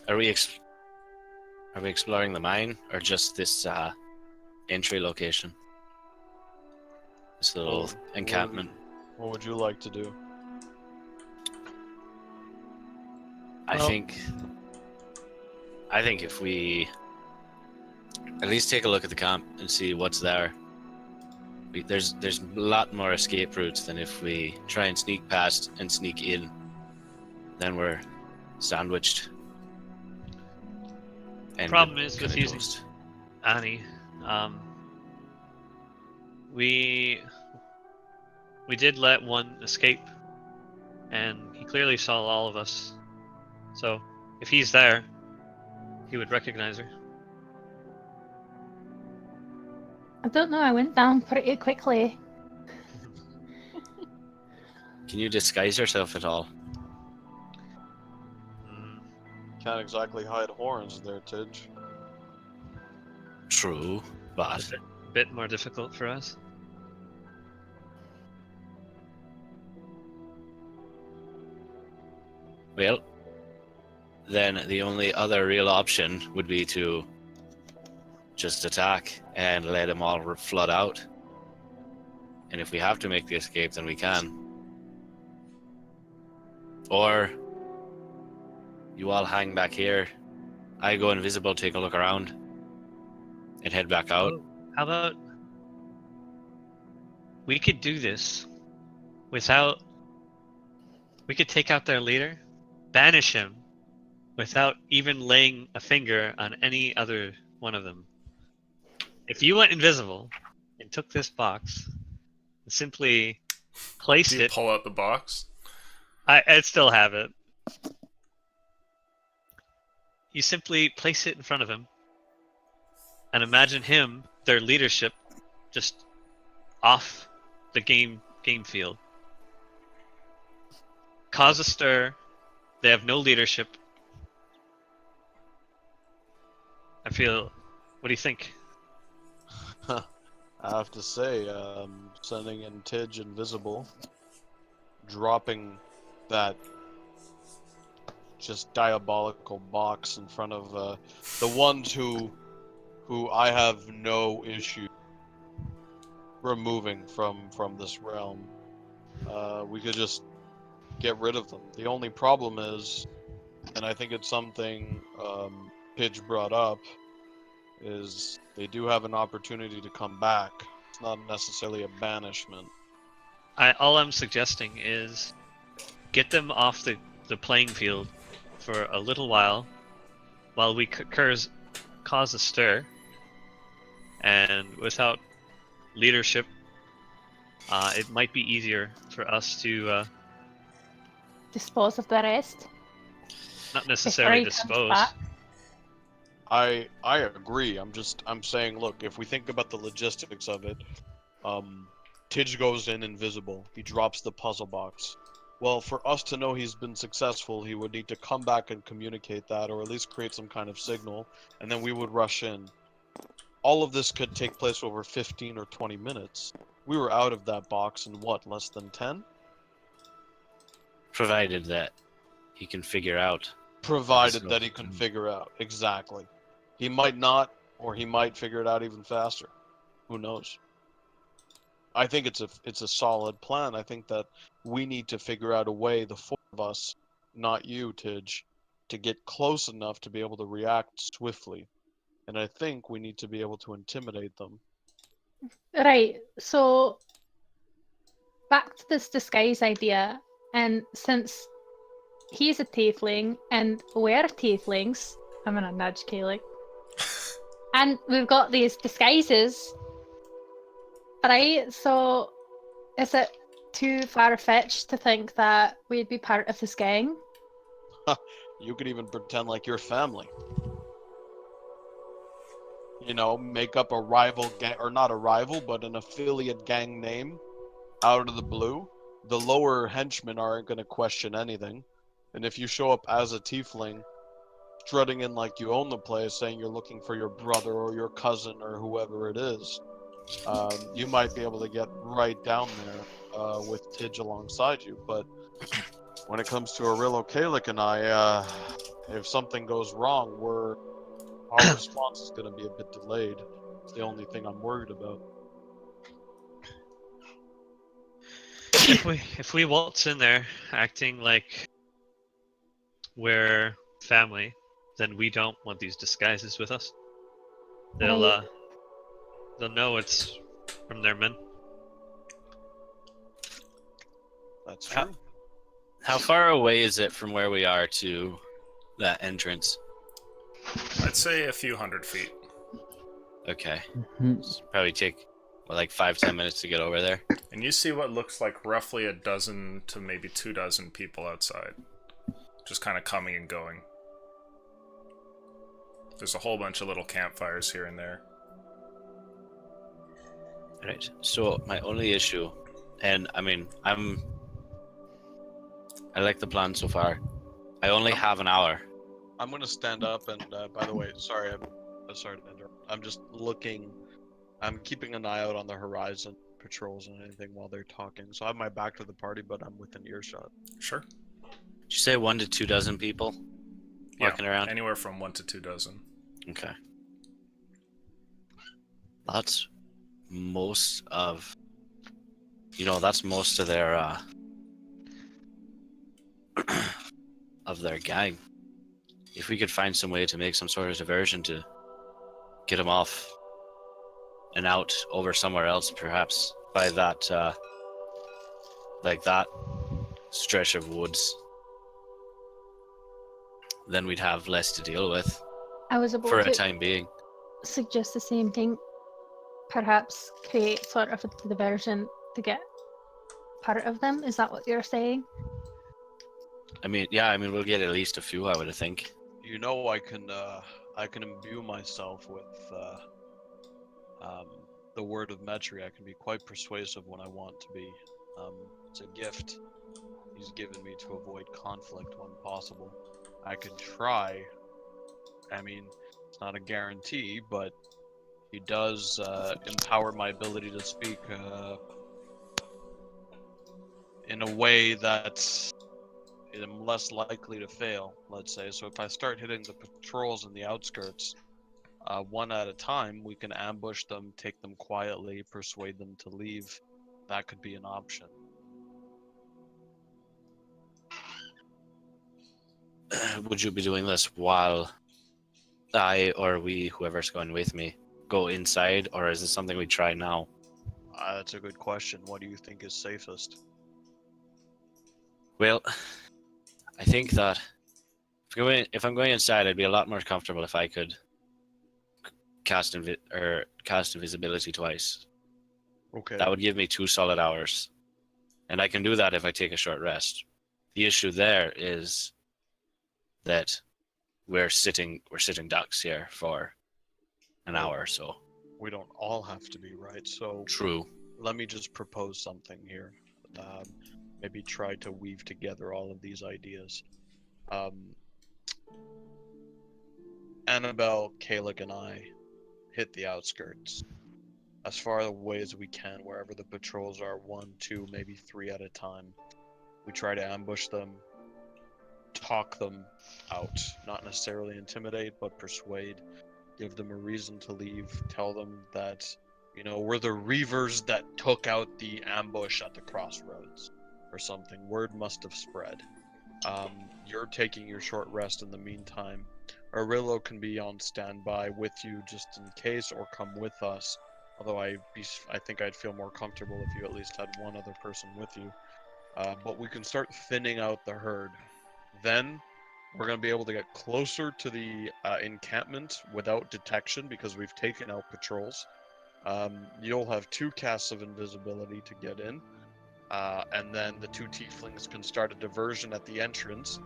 Are we exploring the mine, or just this entry location? This little encampment. What would you like to do? I Well- think if we at least take a look at the camp and see what's there. There's a lot more escape routes than if we try and sneak past and sneak in. Then we're sandwiched. And Problem is with kinda using toast. Annie, we did let one escape, and he clearly saw all of us. So if he's there, he would recognize her. I don't know, I went down pretty quickly. Can you disguise yourself at all? Mm, Can't exactly hide horns there, Tidge. True, but a bit more difficult for us. well, then the only other real option would be to just attack and let them all flood out. And if we have to make the escape, then we can. Or you all hang back here. I go invisible, take a look around, and head back out. How about we could do this without... We could take out their leader, banish him, without even laying a finger on any other one of them. If you went invisible and took this box and simply placed Do you it... pull out the box? I'd still have it. You simply place it in front of him and imagine him, their leadership, just off the game field. Cause a stir. They have no leadership. I feel... What do you think? I have to say, sending in Tidge invisible, dropping that just diabolical box in front of the ones who I have no issue removing from this realm. We could just get rid of them. The only problem is, and I think it's something Pidge brought up, is they do have an opportunity to come back. It's not necessarily a banishment. All I'm suggesting is get them off the playing field for a little while we cause a stir, and without leadership, it might be easier for us to Dispose of the rest. not necessarily Before he comes dispose. back. I agree. I'm saying, look, if we think about the logistics of it, Tidge goes in invisible. He drops the puzzle box. Well, for us to know he's been successful, he would need to come back and communicate that, or at least create some kind of signal, and then we would rush in. All of this could take place over 15 or 20 minutes. We were out of that box in what, less than 10? Provided that he can figure out. Provided So- that he can figure out. Exactly. He might not, or he might figure it out even faster. Who knows? I think it's a solid plan. I think that we need to figure out a way, the four of us, not you, Tidge, to get close enough to be able to react swiftly. And I think we need to be able to intimidate them. Right, so back to this disguise idea, and since he's a tiefling and we're tieflings, I'm gonna nudge Kaylee, and we've got these disguises, right? So is it too far-fetched to think that we'd be part of this gang? You could even pretend like you're family. You know, make up a rival gang, or not a rival, but an affiliate gang name out of the blue. The lower henchmen aren't going to question anything. And if you show up as a tiefling, strutting in like you own the place, saying you're looking for your brother or your cousin or whoever it is, you might be able to get right down there with Tidge alongside you. But when it comes to Arillo, Kalik, and I, if something goes wrong, our response is going to be a bit delayed. It's the only thing I'm worried about. If we waltz in there acting like we're family, then we don't want these disguises with us. They'll know it's from their men. That's How- true. How far away is it from where we are to that entrance? I'd say a few 100 feet. Okay. Mhm. Probably take like 5-10 minutes to get over there. And you see what looks like roughly a dozen to maybe 2 dozen people outside. Just kind of coming and going. There's a whole bunch of little campfires here and there. Right. So my only issue, and I mean, I like the plan so far. I only have an hour. I'm going to stand up, and by the way, sorry to interrupt. I'm just looking. I'm keeping an eye out on the horizon, patrols and anything while they're talking. So I have my back to the party, but I'm within earshot. Sure. Did you say 1 to 2 dozen people walking around? Anywhere from 1 to 2 dozen. Okay. That's most of. That's most of their of their gang. If we could find some way to make some sort of diversion to get them off and out over somewhere else, perhaps by that like that stretch of woods, then we'd have less to deal with I was about for a to time being. suggest the same thing. Perhaps create sort of a diversion to get part of them. Is that what you're saying? I mean, we'll get at least a few, I would think. You know, I can imbue myself with the word of Metri. I can be quite persuasive when I want to be. It's a gift he's given me to avoid conflict when possible. I can try. I mean, it's not a guarantee, but he does empower my ability to speak in a way that I'm less likely to fail, let's say. So if I start hitting the patrols in the outskirts, one at a time, we can ambush them, take them quietly, persuade them to leave. That could be an option. Would you be doing this while I or we, whoever's going with me, go inside, or is it something we try now? That's a good question. What do you think is safest? Well, I think that if I'm going inside, I'd be a lot more comfortable if I could cast invisibility twice. Okay. That would give me 2 solid hours, and I can do that if I take a short rest. The issue there is that we're sitting ducks here for an hour or so. We don't all have to be right. So True. let me just propose something here. Maybe try to weave together all of these ideas. Annabelle, Kalik, and I hit the outskirts as far away as we can, wherever the patrols are, 1, 2, maybe 3 at a time. We try to ambush them, talk them out, not necessarily intimidate, but persuade, give them a reason to leave, tell them that, you know, we're the Reavers that took out the ambush at the crossroads or something. Word must have spread. You're taking your short rest in the meantime. Arillo can be on standby with you just in case, or come with us. Although I think I'd feel more comfortable if you at least had one other person with you. But we can start thinning out the herd. Then we're going to be able to get closer to the encampment without detection because we've taken out patrols. You'll have 2 casts of invisibility to get in. And then the 2 tieflings can start a diversion at the entrance.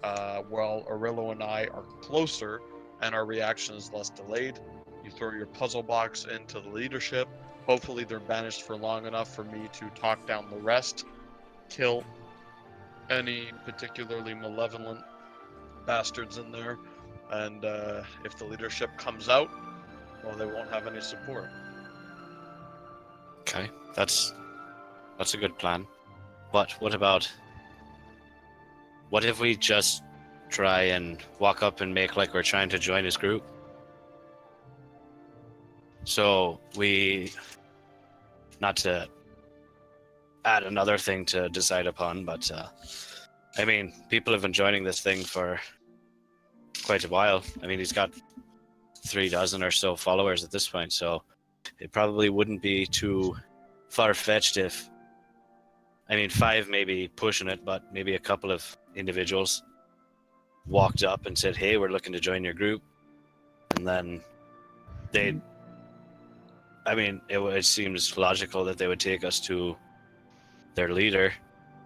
While Arillo and I are closer and our reaction is less delayed. You throw your puzzle box into the leadership. Hopefully they're banished for long enough for me to talk down the rest, kill any particularly malevolent bastards in there, and if the leadership comes out, well, they won't have any support. Okay, that's a good plan. But what if we just try and walk up and make like we're trying to join his group? So not to add another thing to decide upon, but I mean, people have been joining this thing for quite a while. I mean, he's got 36 or so followers at this point, so it probably wouldn't be too far-fetched if, I mean, 5 maybe pushing it, but maybe a couple of individuals walked up and said, hey, we're looking to join your group. And then it seems logical that they would take us to their leader.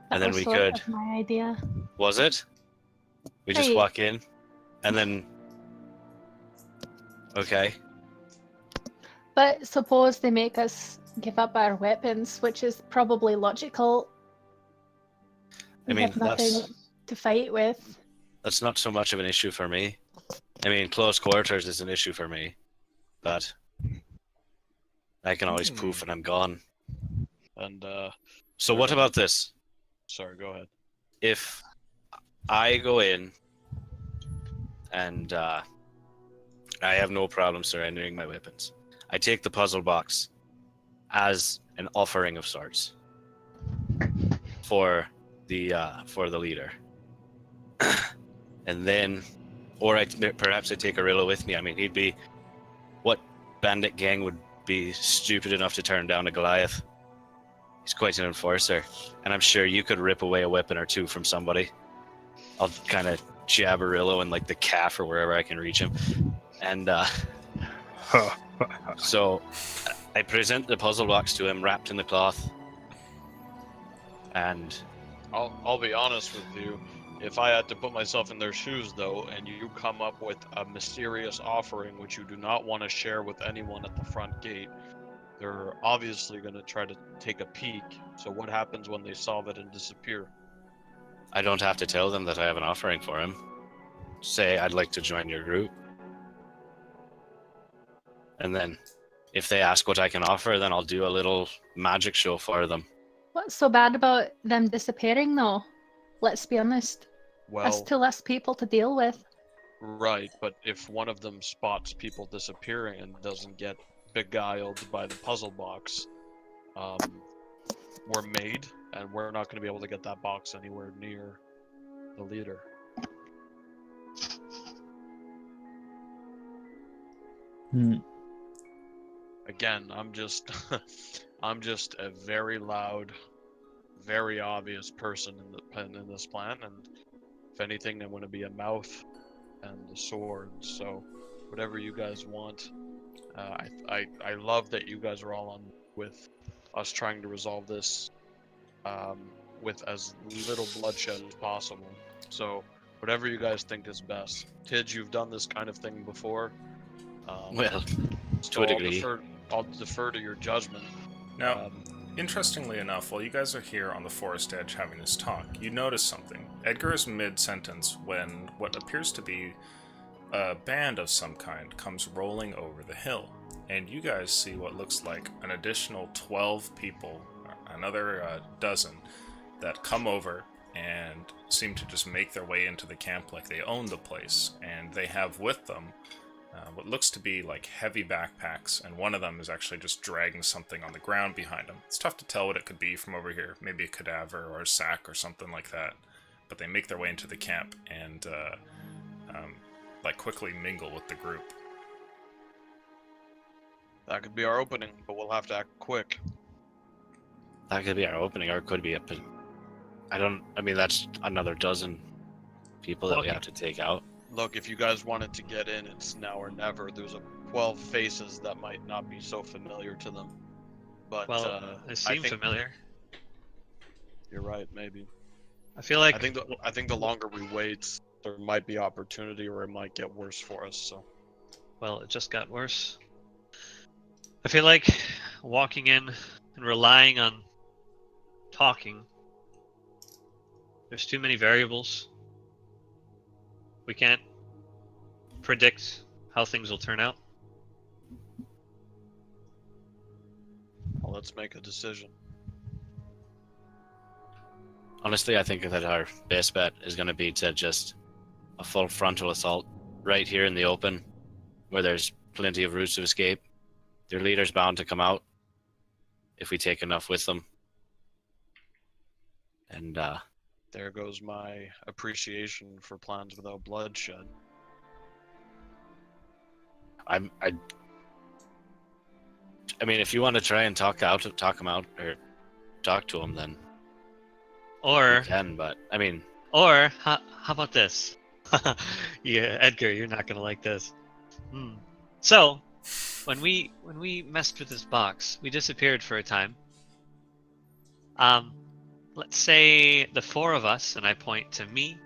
That and then was we sort could. of my idea. Was it? We just Right. walk in and then. Okay. But suppose they make us give up our weapons, which is probably logical. I We mean, have nothing to fight with. that's not so much of an issue for me. I mean, close quarters is an issue for me, but I can always poof and I'm gone. And So what about this? sorry, go ahead. If I go in and I have no problem surrendering my weapons, I take the puzzle box as an offering of sorts for the leader, and then, or perhaps I take Arillo with me. I mean, what bandit gang would be stupid enough to turn down a Goliath? He's quite an enforcer, and I'm sure you could rip away a weapon or 2 from somebody. I'll kind of jab Arillo in like the calf or wherever I can reach him, and so I present the puzzle box to him wrapped in the cloth, and I'll be honest with you. If I had to put myself in their shoes, though, and you come up with a mysterious offering which you do not want to share with anyone at the front gate, they're obviously going to try to take a peek. So what happens when they solve it and disappear? I don't have to tell them that I have an offering for him. Say I'd like to join your group. And then if they ask what I can offer, then I'll do a little magic show for them. What's so bad about them disappearing, though? Let's be honest. That's Well, 2 less people to deal with. right, but if one of them spots people disappearing and doesn't get beguiled by the puzzle box, we're made, and we're not going to be able to get that box anywhere near the leader. Hmm. Again, I'm just I'm just a very loud, very obvious person in this plan, and if anything, I'm going to be a mouth and the sword. So, whatever you guys want. I love that you guys are all on with us trying to resolve this with as little bloodshed as possible. So, whatever you guys think is best. Tidge, you've done this kind of thing before. Well, So to a degree. I'll defer to your judgment. Now, interestingly enough, while you guys are here on the forest edge having this talk, you notice something. Edgar is mid-sentence when what appears to be a band of some kind comes rolling over the hill, and you guys see what looks like an additional 12 people, another dozen, that come over and seem to just make their way into the camp like they own the place, and they have with them what looks to be like heavy backpacks, and one of them is actually just dragging something on the ground behind him. It's tough to tell what it could be from over here, maybe a cadaver or a sack or something like that, but they make their way into the camp and like quickly mingle with the group. That could be our opening, but we'll have to act quick. That could be our opening, or it could be I mean, that's another dozen people that we have to take out. Look, if you guys wanted to get in, it's now or never. There's 12 faces that might not be so familiar to them. But Well, they seem think- familiar. You're right, maybe. I feel like I think the longer we wait, there might be opportunity, or it might get worse for us. So well, it just got worse. I feel like walking in and relying on talking. There's too many variables. We can't predict how things will turn out. well, let's make a decision. Honestly, I think that our best bet is going to be to just a full frontal assault right here in the open, where there's plenty of routes to escape. Their leader's bound to come out if we take enough with them. And There goes my appreciation for plans without bloodshed. I mean, if you want to try and talk him out, or talk to him, then you Or can. But I mean, how about this? Yeah, Edgar, you're not gonna like this. So, when we messed with this box, we disappeared for a time. Let's say the four of us, and I point to me,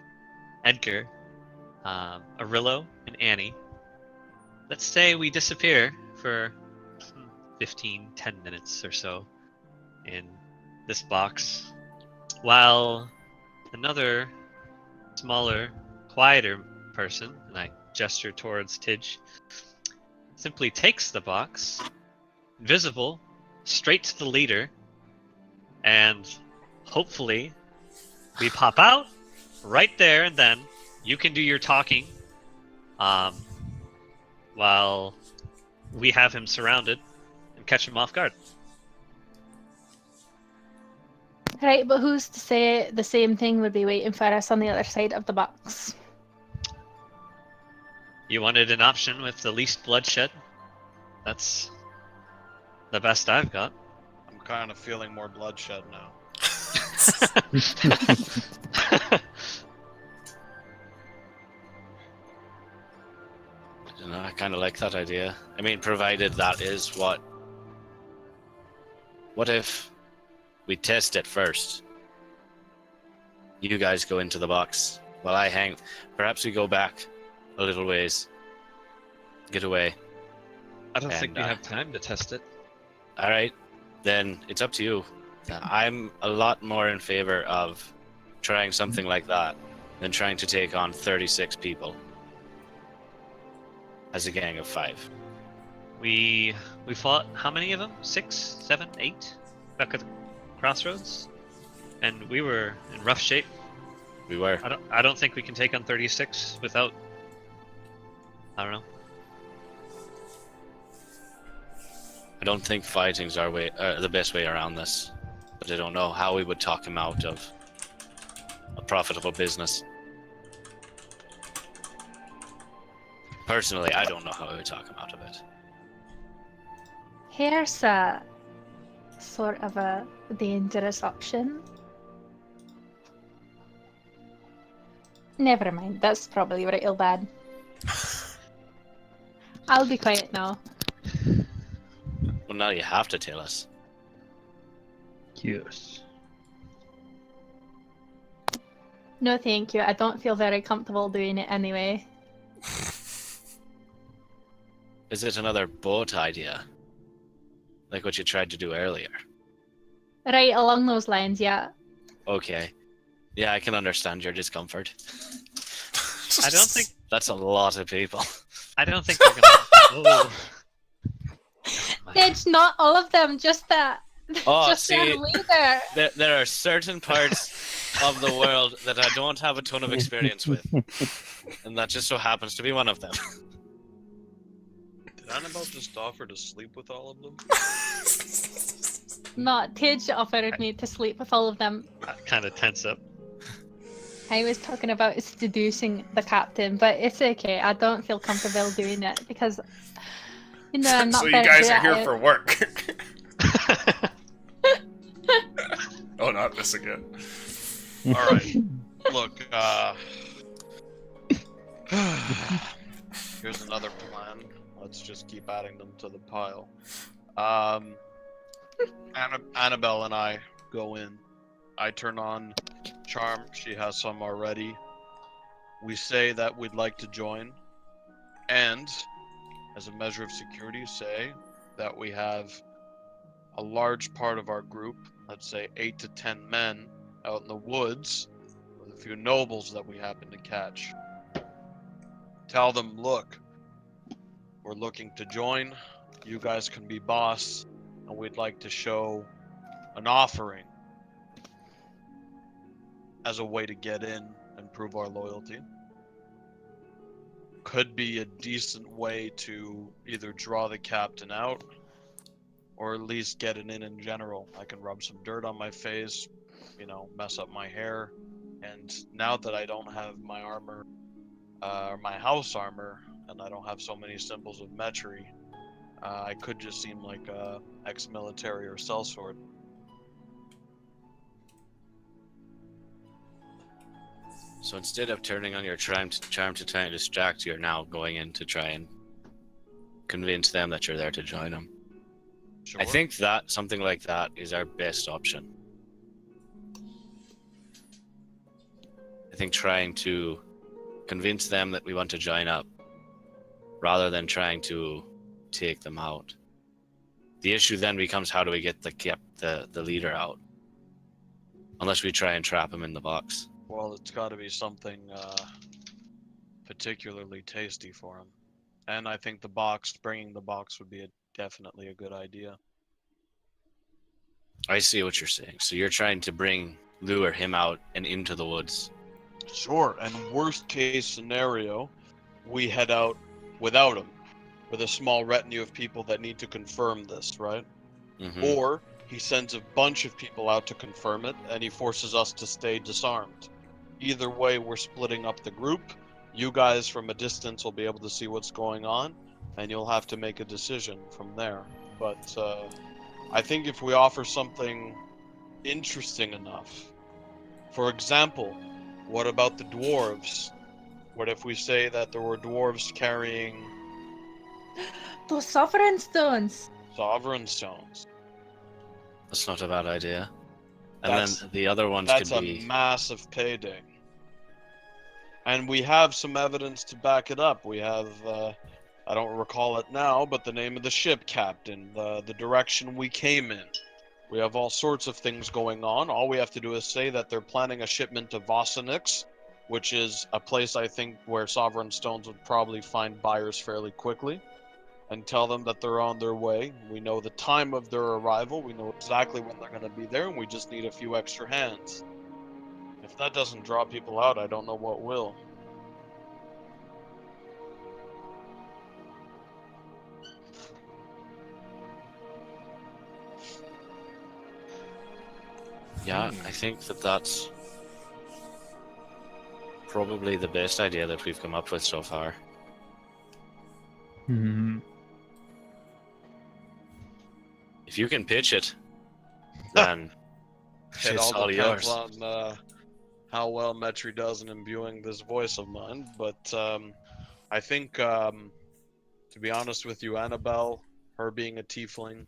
Edgar, Arillo, and Annie. Let's say we disappear for 10 minutes or so in this box, while another smaller, quieter person, and I gesture towards Tidge, simply takes the box, invisible, straight to the leader, and hopefully we pop out right there and then. You can do your talking while we have him surrounded and catch him off guard. Right, but who's to say the same thing would be waiting for us on the other side of the box? You wanted an option with the least bloodshed? That's the best I've got. I'm kind of feeling more bloodshed now. I kind of like that idea. I mean, provided that is what. What if we test it first? You guys go into the box while I hang. Perhaps we go back a little ways. Get away. I don't think And, we have time to test it. All right, then it's up to you. I'm a lot more in favor of trying something like that than trying to take on 36 people as a gang of 5. We fought how many of them? 6, 7, 8 back at the crossroads, and we were in rough shape. We were. I don't think we can take on 36 without. I don't know. I don't think fighting's our way, the best way around this, but I don't know how we would talk him out of a profitable business. Personally, I don't know how we would talk him out of it. Here's a sort of a dangerous option. Never mind, that's probably real bad. I'll be quiet now. Well, now you have to tell us. Yes. No, thank you. I don't feel very comfortable doing it anyway. Is it another boat idea? Like what you tried to do earlier? Right along those lines, yeah. Okay. Yeah, I can understand your discomfort. I don't think That's a lot of people. I don't think they're gonna. Oh. It's not all of them, just that. Oh, just their see, leader. there are certain parts of the world that I don't have a ton of experience with. And that just so happens to be one of them. Did Annabelle just offer to sleep with all of them? No, Tage offered me to sleep with all of them. I kind of tense up. I was talking about seducing the captain, but it's okay. I don't feel comfortable doing it because, you know, I'm not So you very guys good are at here it. for work. Oh, not this again. Alright. Look, here's another plan. Let's just keep adding them to the pile. Annabelle and I go in. I turn on charm. She has some already. We say that we'd like to join. And, as a measure of security, say that we have a large part of our group, let's say 8 to 10 men, out in the woods with a few nobles that we happen to catch. Tell them, look, we're looking to join. You guys can be boss, and we'd like to show an offering as a way to get in and prove our loyalty. Could be a decent way to either draw the captain out or at least get it in general. I can rub some dirt on my face, you know, mess up my hair. And now that I don't have my armor, my house armor, and I don't have so many symbols of Metri, I could just seem like a ex-military or sellsword. So instead of turning on your charm to try and distract, you're now going in to try and convince them that you're there to join them. Sure. I think that something like that is our best option. I think trying to convince them that we want to join up rather than trying to take them out. The issue then becomes, how do we get the leader out? Unless we try and trap him in the box. Well, it's got to be something particularly tasty for him. And I think bringing the box would be definitely a good idea. I see what you're saying. So you're trying to lure him out and into the woods. Sure, and worst case scenario, we head out without him, with a small retinue of people that need to confirm this, right? Mm-hmm. Or he sends a bunch of people out to confirm it, and he forces us to stay disarmed. Either way, we're splitting up the group. You guys from a distance will be able to see what's going on, and you'll have to make a decision from there. But I think if we offer something interesting enough, for example, what about the dwarves? What if we say that there were dwarves carrying Those sovereign stones. sovereign stones? That's not a bad idea. And That's- then the other ones That's could a be... massive payday. And we have some evidence to back it up. We have, I don't recall it now, but the name of the ship captain, the direction we came in. We have all sorts of things going on. All we have to do is say that they're planning a shipment to Vossonix, which is a place I think where Sovereign Stones would probably find buyers fairly quickly, and tell them that they're on their way. We know the time of their arrival. We know exactly when they're going to be there, and we just need a few extra hands. If that doesn't draw people out, I don't know what will. Yeah, I think that's probably the best idea that we've come up with so far. Hmm. If you can pitch it, then It it's all all depends yours. on how well Metri does in imbuing this voice of mine. But I think, to be honest with you, Annabelle, her being a tiefling,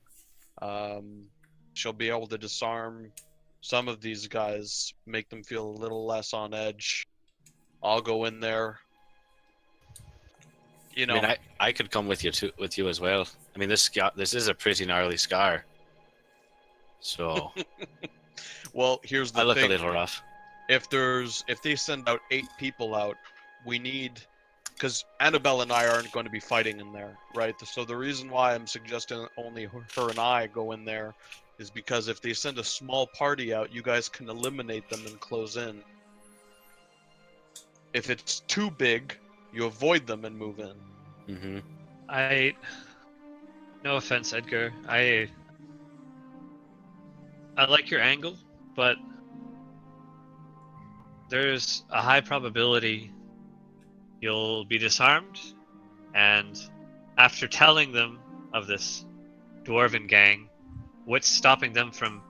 she'll be able to disarm some of these guys, make them feel a little less on edge. I'll go in there. You I know, mean, I could come with you as well. I mean, this is a pretty gnarly scar. So well, here's I the look a thing. little rough. If they send out 8 people out, we need, because Annabelle and I aren't going to be fighting in there, right? So the reason why I'm suggesting only her and I go in there is because if they send a small party out, you guys can eliminate them and close in. If it's too big, you avoid them and move in. Mm-hmm. No offense, Edgar. I like your angle, but there's a high probability you'll be disarmed, and after telling them of this dwarven gang, what's stopping them from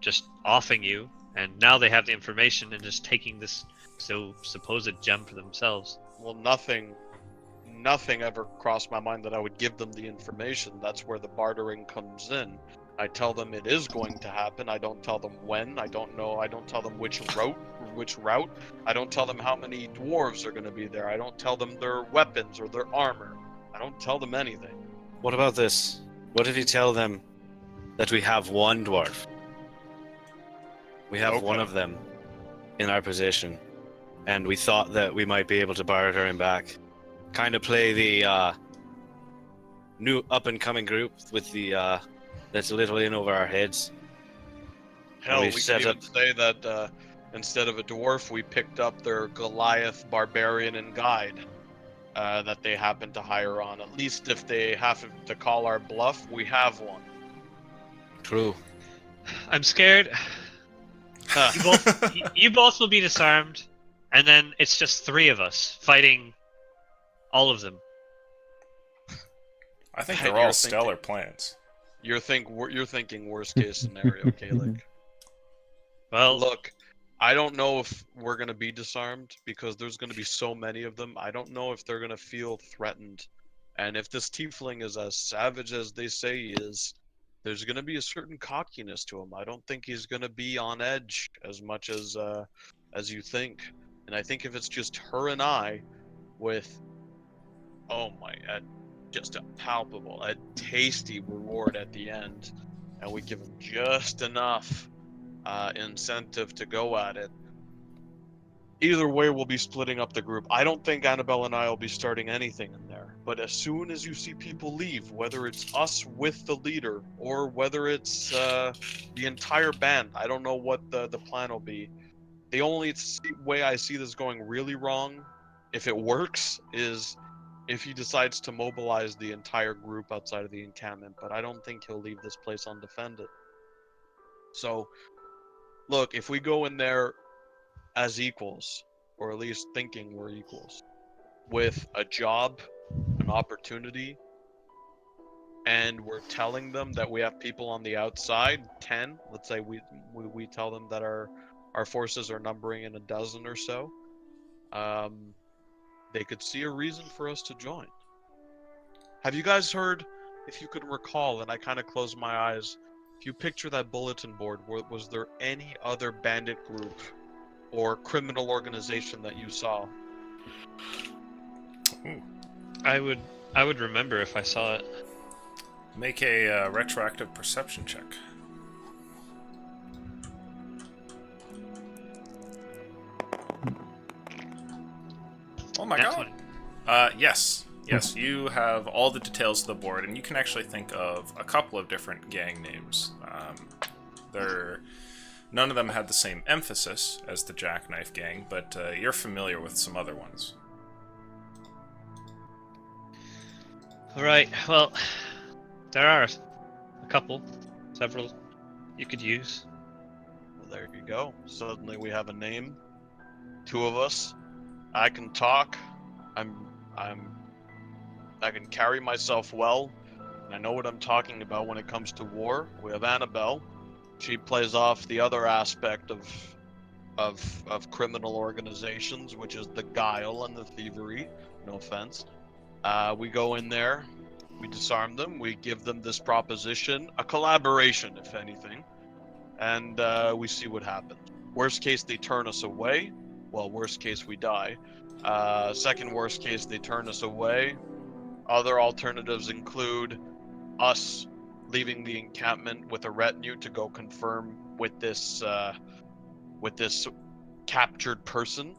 just offing you? And now they have the information and just taking this supposed gem for themselves. Well, nothing ever crossed my mind that I would give them the information. That's where the bartering comes in. I tell them it is going to happen. I don't tell them when. I don't tell them which route. I don't tell them how many dwarves are going to be there. I don't tell them their weapons or their armor. I don't tell them anything. What about this? What if you tell them that we have one dwarf? We have one of them in our possession, and we thought that we might be able to barter him back. Kind of play the new up-and-coming group with the that's a little in over our heads. Hell, We've we set could even up- say that instead of a dwarf, we picked up their Goliath, barbarian, and guide that they happen to hire on. At least if they have to call our bluff, we have one. True. I'm scared. You both will be disarmed, and then it's just 3 of us fighting all of them. I think You're they're all thinking- stellar plans. You're thinking worst case scenario, Kalik. Well, Look, I don't know if we're gonna be disarmed because there's gonna be so many of them. I don't know if they're gonna feel threatened, and if this tiefling is as savage as they say he is, there's gonna be a certain cockiness to him. I don't think he's gonna be on edge as much as you think. And I think if it's just her and I, with just a palpable, a tasty reward at the end, and we give him just enough incentive to go at it. Either way, we'll be splitting up the group. I don't think Annabelle and I will be starting anything in there. But as soon as you see people leave, whether it's us with the leader or whether it's the entire band, I don't know what the plan will be. The only way I see this going really wrong, if it works, is if he decides to mobilize the entire group outside of the encampment. But I don't think he'll leave this place undefended. So, look, if we go in there as equals, or at least thinking we're equals, with a job, an opportunity, and we're telling them that we have people on the outside, 10, let's say we tell them that our forces are numbering in a dozen or so, they could see a reason for us to join. Have you guys heard, if you could recall, and I kind of closed my eyes, if you picture that bulletin board, was there any other bandit group or criminal organization that you saw? Ooh. I would remember if I saw it. Make a retroactive perception check. Oh my That's god. what- Yes. Yes, you have all the details of the board, and you can actually think of a couple of different gang names. None of them had the same emphasis as the Jackknife Gang, but you're familiar with some other ones. Alright, well, there are several you could use. Well, there you go. Suddenly we have a name. 2 of us. I can talk. I'm I can carry myself well. And I know what I'm talking about when it comes to war. We have Annabelle. She plays off the other aspect of criminal organizations, which is the guile and the thievery. No offense. We go in there, we disarm them, we give them this proposition, a collaboration, if anything, and we see what happens. Worst case, they turn us away. Well, worst case, we die. Second worst case, they turn us away. Other alternatives include us leaving the encampment with a retinue to go confirm with this captured person.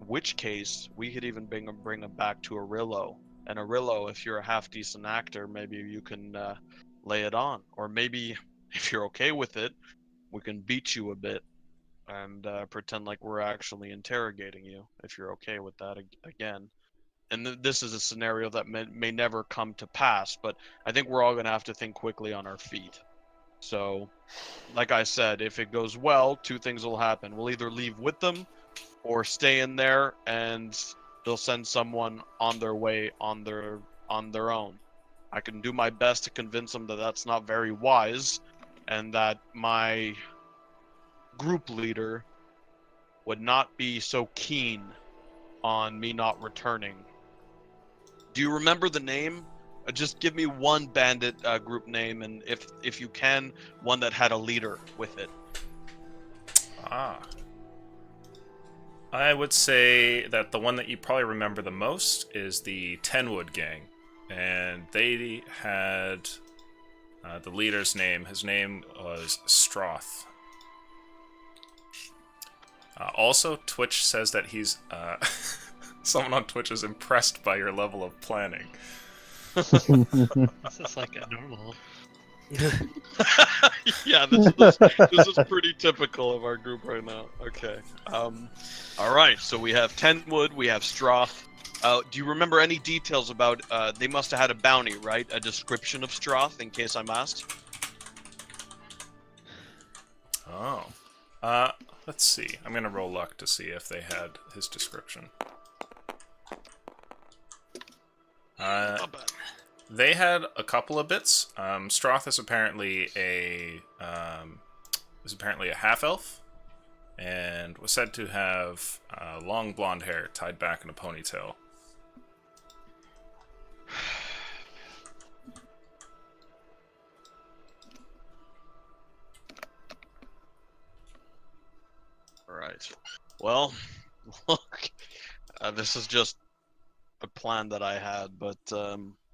In which case, we could even bring him back to Arillo. And Arillo, if you're a half-decent actor, maybe you can lay it on. Or maybe, if you're okay with it, we can beat you a bit and pretend like we're actually interrogating you, if you're okay with that again. And this is a scenario that may never come to pass, but I think we're all going to have to think quickly on our feet. So, like I said, if it goes well, two things will happen. We'll either leave with them or stay in there and they'll send someone on their way on their own. I can do my best to convince them that that's not very wise and that my group leader would not be so keen on me not returning. Do you remember the name? Just give me one bandit group name, and if you can, one that had a leader with it. I would say that the one that you probably remember the most is the Tenwood Gang, and they had the leader's name. His name was Stroth. Also, Twitch says that he's someone on Twitch is impressed by your level of planning. This is like a normal. Yeah, this is pretty typical of our group right now. Okay. All right. So we have Tenwood, we have Stroth. Do you remember any details about? They must have had a bounty, right? A description of Stroth, in case I'm asked. Oh. Let's see. I'm gonna roll luck to see if they had his description. Not bad. They had a couple of bits. Stroth is apparently a half elf, and was said to have long blonde hair tied back in a ponytail. All right. Well, look, this is just a plan that I had, but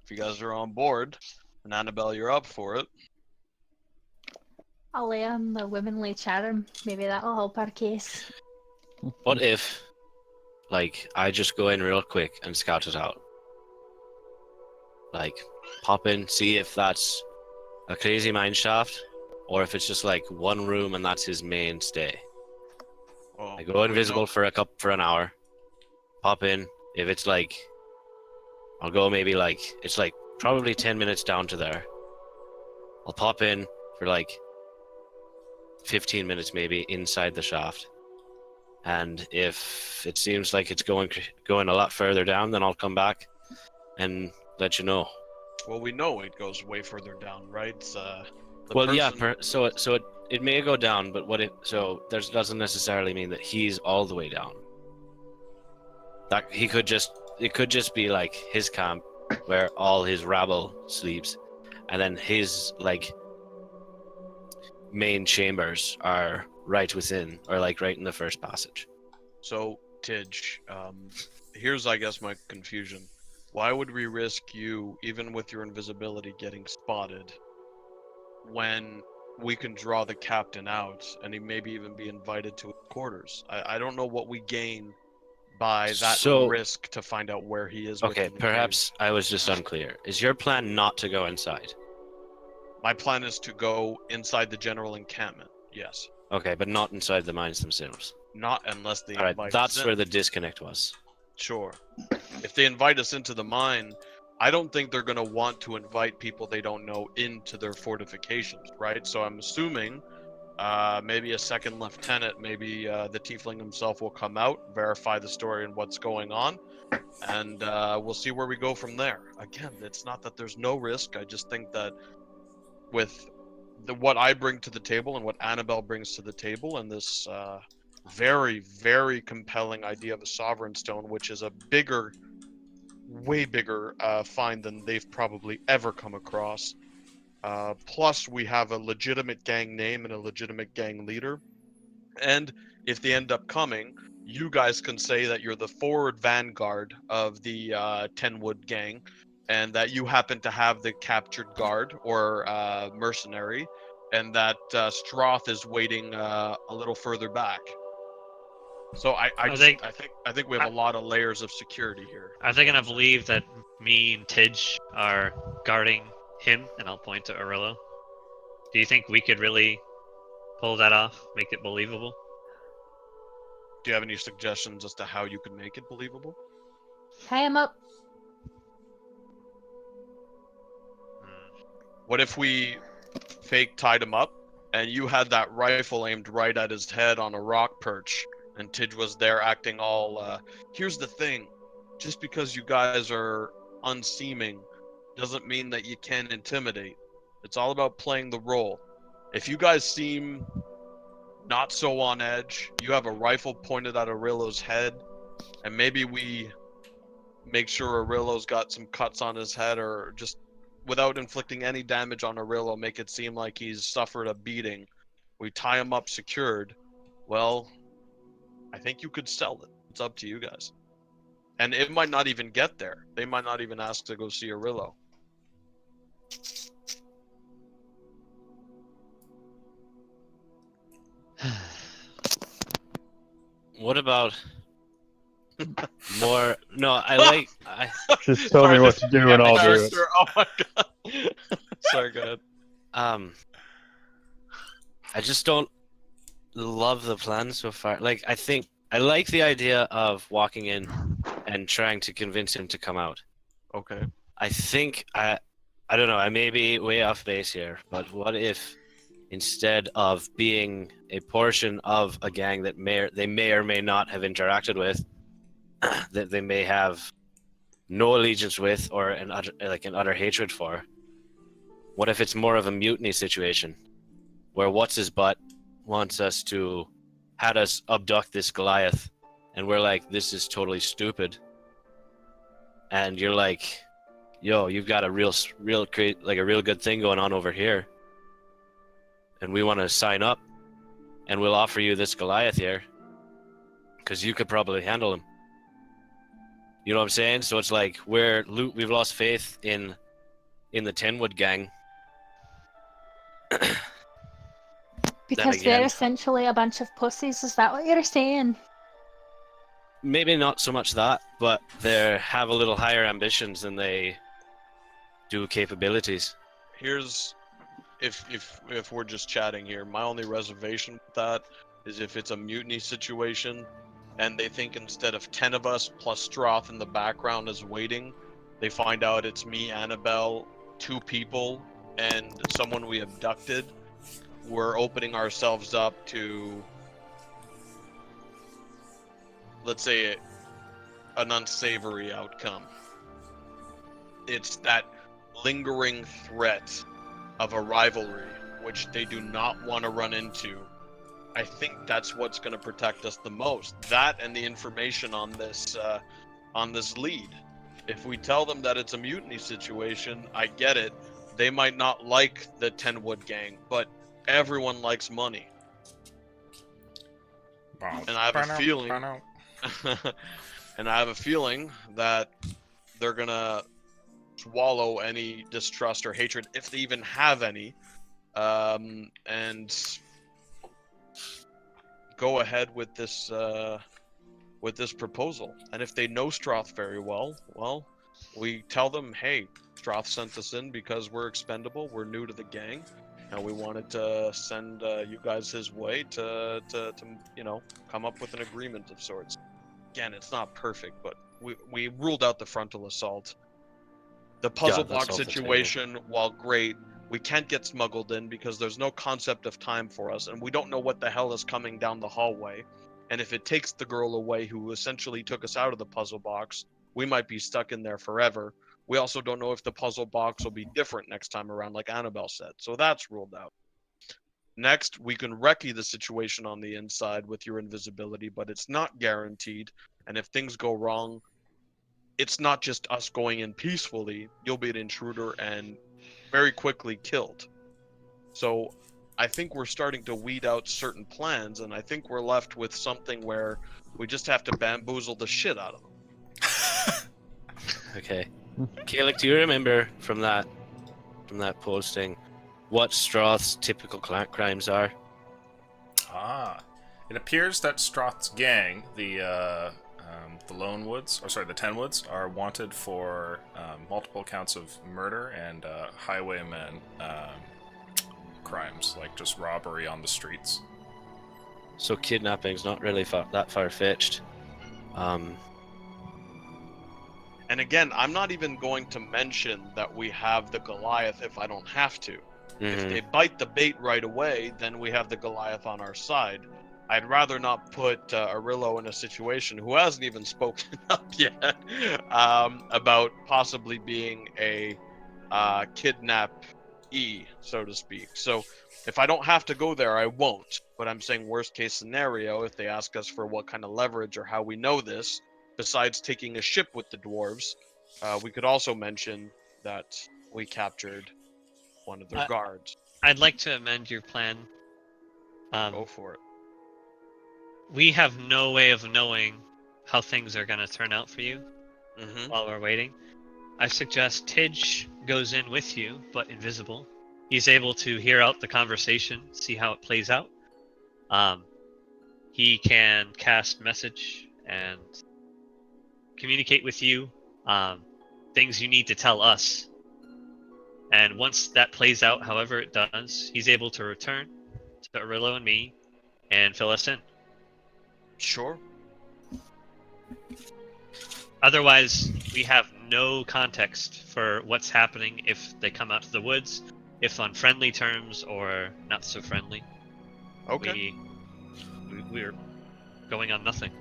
if you guys are on board, and Annabelle, you're up for it. I'll lay on the womanly charm. Maybe that'll help our case. What if, like, I just go in real quick and scout it out? Like, pop in, see if that's a crazy mine shaft, or if it's just like one room and that's his mainstay. Well, I go invisible for an hour, pop in. If it's like, I'll go maybe like, it's like probably 10 minutes down to there. I'll pop in for like 15 minutes maybe inside the shaft. And if it seems like it's going a lot further down, then I'll come back and let you know. Well, we know it goes way further down, right? So it may go down, but there doesn't necessarily mean that he's all the way down. That it could just be like his camp where all his rabble sleeps, and then his like main chambers are right within, or like right in the first passage. So, Tidge, here's I guess my confusion. Why would we risk you, even with your invisibility, getting spotted when we can draw the captain out and he maybe even be invited to his quarters? I don't know what we gain by that risk to find out where he is. Okay, perhaps I was just unclear. Is your plan not to go inside? My plan is to go inside the general encampment, yes. Okay, but not inside the mines themselves. Not unless they invite us that's in. Where the disconnect was. Sure. If they invite us into the mine, I don't think they're going to want to invite people they don't know into their fortifications, right? So I'm assuming maybe a second lieutenant, maybe the tiefling himself will come out, verify the story and what's going on, and we'll see where we go from there. Again, it's not that there's no risk. I just think that with what I bring to the table and what Annabelle brings to the table, and this very, very compelling idea of a sovereign stone, which is a bigger, way bigger find than they've probably ever come across. Plus, we have a legitimate gang name and a legitimate gang leader. And if they end up coming, you guys can say that you're the forward vanguard of the Tenwood gang, and that you happen to have the captured guard or mercenary, and that Stroth is waiting a little further back. So I think we have a lot of layers of security here. Are they gonna believe that me and Tidge are guarding him? And I'll point to Arillo. Do you think we could really pull that off? Make it believable? Do you have any suggestions as to how you could make it believable? Tie him up. What if we fake tied him up and you had that rifle aimed right at his head on a rock perch, and Tidge was there acting all, here's the thing, just because you guys are unseeming doesn't mean that you can't intimidate. It's all about playing the role. If you guys seem not so on edge, you have a rifle pointed at Arillo's head, and maybe we make sure Arillo's got some cuts on his head, or just without inflicting any damage on Arillo, make it seem like he's suffered a beating. We tie him up secured. Well, I think you could sell it. It's up to you guys. And it might not even get there. They might not even ask to go see Arillo. What about more? No, I Just tell me what to do and I'll do it. Oh my god. Sorry, go ahead. I just don't love the plan so far. Like, I think I like the idea of walking in and trying to convince him to come out. Okay. I think I don't know, I may be way off base here, but what if instead of being a portion of a gang that they may or may not have interacted with, that they may have no allegiance with or an utter hatred for, what if it's more of a mutiny situation where what's his butt wants us to had us abduct this Goliath, and we're like, this is totally stupid, and you're like, yo, you've got a real good thing going on over here, and we want to sign up, and we'll offer you this Goliath here because you could probably handle him. You know what I'm saying? So it's like we've lost faith in the Tenwood gang. Because they're essentially a bunch of pussies, is that what you're saying? Maybe not so much that, but they have a little higher ambitions than they do capabilities. Here's, if we're just chatting here, my only reservation with that is if it's a mutiny situation and they think instead of 10 of us plus Stroth in the background is waiting, they find out it's me, Annabelle, 2 people, and someone we abducted. We're opening ourselves up to, let's say, an unsavory outcome. It's that lingering threat of a rivalry, which they do not want to run into. I think that's what's going to protect us the most. That and the information on this lead. If we tell them that it's a mutiny situation, I get it. They might not like the Tenwood gang, but everyone likes money. And I have a feeling and I have a feeling that they're gonna swallow any distrust or hatred, if they even have any, and go ahead with this proposal. And if they know Stroth very well, we tell them, hey, Stroth sent us in because we're expendable, we're new to the gang, and we wanted to send you guys his way to come up with an agreement of sorts. Again, it's not perfect, but we ruled out the frontal assault. The puzzle block situation, while great, We can't get smuggled in because there's no concept of time for us, and we don't know what the hell is coming down the hallway. And if it takes the girl away who essentially took us out of the puzzle box, we might be stuck in there forever. We also don't know if the puzzle box will be different next time around, like Annabelle said. So that's ruled out. Next, we can recce the situation on the inside with your invisibility, but it's not guaranteed. And if things go wrong, it's not just us going in peacefully. You'll be an intruder and very quickly killed. So I think we're starting to weed out certain plans, and I think we're left with something where we just have to bamboozle the shit out of them. Okay. Kalik, do you remember from that posting what Stroth's typical crimes are? It appears that Stroth's gang, the Lone Woods, the Ten Woods, are wanted for multiple counts of murder and highwayman crimes, like just robbery on the streets. So kidnapping's not really that far-fetched. And again, I'm not even going to mention that we have the Goliath if I don't have to. If they bite the bait right away, then we have the Goliath on our side. I'd rather not put Arillo in a situation who hasn't even spoken up yet about possibly being a kidnappee, so to speak. So if I don't have to go there, I won't. But I'm saying worst case scenario, if they ask us for what kind of leverage or how we know this, besides taking a ship with the dwarves, we could also mention that we captured one of their guards. I'd like to amend your plan. Go for it. We have no way of knowing how things are going to turn out for you while we're waiting. I suggest Tidge goes in with you, but invisible. He's able to hear out the conversation, see how it plays out. He can cast message and communicate with you, things you need to tell us. And once that plays out, however it does, he's able to return to Arillo and me and fill us in. Sure. Otherwise, we have no context for what's happening if they come out to the woods, if on friendly terms or not so friendly. Okay. We're going on nothing.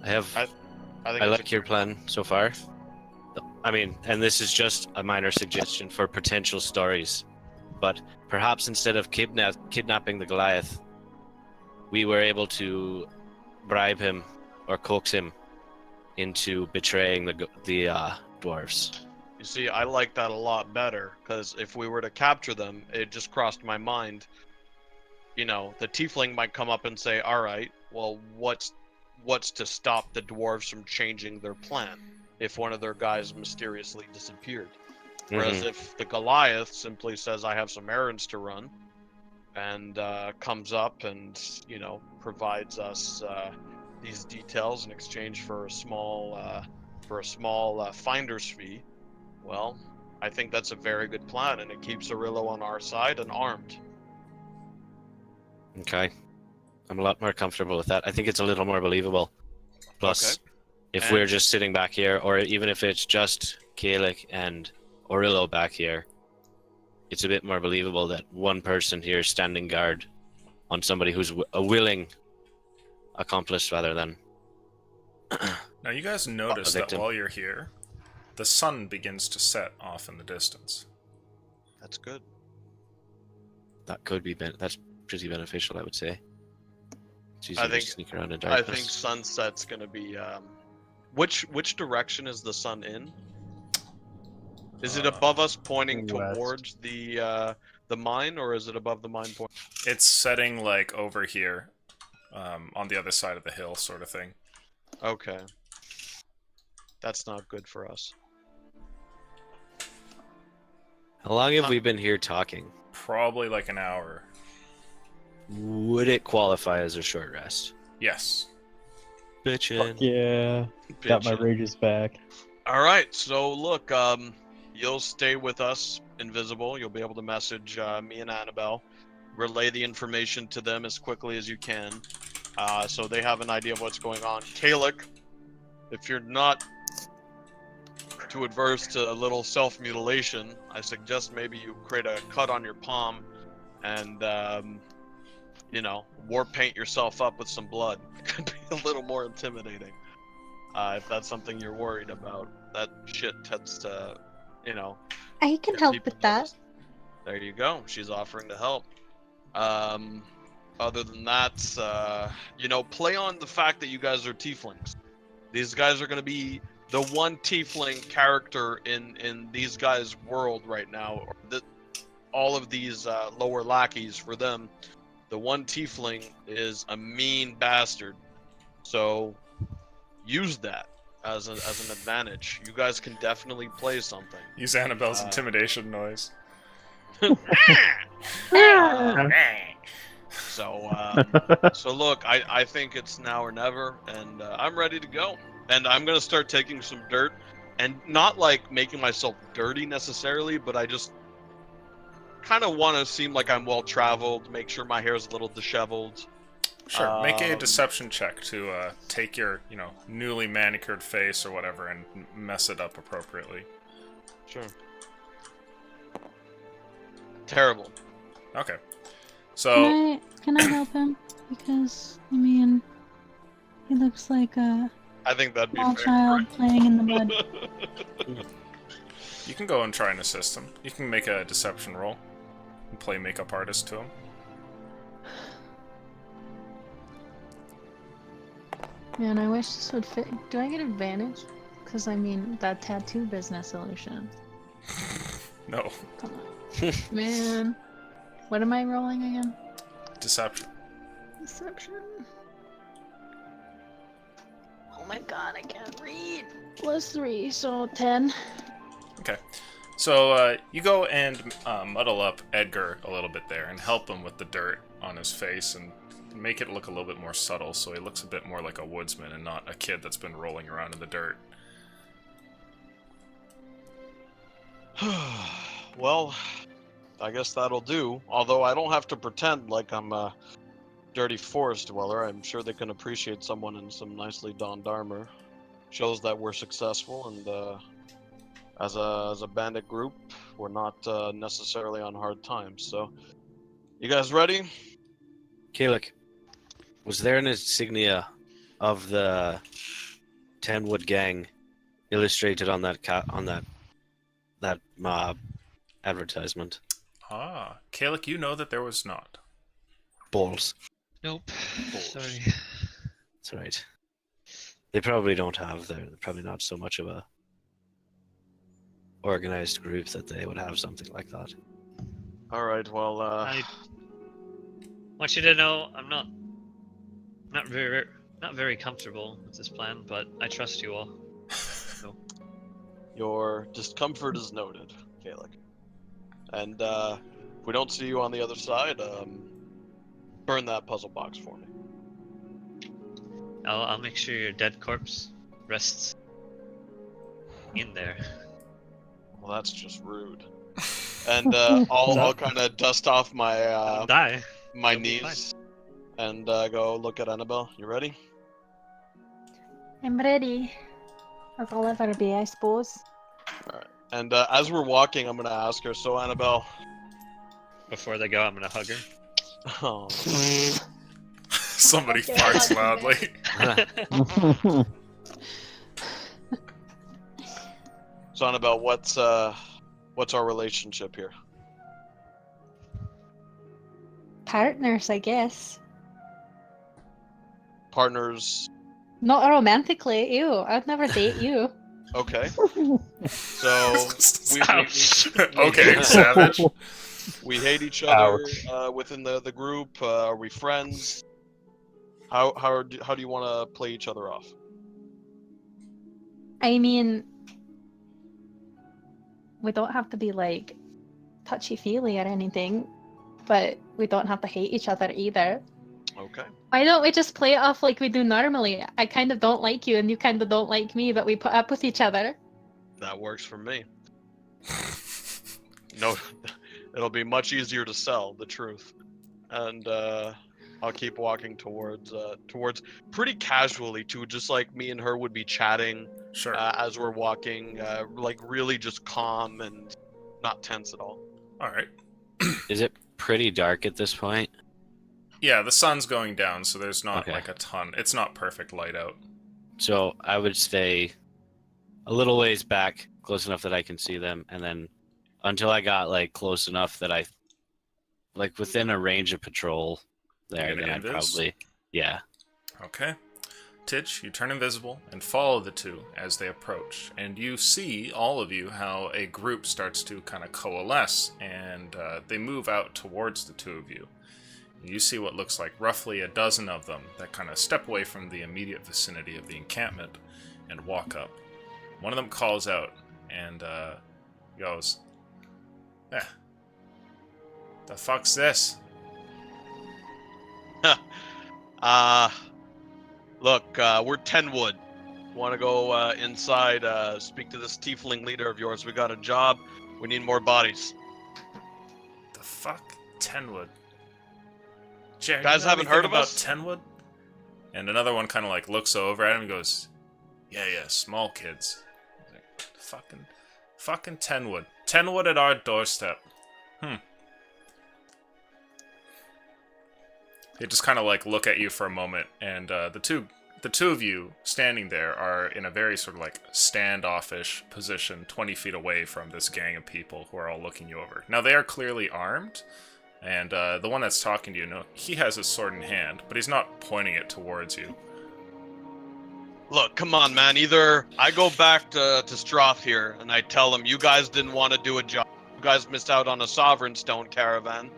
I like your plan so far. I mean, and this is just a minor suggestion for potential stories, but perhaps instead of kidnapping the Goliath, we were able to bribe him or coax him into betraying the dwarves. You see, I like that a lot better, because if we were to capture them, it just crossed my mind. You know, the tiefling might come up and say, all right, well, what's to stop the dwarves from changing their plan if one of their guys mysteriously disappeared? Whereas if the Goliath simply says, I have some errands to run, and comes up and, you know, provides us these details in exchange for a small finder's fee, well, I think that's a very good plan, and it keeps Arillo on our side and armed. Okay. I'm a lot more comfortable with that. I think it's a little more believable. Plus, if we're just sitting back here, or even if it's just Kalik and Arillo back here, it's a bit more believable that one person here is standing guard on somebody who's a willing accomplice rather than Now you guys notice that while you're here, the sun begins to set off in the distance. That's good. That could be that's pretty beneficial, I would say. It's easier I think to sneak around in darkness. I think sunset's gonna be which direction is the sun in? Is it above us pointing west. towards the mine, or is it above the mine point? It's setting like over here, on the other side of the hill, sort of thing. Okay. That's not good for us. How long have we been here talking? Probably like an hour. Would it qualify as a short rest? Yes. Bitchin'. Yeah, got my Bitchin'. rages back. All right, so look, you'll stay with us, invisible. You'll be able to message me and Annabelle, relay the information to them as quickly as you can, so they have an idea of what's going on. Kalik, if you're not too adverse to a little self-mutilation, I suggest maybe you create a cut on your palm and, war paint yourself up with some blood. It could be a little more intimidating. If that's something you're worried about. That shit tends to, I can get help people with that. noticed. There you go. She's offering to help. Other than that, play on the fact that you guys are tieflings. These guys are going to be the one tiefling character in these guys' world right now. All of these lower lackeys, for them, the one tiefling is a mean bastard. So use that as an advantage. You guys can definitely play something. Use Annabelle's intimidation noise. So look, I think it's now or never, and I'm ready to go. And I'm gonna start taking some dirt, and not like making myself dirty necessarily, but I just kind of want to seem like I'm well traveled. Make sure my hair's a little disheveled. Sure. Make a deception check to take your, newly manicured face or whatever and mess it up appropriately. Sure. Terrible. Okay. So. Can I help him? Because he looks like a I think that'd be small fair. child playing in the mud. You can go and try and assist him. You can make a deception roll and play makeup artist to him. Man, I wish this would fit. Do I get advantage? Because that tattoo business solution. No. Come on. Man. What am I rolling again? Deception. Deception. Oh my god, I can't read. +3, so 10. Okay. So you go and muddle up Edgar a little bit there and help him with the dirt on his face and make it look a little bit more subtle so he looks a bit more like a woodsman and not a kid that's been rolling around in the dirt. Well, I guess that'll do. Although I don't have to pretend like I'm a dirty forest dweller. I'm sure they can appreciate someone in some nicely donned armor. Shows that we're successful, and as a bandit group, we're not necessarily on hard times. So, you guys ready? Kalik, was there an insignia of the Tenwood gang illustrated on that advertisement? Ah, Kalik, you know that there was not. Balls. Nope. Sorry. That's right. They probably don't have. They're probably not so much of a organized group that they would have something like that. All right. Well, I want you to know I'm not very comfortable with this plan, but I trust you all. So. your discomfort is noted, Kalik. And if we don't see you on the other side, burn that puzzle box for me. I'll make sure your dead corpse rests in there. Well, that's just rude. And I'll kind of dust off my Don't die. my You'll be knees and go look at Annabelle. You ready? I'm ready. As I'll ever be, I suppose. And as we're walking, I'm gonna ask her. So, Annabelle. Before they go, I'm gonna hug her. Oh, Somebody Okay, farts I'll do loudly. so Annabelle, what's our relationship here? Partners, I guess. Partners. Not romantically. Ew, I'd never date you. Okay. So Okay, savage. we hate each other within the group. Are we friends? How do you want to play each other off? I mean, we don't have to be like touchy-feely or anything, but we don't have to hate each other either. Okay. Why don't we just play it off like we do normally? I kind of don't like you and you kind of don't like me, but we put up with each other. That works for me. No, it'll be much easier to sell the truth. And I'll keep walking towards pretty casually too, just like me and her would be chatting Sure. as we're walking, like really just calm and not tense at all. All right. Is it pretty dark at this point? Yeah, the sun's going down, so there's not Okay. like a ton. It's not perfect light out. So I would stay a little ways back, close enough that I can see them, and then until I got like close enough that I, like within a range of patrol there, You're then gonna I'd invis? probably, yeah. Okay. Titch, you turn invisible and follow the two as they approach, and you see, all of you, how a group starts to kind of coalesce, and they move out towards the two of you. You see what looks like roughly a dozen of them that kind of step away from the immediate vicinity of the encampment and walk up. One of them calls out and goes, the fuck's this? Look, we're Tenwood. Want to go inside, speak to this tiefling leader of yours. We got a job. We need more bodies. The fuck? Tenwood. Jared, Guys you know haven't anything heard of about us? Tenwood? And another one kind of like looks over at him and goes, yeah, small kids. He's like, fucking Tenwood. Tenwood at our doorstep. They just kind of like look at you for a moment, and the two of you standing there are in a very sort of like standoffish position, 20 feet away from this gang of people who are all looking you over. Now they are clearly armed, and the one that's talking to you, he has his sword in hand, but he's not pointing it towards you. Look, come on, man. Either I go back to Stroth here, and I tell him you guys didn't want to do a job. You guys missed out on a Sovereign Stone caravan.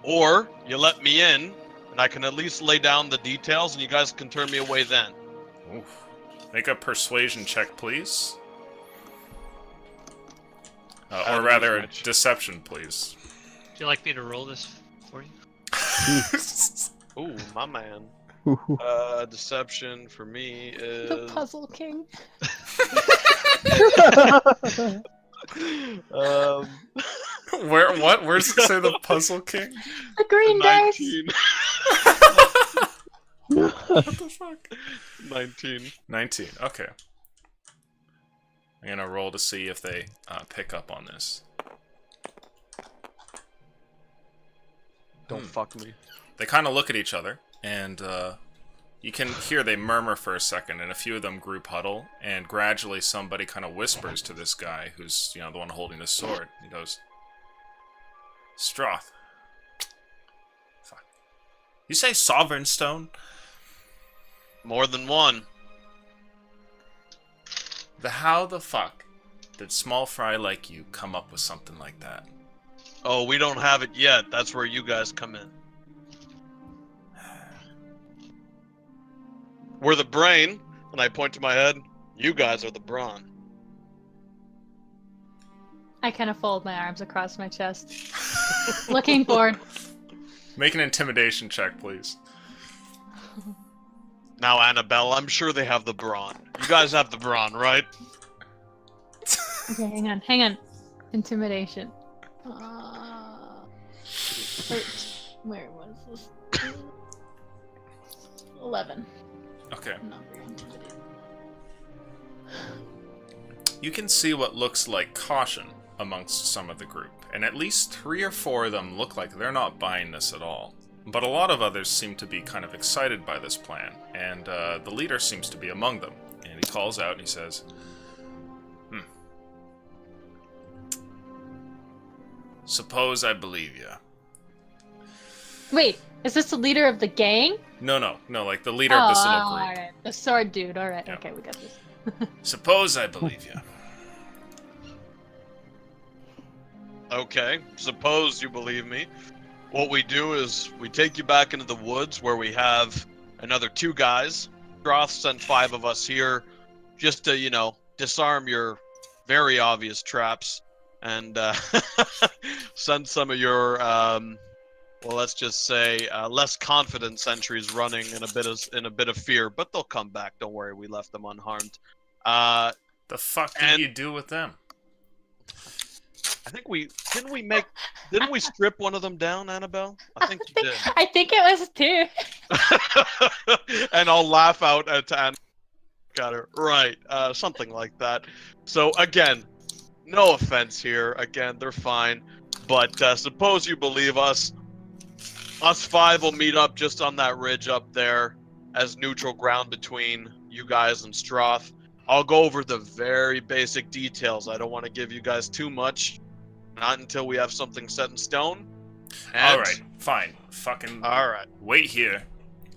Or you let me in, and I can at least lay down the details, and you guys can turn me away then. Oof. Make a persuasion check, please. Or rather, a deception, please. Would you like me to roll this for you? Ooh, my man. Deception for me is... The Puzzle King. What? Where does it say the Puzzle King? The green dice. 19. What the fuck? 19. 19. Okay. I'm gonna roll to see if they pick up on this. Don't fuck me. They kind of look at each other, and you can hear they murmur for a second, and a few of them group huddle, and gradually somebody kind of whispers to this guy, who's, the one holding the sword. He goes, Stroth. Fuck. You say Sovereign Stone? More than one. How the fuck did small fry like you come up with something like that? Oh, we don't have it yet. That's where you guys come in. We're the brain, and I point to my head. You guys are the brawn. I kind of fold my arms across my chest, looking forward. Make an intimidation check, please. Now, Annabelle, I'm sure they have the brawn. You guys have the brawn, right? Okay, hang on. Intimidation. Where was this? 11. Okay. I'm not very intimidated. You can see what looks like caution amongst some of the group, and at least 3 or 4 of them look like they're not buying this at all. But a lot of others seem to be kind of excited by this plan, and the leader seems to be among them. And he calls out and he says, Suppose I believe ya. Wait, is this the leader of the gang? No, like the leader of this little group. Alright. The sword dude, alright. Yeah. Okay, we got this. Suppose I believe ya. Okay, suppose you believe me. What we do is we take you back into the woods where we have another 2 guys. Droth sent 5 of us here just to, disarm your very obvious traps and send some of your, let's just say, less confident sentries running in a bit of fear. But they'll come back. Don't worry, we left them unharmed. The fuck did you do with them? I think didn't we strip one of them down, Annabelle? I think you did. I think it was two. And I'll laugh out at Annabelle. Got her right, something like that. So again, no offense here. Again, they're fine, but suppose you believe us. Us five will meet up just on that ridge up there as neutral ground between you guys and Stroth. I'll go over the very basic details. I don't want to give you guys too much. Not until we have something set in stone. And... Alright, fine. Fucking Alright. wait here.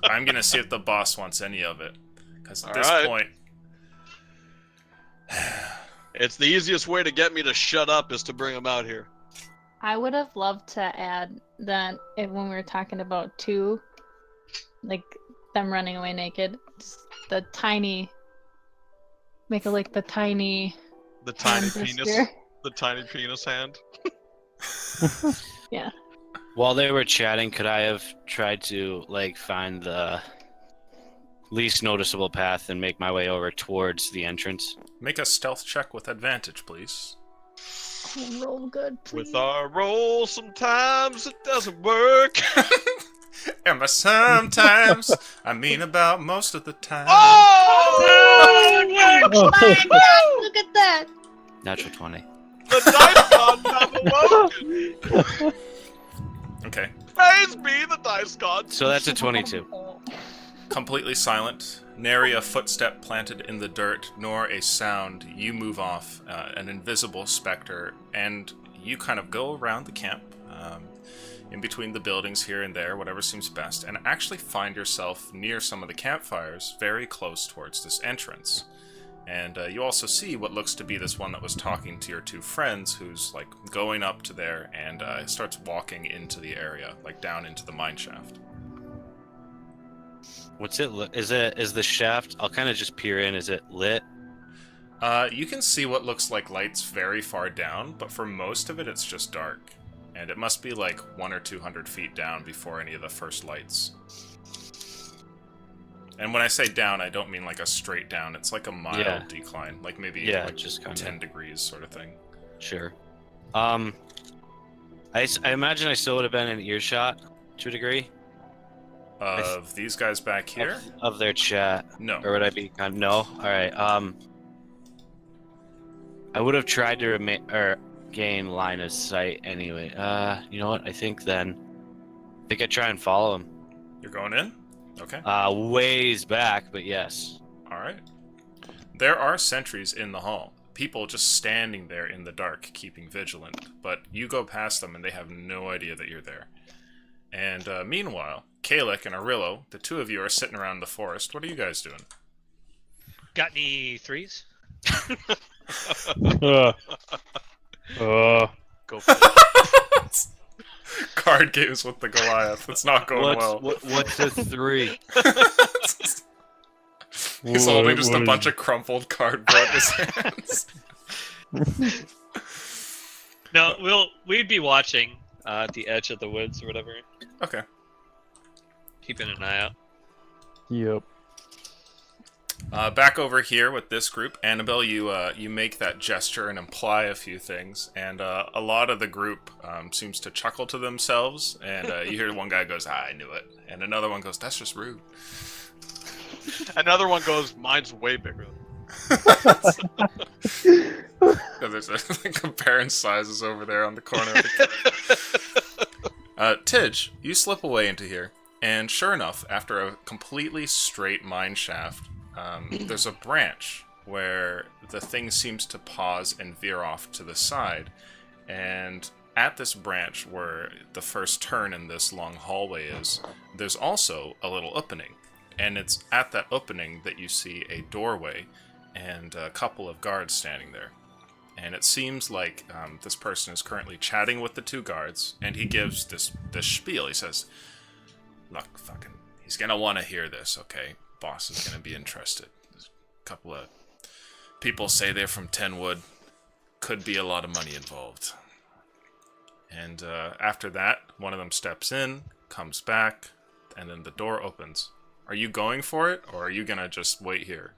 I'm gonna see if the boss wants any of it. Because at this Alright. point... It's the easiest way to get me to shut up is to bring him out here. I would have loved to add that when we were talking about two, like them running away naked, just the tiny, make it like the tiny. The tiny hand penis. gesture. The tiny penis hand. Yeah. While they were chatting, could I have tried to like find the least noticeable path and make my way over towards the entrance? Make a stealth check with advantage, please. Oh, roll good, please. With our roll, sometimes it doesn't work. And by sometimes, I mean about most of the time. Oh! Oh my God, look at that! Natural 20. The dice gods have awoken! Okay. Praise be the dice gods! So that's a 22. Completely silent, nary a footstep planted in the dirt, nor a sound. You move off, an invisible specter, and you kind of go around the camp, in between the buildings here and there, whatever seems best, and actually find yourself near some of the campfires, very close towards this entrance. And you also see what looks to be this one that was talking to your two friends, who's like going up to there and starts walking into the area, like down into the mine shaft. What's it? Is the shaft? I'll kind of just peer in. Is it lit? You can see what looks like lights very far down, but for most of it, it's just dark. And it must be like 100 or 200 feet down before any of the first lights. And when I say down, I don't mean like a straight down. It's like a mild decline, like maybe like just kind 10 degrees sort of thing. Sure. I imagine I still would have been in earshot to a degree. Of these guys back here? Of their chat. No. Or would I be kind of, no? Alright, I would have tried to gain line of sight anyway. You know what? I think I'd try and follow him. You're going in? Okay. Ways back, but yes. Alright. There are sentries in the hall. People just standing there in the dark, keeping vigilant. But you go past them and they have no idea that you're there. And meanwhile, Kalik and Arillo, the two of you are sitting around the forest. What are you guys doing? Got any threes? Go for it. Card games with the Goliath. It's not going well. What's a 3? He's holding just a bunch of crumpled cardboard in his hands. No, we'd be watching at the edge of the woods or whatever, Okay. keeping an eye out. Yep. Back over here with this group, Annabelle, you make that gesture and imply a few things, and a lot of the group seems to chuckle to themselves, and you hear one guy goes, "I knew it," and another one goes, "That's just rude." Another one goes, mine's way bigger. There's comparing sizes over there on the corner of the Tidge, you slip away into here, and sure enough, after a completely straight mine shaft, there's a branch where the thing seems to pause and veer off to the side, and at this branch where the first turn in this long hallway is, there's also a little opening, and it's at that opening that you see a doorway and a couple of guards standing there. And it seems like this person is currently chatting with the two guards, and he gives this spiel. He says, "Look, he's gonna want to hear this, okay? Boss is gonna be interested. There's a couple of people say they're from Tenwood. Could be a lot of money involved." And after that, one of them steps in, comes back, and then the door opens. Are you going for it, or are you gonna just wait here?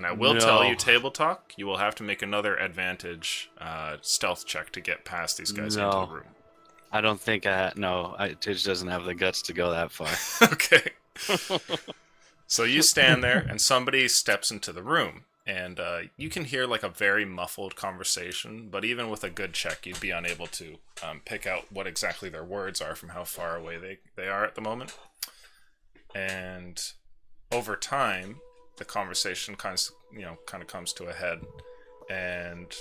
And I will tell you, No. Table Talk, you will have to make another advantage stealth check to get past these guys into No. the room. I don't think Tidge doesn't have the guts to go that far. Okay. So you stand there, and somebody steps into the room, and you can hear like a very muffled conversation, but even with a good check, you'd be unable to pick out what exactly their words are from how far away they are at the moment. And over time, the conversation kind of comes to a head, and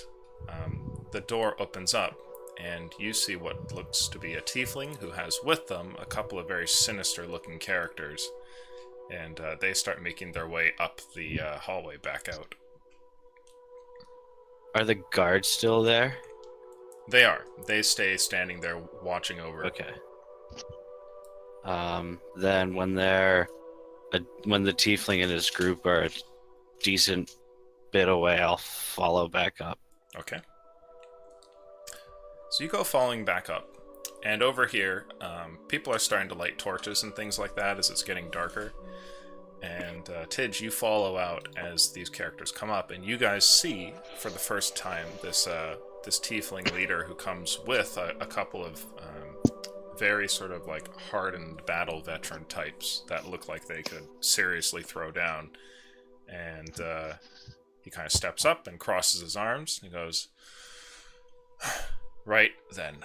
the door opens up, and you see what looks to be a tiefling who has with them a couple of very sinister-looking characters. And they start making their way up the hallway back out. Are the guards still there? They are. They stay standing there watching over. Okay. Then when the tiefling and his group are a decent bit away, I'll follow back up. Okay. So you go following back up. And over here, people are starting to light torches and things like that as it's getting darker. And Tidge, you follow out as these characters come up, and you guys see, for the first time, this tiefling leader who comes with a couple of very sort of like hardened battle veteran types that look like they could seriously throw down. And he kind of steps up and crosses his arms, and he goes, "Right then,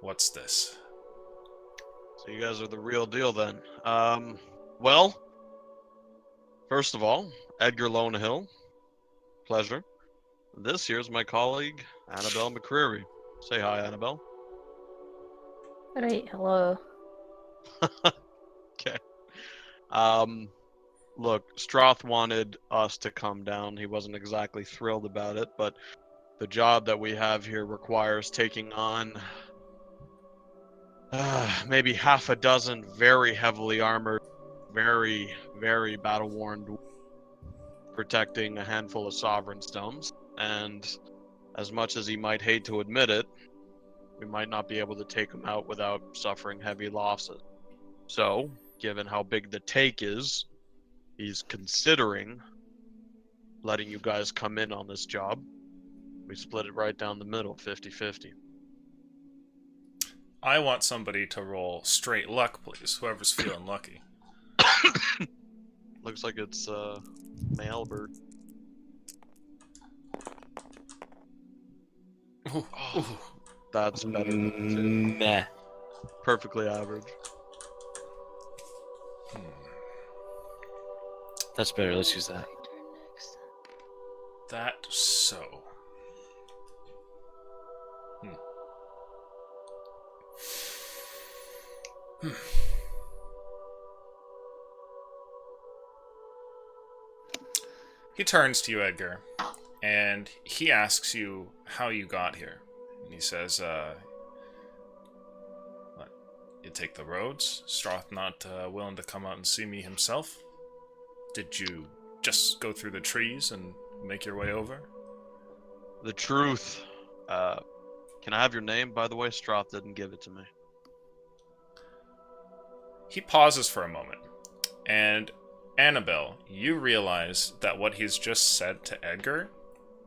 what's this?" So you guys are the real deal then. Well, first of all, Edgar Lonehill. Pleasure. This here's my colleague, Annabelle McCreary. Say hi, Annabelle. Right, hello. Okay. Look, Stroth wanted us to come down. He wasn't exactly thrilled about it, but the job that we have here requires taking on maybe half a dozen very heavily armored, very, very battle-worn, protecting a handful of sovereign stones. And as much as he might hate to admit it, we might not be able to take him out without suffering heavy losses. So, given how big the take is, he's considering letting you guys come in on this job. We split it right down the middle, 50-50. I want somebody to roll straight luck, please. Whoever's feeling lucky. Looks like it's Albert. Ooh, ooh. That's better than Meh. perfectly average. That's better. Let's use that. That so. He turns to you, Edgar, and he asks you how you got here. And he says, what, you take the roads? Stroth not willing to come out and see me himself? Did you just go through the trees and make your way over? The truth. Can I have your name, by the way? Stroth didn't give it to me. He pauses for a moment, and Annabelle, you realize that what he's just said to Edgar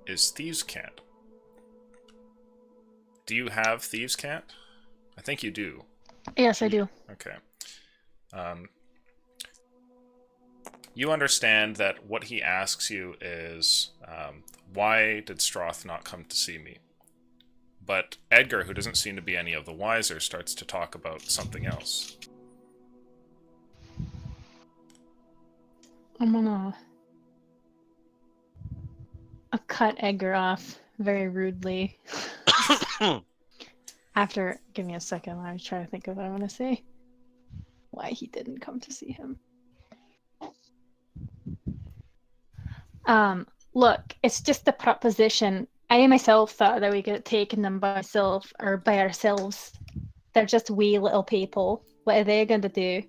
is Thieves' Cant. Do you have Thieves' Cant? I think you do. Yes, I do. Okay. You understand that what he asks you is, why did Stroth not come to see me? But Edgar, who doesn't seem to be any of the wiser, starts to talk about something else. I'm gonna I'll cut Edgar off very rudely. After, give me a second, I was trying to think of what I want to say. Why he didn't come to see him. Look, it's just a proposition. I myself thought that we could have taken them by ourselves. They're just wee little people. What are they going to do?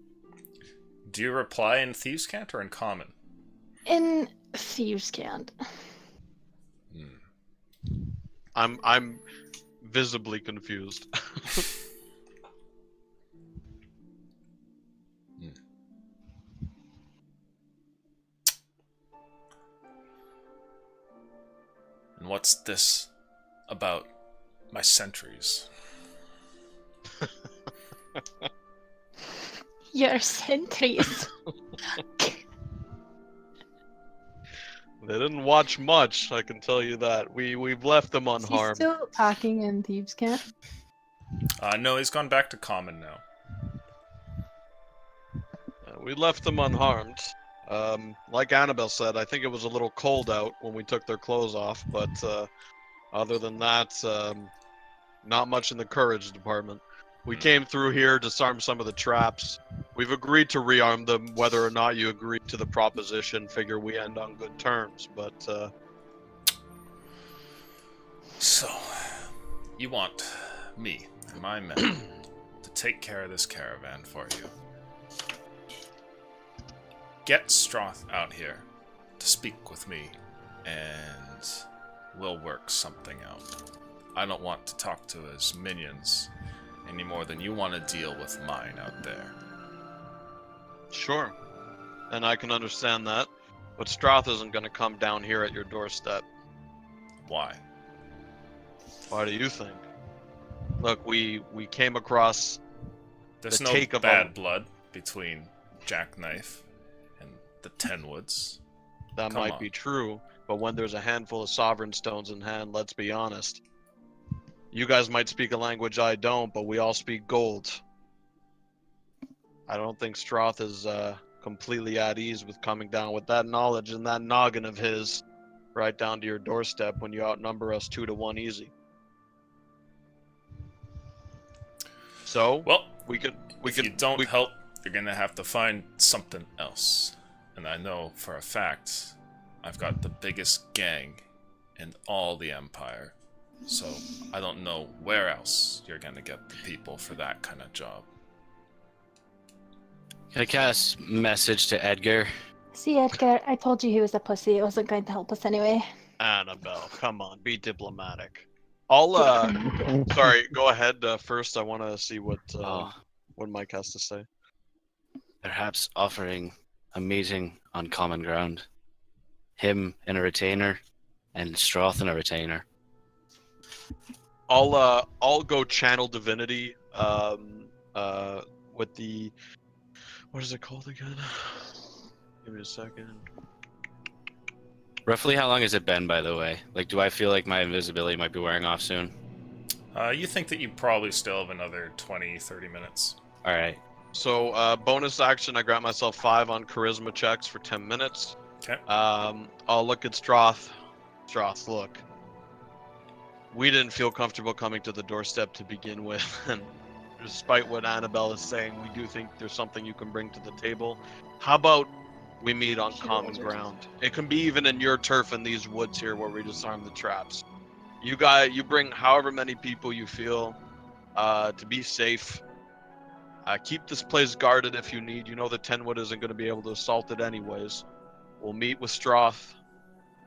Do you reply in Thieves' Cant or in Common? In Thieves' Cant. I'm visibly confused. What's this about my sentries? Your sentries. They didn't watch much, I can tell you that. We've left them Is he unharmed. still talking in thieves' camp? No, he's gone back to common now. We left them unharmed. Like Annabelle said, I think it was a little cold out when we took their clothes off, but other than that, not much in the courage department. We came through here, disarmed some of the traps. We've agreed to rearm them, whether or not you agree to the proposition. Figure we end on good terms, but So, you want me and my men to take care of this caravan for you. Get Stroth out here to speak with me, and we'll work something out. I don't want to talk to his minions any more than you want to deal with mine out there. sure. And I can understand that. But Stroth isn't going to come down here at your doorstep. Why? Why do you think? Look, we came across There's The no take of bad a- blood between Jackknife and the Tenwoods. that Come might on. be true, but when there's a handful of sovereign stones in hand, let's be honest. You guys might speak a language I don't, but we all speak gold. I don't think Stroth is completely at ease with coming down with that knowledge and that noggin of his right down to your doorstep when you outnumber us 2-1 easy. So Well, we could if you don't help, you're gonna have to find something else. And I know for a fact, I've got the biggest gang in all the Empire. So I don't know where else you're gonna get the people for that kind of job. Can I cast message to Edgar? See, Edgar, I told you he was a pussy. It wasn't going to help us anyway. Annabelle, come on, be diplomatic. I'll sorry, go ahead first. I want to see what Mike has to say. Perhaps offering a meeting on common ground. Him and a retainer, and Stroth and a retainer. I'll go channel divinity with the what is it called again? Give me a second. Roughly how long has it been, by the way? Like, do I feel like my invisibility might be wearing off soon? You think that you probably still have another 20, 30 minutes. Alright. So bonus action, I grant myself 5 on charisma checks for 10 minutes. Okay. I'll look at Stroth. Stroth, look. We didn't feel comfortable coming to the doorstep to begin with, and despite what Annabelle is saying, we do think there's something you can bring to the table. How about we meet on common ground? It can be even in your turf in these woods here where we disarm the traps. You bring however many people you feel to be safe. Keep this place guarded if you need. You know the Tenwood isn't going to be able to assault it anyways. We'll meet with Stroth.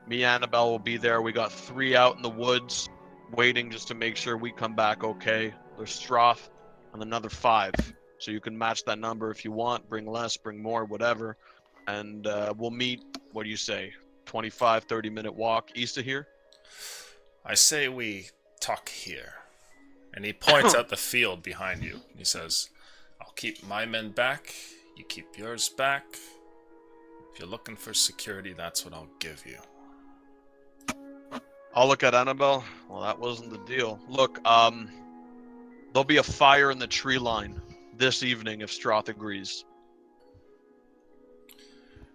Me and Annabelle will be there. We got 3 out in the woods waiting just to make sure we come back okay. There's Stroth and another 5. So you can match that number if you want. Bring less, bring more, whatever. And we'll meet, what do you say, 25, 30-minute walk east of here? I say we talk here. And he points out the field behind you. He says, I'll keep my men back. You keep yours back. If you're looking for security, that's what I'll give you. I'll look at Annabelle. Well, that wasn't the deal. Look, there'll be a fire in the tree line this evening if Stroth agrees.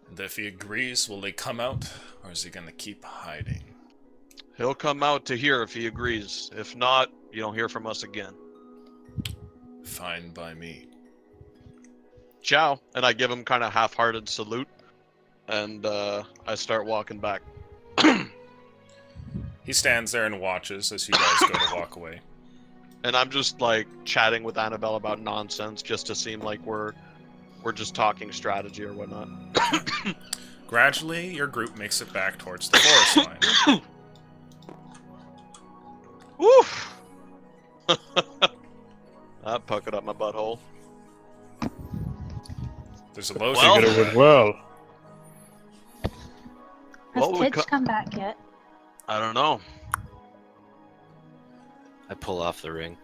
And if he agrees, will they come out? Or is he going to keep hiding? He'll come out to here if he agrees. If not, you don't hear from us again. Fine by me. Ciao. And I give him kind of half-hearted salute. And I start walking back. He stands there and watches as you guys go to walk away. And I'm just like chatting with Annabelle about nonsense just to seem like we're just talking strategy or whatnot. Gradually, your group makes it back towards the forest line. Woof! That puckered up my butthole. There's a low Well- It went well. Has Well, we Tidge come back yet? I don't know. I pull off the ring.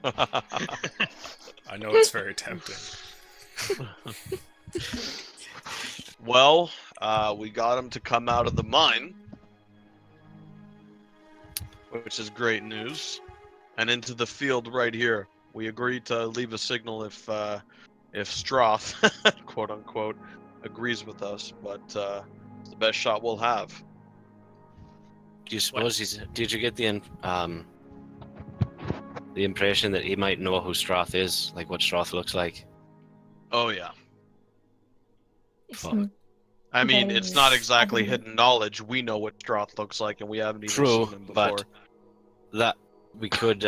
I know it's very tempting. Well, we got him to come out of the mine, which is great news, and into the field right here. We agreed to leave a signal if Stroth, quote unquote, agrees with us, but it's the best shot we'll have. Do you suppose did you get the impression that he might know who Stroth is, like what Stroth looks like? Oh yeah. Fuck. I mean, it's not exactly Heavily. hidden knowledge. We know what Stroth looks like, and we haven't even True, seen him before. but that we could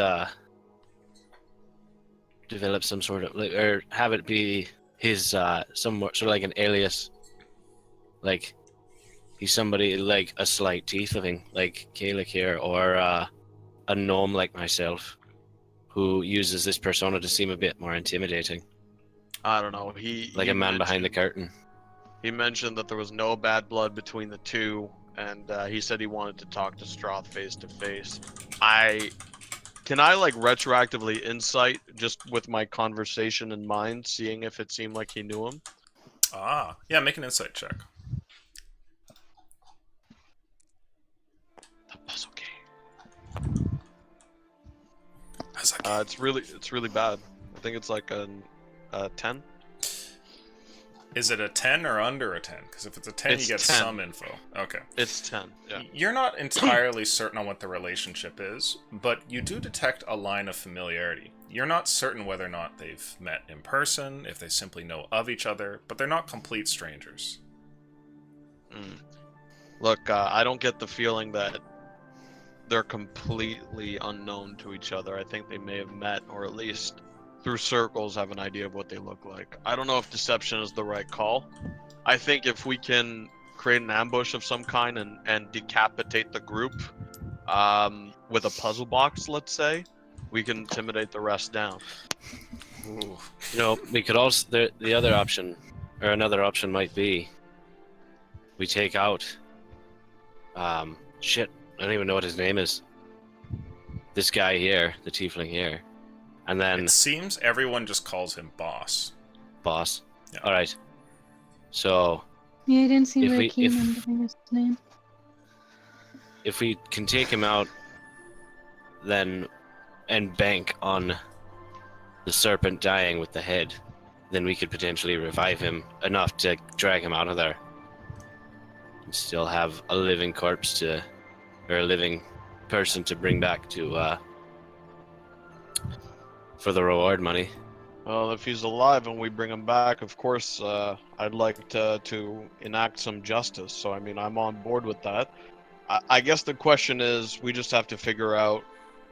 develop some sort of or have it be his somewhat sort of like an alias, like he's somebody like a slight tiefling like Kalik here, or a gnome like myself, who uses this persona to seem a bit more intimidating, I don't know. He like a man behind the curtain. He mentioned that there was no bad blood between the two, and he said he wanted to talk to Stroth face to face. Can I like retroactively insight just with my conversation in mind, seeing if it seemed like he knew him? Yeah, make an insight check. That's okay. How's that It's really bad. I think it's like a 10. Is it a 10 or under a 10? Because if it's a 10, It's you get 10. some info. Okay. It's 10. Yeah. You're not entirely certain on what the relationship is, but you do detect a line of familiarity. You're not certain whether or not they've met in person, if they simply know of each other, but they're not complete strangers. Look, I don't get the feeling that they're completely unknown to each other. I think they may have met, or at least through circles have an idea of what they look like. I don't know if deception is the right call. I think if we can create an ambush of some kind and decapitate the group with a puzzle box, let's say, we can intimidate the rest down. Ooh. You know, we could also the other option, or another option might be we take out shit, I don't even know what his name is. This guy here, the tiefling here. And then It seems everyone just calls him boss. boss. Yeah. Alright. So Yeah, I didn't seem If very we- keen if- on giving his name. if we can take him out then and bank on the serpent dying with the head, then we could potentially revive him enough to drag him out of there. And still have a living corpse or a living person to bring back to for the reward money. Well, if he's alive and we bring him back, of course, I'd like to enact some justice. So, I mean, I'm on board with that. I guess the question is, we just have to figure out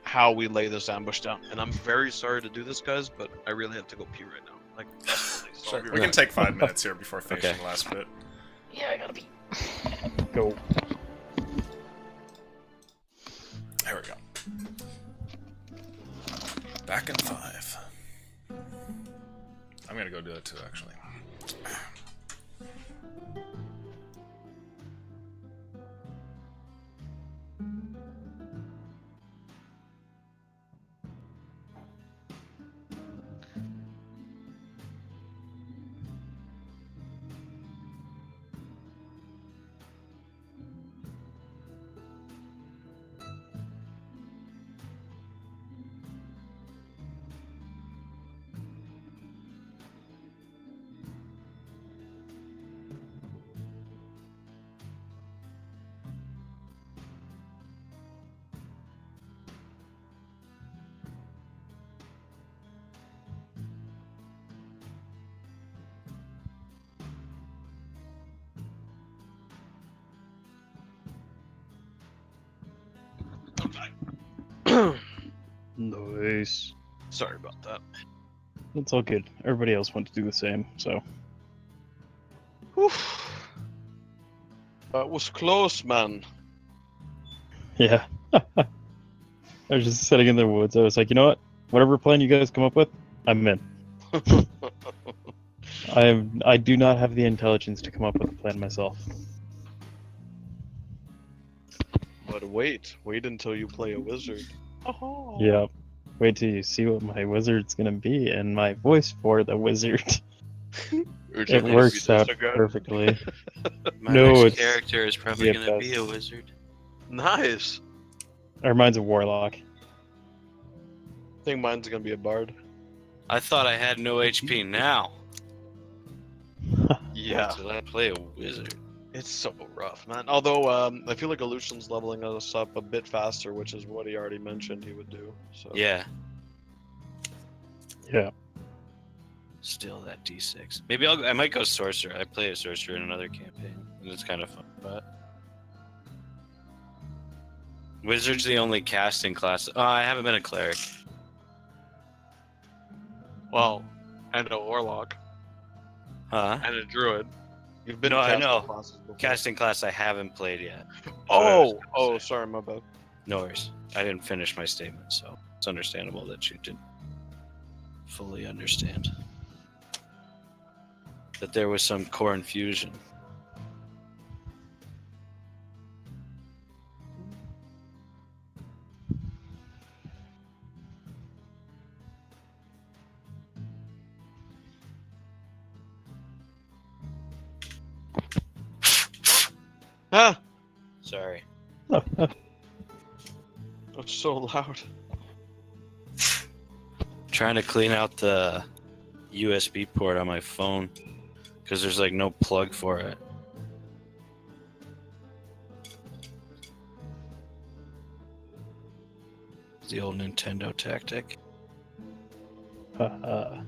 how we lay this ambush down. And I'm very sorry to do this, guys, but I really have to go pee right now. Like, desperately, so I'll be We right can take 5 minutes here before finishing Okay. the last bit. Yeah, I gotta be. Go. There we go. Back in 5. I'm gonna go do that too, actually. Nice. Sorry about that. It's all good. Everybody else went to do the same, so. Whew. That was close, man. Yeah. I was just sitting in the woods. I was like, you know what? Whatever plan you guys come up with, I'm in. I do not have the intelligence to come up with a plan myself. But wait until you play a wizard. Oh. Yep. Wait till you see what my wizard's gonna be and my voice for the wizard. Would It like works to be out this again? perfectly. My No, next it's character is probably DFS. gonna be a wizard. Nice. Or mine's a warlock. I think mine's gonna be a bard. I thought I had no HP now. Yeah. Till I play a wizard. It's so rough, man. Although, I feel like Aleutian's leveling us up a bit faster, which is what he already mentioned he would do. So. Yeah. Yeah. Still that D6. Maybe I might go sorcerer. I play a sorcerer in another campaign, and it's kind of fun. But wizard's the only casting class. Oh, I haven't been a cleric. Well, and a warlock Huh? and a druid. You've been No, I casting know. classes before. Casting class I haven't played yet. Oh, sorry, my bad. No worries. I didn't finish my statement, so it's understandable that you didn't fully understand. That there was some core infusion. Ah, Sorry. that's so loud. Trying to clean out the USB port on my phone because there's like no plug for it. The old Nintendo tactic. Uh,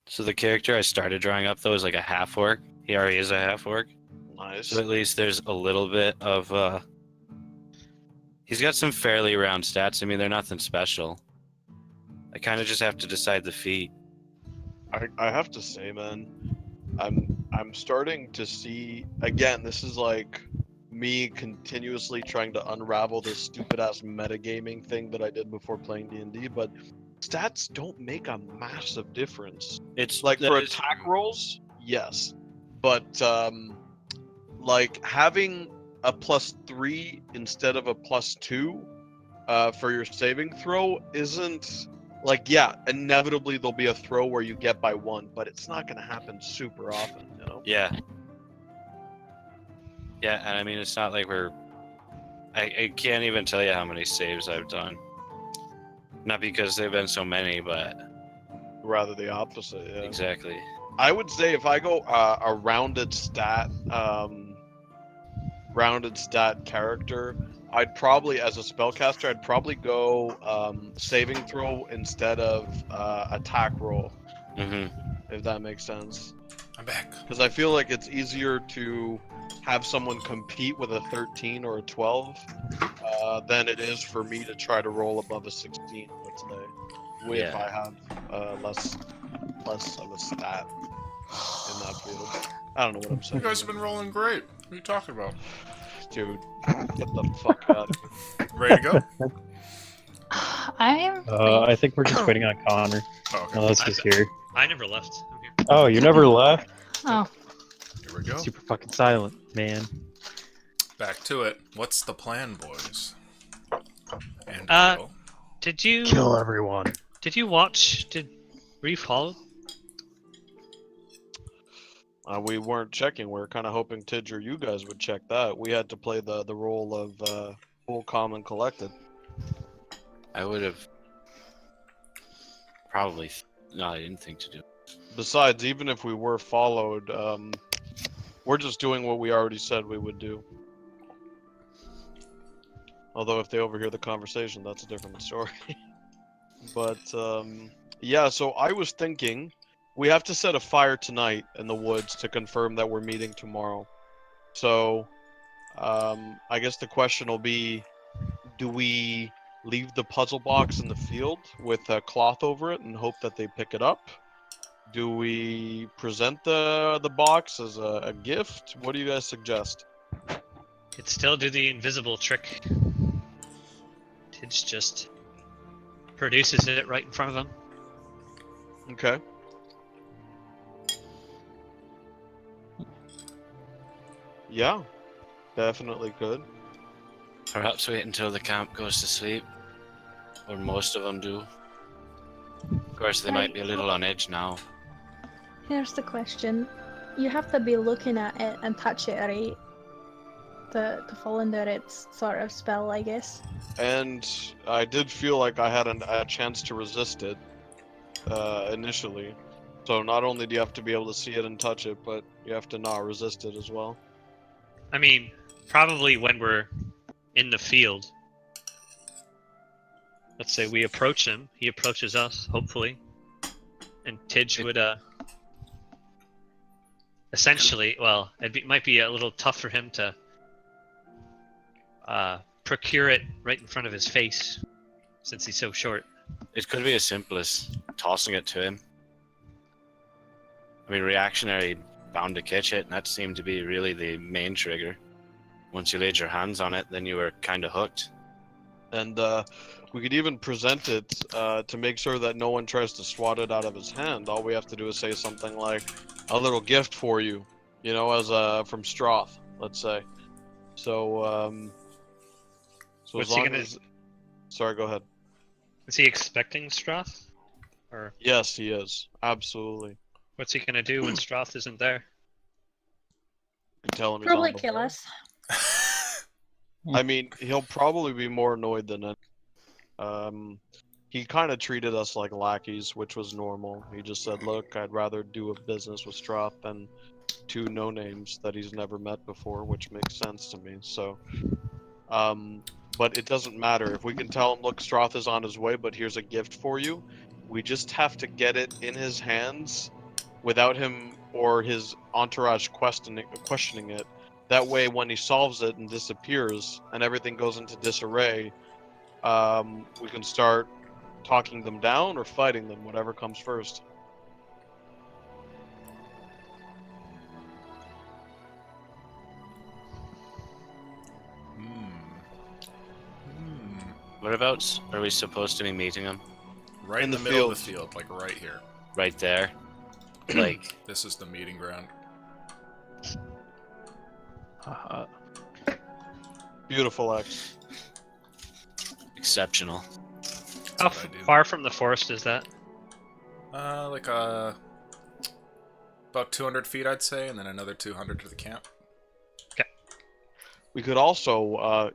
So the character I started drawing up though is like a half orc. He already is a half orc. Nice. So at least there's a little bit of he's got some fairly round stats. I mean, they're nothing special. I kind of just have to decide the feat. I have to say, man, I'm starting to see again. This is like me continuously trying to unravel this stupid ass metagaming thing that I did before playing D&D, but stats don't make a massive difference. It's Like that for is attack true. rolls, yes, but like having a +3 instead of a +2 for your saving throw isn't like, yeah, inevitably there'll be a throw where you get by 1, but it's not gonna happen super often, you know. Yeah. Yeah, and I mean, it's not like I can't even tell you how many saves I've done. Not because they've been so many, but Rather the opposite, yeah. exactly. I would say if I go a rounded stat character, I'd probably, as a spellcaster, I'd probably go saving throw instead of attack roll, Mm-hmm. if that makes sense. I'm back. Because I feel like it's easier to have someone compete with a 13 or a 12 than it is for me to try to roll above a 16, let's say, if Yeah. I have less of a stat in that field. I don't know what I'm You saying. guys have been rolling great. What are you talking about? Dude, get the fuck out of here. Ready to go? I'm. I think we're just waiting on Connor. Oh, okay. Unless he's here. I never left. I'm here. Oh, you never left? Oh, Here we go. Super fucking silent, man. Back to it. What's the plan, boys? And girl? Did you Kill everyone. were you followed? We weren't checking. We were kind of hoping Tidge or you guys would check that. We had to play the role of full, calm, and collected. I would have probably. No, I didn't think to do. Besides, even if we were followed, we're just doing what we already said we would do. Although if they overhear the conversation, that's a different story. But yeah, so I was thinking we have to set a fire tonight in the woods to confirm that we're meeting tomorrow. So I guess the question will be, do we leave the puzzle box in the field with a cloth over it and hope that they pick it up? Do we present the box as a gift? What do you guys suggest? Could still do the invisible trick. Tidge just produces it right in front of him. Okay. Yeah, definitely could. Perhaps wait until the camp goes to sleep, or most of them do. Of course, they might be a little on edge now. Here's the question. You have to be looking at it and touch it, right? To fall under its sort of spell, I guess. And I did feel like I had a chance to resist it initially. So not only do you have to be able to see it and touch it, but you have to not resist it as well. I mean, probably when we're in the field. Let's say we approach him, he approaches us, hopefully. And Tidge would, essentially, well, might be a little tough for him to procure it right in front of his face, since he's so short. It could be as simple as tossing it to him. I mean, reactionary bound to catch it, and that seemed to be really the main trigger. Once you laid your hands on it, then you were kind of hooked. And we could even present it to make sure that no one tries to swat it out of his hand. All we have to do is say something like, "A little gift for you," you know, as from Stroth, let's say. So, so What's as he long gonna- as, sorry, go ahead. Is he expecting Stroth? Or Yes, he is. Absolutely. what's he gonna do when Stroth isn't there? You tell him he's Probably on the kill board. us. I mean, he'll probably be more annoyed than it. He kind of treated us like lackeys, which was normal. He just said, "Look, I'd rather do a business with Stroth than two no-names that he's never met before," which makes sense to me. So, but it doesn't matter. If we can tell him, "Look, Stroth is on his way, but here's a gift for you," we just have to get it in his hands without him or his entourage questioning it. That way, when he solves it and disappears, and everything goes into disarray, we can start talking them down or fighting them, whatever comes first. Whereabouts are we supposed to be meeting him? Right in the middle of the field, like right here. Right there. Like, This is the meeting ground. Beautiful, X. exceptional. How what I do. far from the forest is that? Like about 200 feet, I'd say, and then another 200 to the camp. We could also,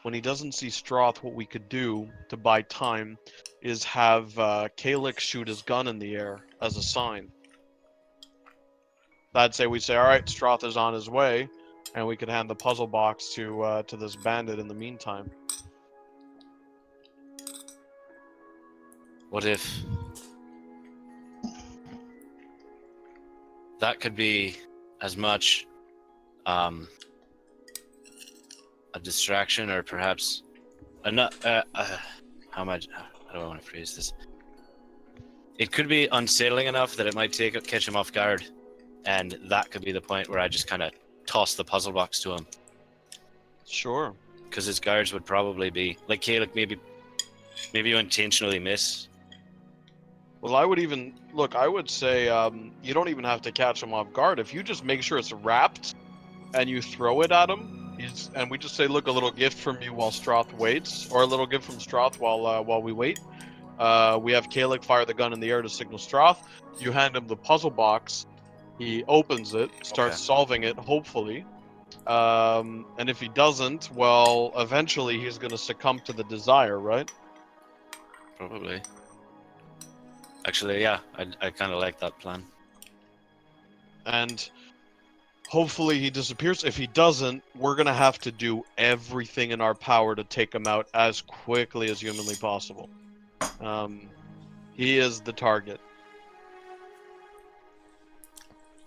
when he doesn't see Stroth, what we could do to buy time is have Kalik shoot his gun in the air as a sign. I'd say we say, "All right, Stroth is on his way," and we could hand the puzzle box to this bandit in the meantime. What if that could be as much a distraction, or perhaps how do I want to phrase this? It could be unsettling enough that it might catch him off guard, and that could be the point where I just kind of toss the puzzle box to him, Sure. because his guards would probably be like, Kalik, maybe you intentionally miss. Well, I would say you don't even have to catch him off guard. If you just make sure it's wrapped and you throw it at him, and we just say, "Look, a little gift from you while Stroth waits," or a little gift from Stroth while we wait. We have Kalik fire the gun in the air to signal Stroth. You hand him the puzzle box. He opens it, starts solving it, hopefully. And if he doesn't, well, eventually he's going to succumb to the desire, right? Probably. Actually, yeah, I kind of like that plan. And hopefully he disappears. If he doesn't, we're going to have to do everything in our power to take him out as quickly as humanly possible. He is the target.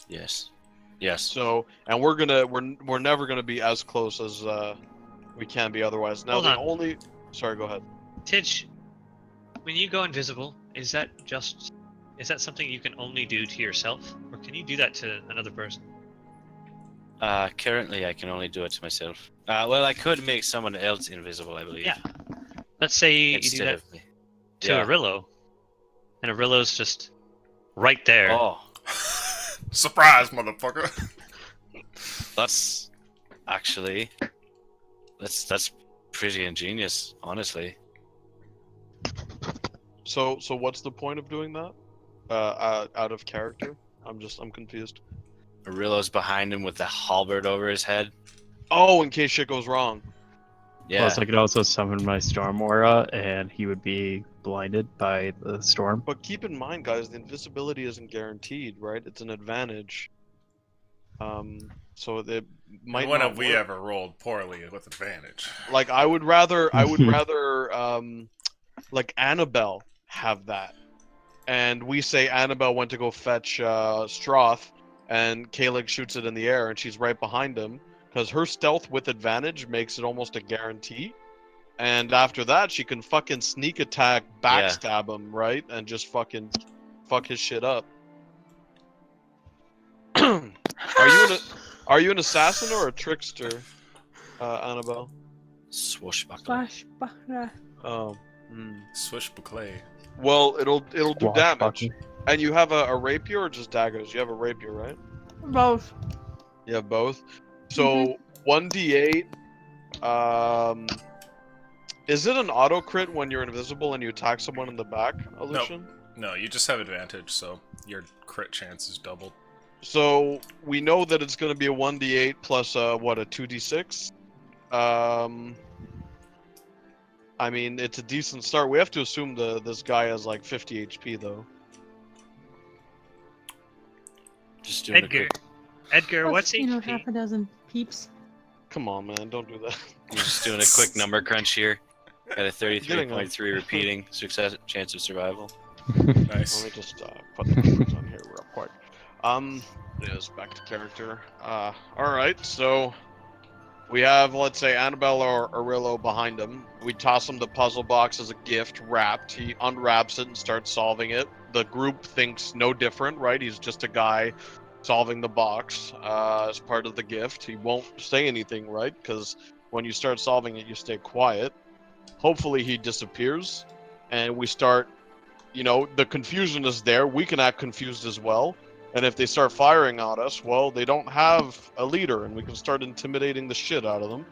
Yes. Yes. So, and we're never gonna be as close as we can be otherwise. Now Hold sorry, go ahead. Tidge, when you go invisible, is is that something you can only do to yourself, or can you do that to another person? Currently, I can only do it to myself. Well, I could make someone else invisible, I believe. Yeah. Let's say you do Instead that of me. to Yeah. Arillo, and Arillo's just right there. Oh, Surprise, motherfucker! that's actually that's pretty ingenious, honestly. So what's the point of doing that? Out of character? I'm confused. Arillo's behind him with the halberd over his head. Oh, in case shit goes wrong. Yeah. Plus, I could also summon my storm aura, and he would be blinded by the storm. But keep in mind, guys, the invisibility isn't guaranteed, right? It's an advantage. So it might When not have we work. ever rolled poorly with advantage? Like I would rather like Annabelle have that. And we say Annabelle went to go fetch Stroth, and Kaelig shoots it in the air, and she's right behind him, because her stealth with advantage makes it almost a guarantee. And after that, she can fucking sneak attack, backstab him, right, and just fucking fuck his shit up. Are you an assassin or a trickster, Annabelle? Swashbuckler. Swashbuckler. Oh. Swishbuckler. Well, it'll do damage. Swashbuckler. And you have a rapier or just daggers? You have a rapier, right? Both. You have both. So 1d8. Is it an auto crit when you're invisible and you attack someone in the back, Aleutian? No, you just have advantage, so your crit chance is doubled. So we know that it's going to be a 1d8 plus a 2d6. I mean, it's a decent start. We have to assume this guy has like 50 HP though. Just doing a Edgar, quick, Edgar, Plus, what's you know, HP? half a dozen peeps. Come on, man, don't do that. just doing a quick number crunch here. Got a Getting 33.3 repeating success chance of survival. Nice. Let me just put the numbers on here real quick. Yes, back to character. Alright, so we have, let's say, Annabelle or Arillo behind him. We toss him the puzzle box as a gift, wrapped. He unwraps it and starts solving it. The group thinks no different, right? He's just a guy solving the box as part of the gift. He won't say anything, right? Because when you start solving it, you stay quiet. Hopefully he disappears, and we start, you know, the confusion is there. We can act confused as well. And if they start firing at us, well, they don't have a leader, and we can start intimidating the shit out of them.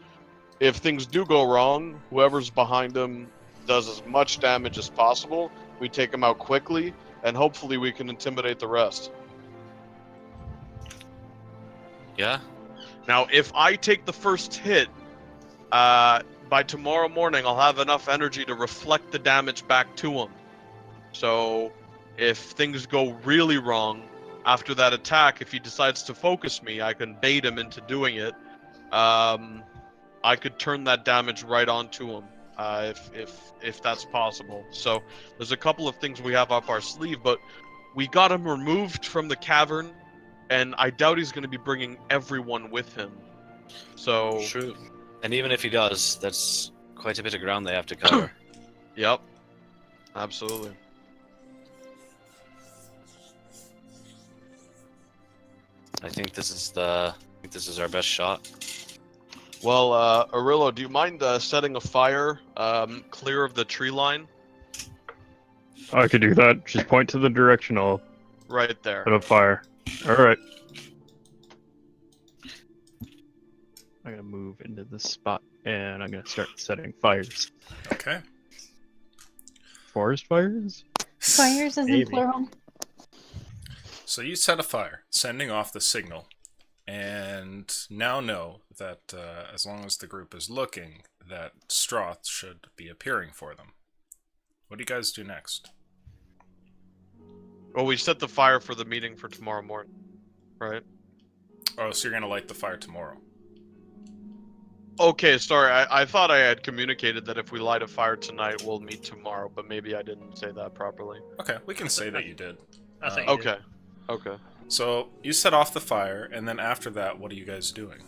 If things do go wrong, whoever's behind them does as much damage as possible. We take them out quickly, and hopefully we can intimidate the rest. Yeah? Now, if I take the first hit, by tomorrow morning, I'll have enough energy to reflect the damage back to him. So, if things go really wrong after that attack, if he decides to focus me, I can bait him into doing it. I could turn that damage right onto him, if that's possible. So, there's a couple of things we have up our sleeve, but we got him removed from the cavern, and I doubt he's going to be bringing everyone with him. So, True. And even if he does, that's quite a bit of ground they have to cover. yep, absolutely. I think this is our best shot. Well, Arillo, do you mind setting a fire clear of the tree line? I could do that. Just point to the direction. I'll Right there. put a fire. Alright. I'm gonna move into this spot, and I'm gonna start setting fires. Okay. Forest fires? Fires is in Maybe. plural. So you set a fire, sending off the signal, and now know that as long as the group is looking, that Stroth should be appearing for them. What do you guys do next? Well, we set the fire for the meeting for tomorrow morning, right? Oh, so you're gonna light the fire tomorrow. Okay, sorry. I thought I had communicated that if we light a fire tonight, we'll meet tomorrow, but maybe I didn't say that properly. Okay, we can say that you did. I thought you did. Okay. Okay. So you set off the fire, and then after that, what are you guys doing?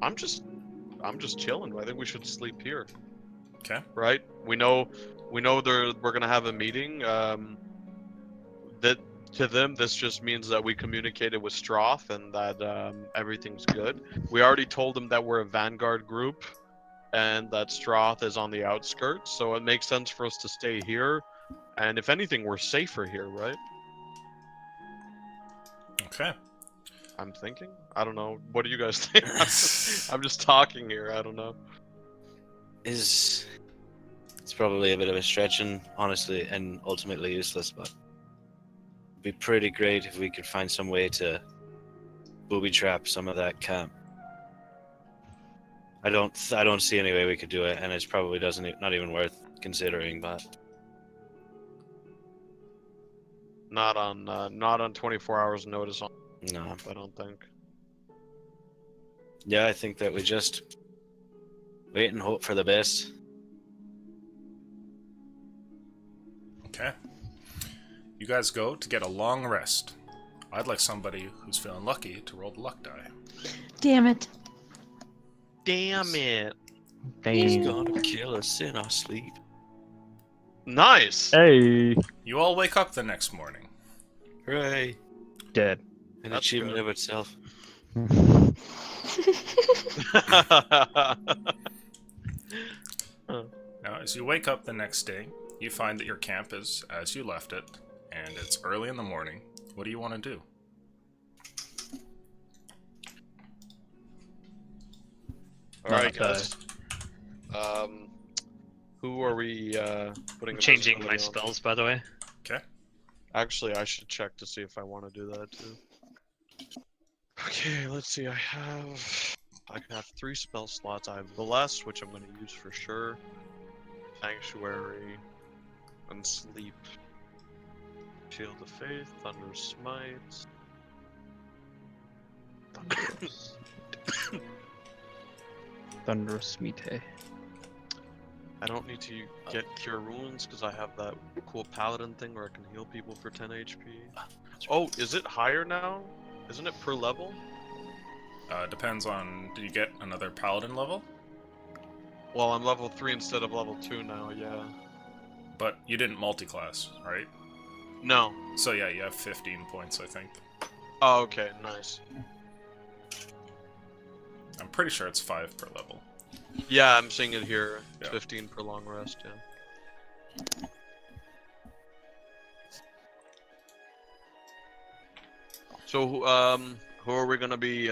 I'm just chilling. I think we should sleep here. Okay. Right? We know we're gonna have a meeting. that to them, this just means that we communicated with Stroth and that everything's good. We already told them that we're a vanguard group and that Stroth is on the outskirts, so it makes sense for us to stay here. And if anything, we're safer here, right? Okay. I'm thinking. I don't know. What do you guys think? I'm just talking here. I don't know. It's probably a bit of a stretch and honestly and ultimately useless, but it'd be pretty great if we could find some way to booby trap some of that camp. I don't see any way we could do it, and it's probably not even worth considering, but Not on 24 hours notice. no. I don't think. Yeah, I think that we just wait and hope for the best. Okay. You guys go to get a long rest. I'd like somebody who's feeling lucky to roll the luck die. Damn it. Damn it! He's Dang. gonna kill us in our sleep. Nice. Hey, You all wake up the next morning. Hooray! dead. An That's achievement good. of itself. Now, as you wake up the next day, you find that your camp is as you left it, and it's early in the morning. What do you want to do? All right, Not guys. Who are we putting? I'm changing my invisibility on? spells, by the way. Okay. Actually, I should check to see if I want to do that too. Okay, let's see. I can have 3 spell slots. I have Bless, which I'm going to use for sure. Sanctuary, and Sleep. Shield of Faith, Thunder Smite. Thunderous Mite. I don't need to get Cure Wounds because I have that cool Paladin thing where I can heal people for 10 HP. Oh, is it higher now? Isn't it per level? Depends on, did you get another paladin level? Well, I'm level 3 instead of level 2 now, yeah. But you didn't multi-class, right? No. So yeah, you have 15 points, I think. Oh, okay, nice. I'm pretty sure it's 5 per level. Yeah, I'm seeing it here. Yeah. 15 per long rest, yeah. So, who are we gonna be,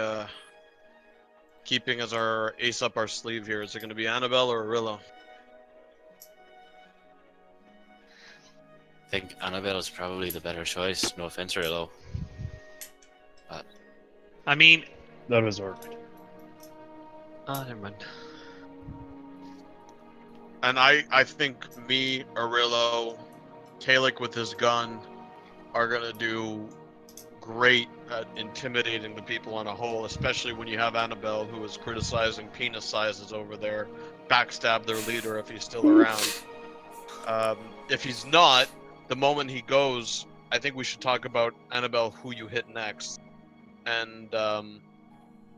keeping as our ace up our sleeve here? Is it gonna be Annabelle or Arillo? I think Annabelle is probably the better choice. No offense, Rillo. I mean, That was ordered. never mind. And I think me, Arillo, Kalik with his gun are gonna do great at intimidating the people on a whole, especially when you have Annabelle who is criticizing penis sizes over there, backstab their leader if he's still around. If he's not, the moment he goes, I think we should talk about Annabelle who you hit next. And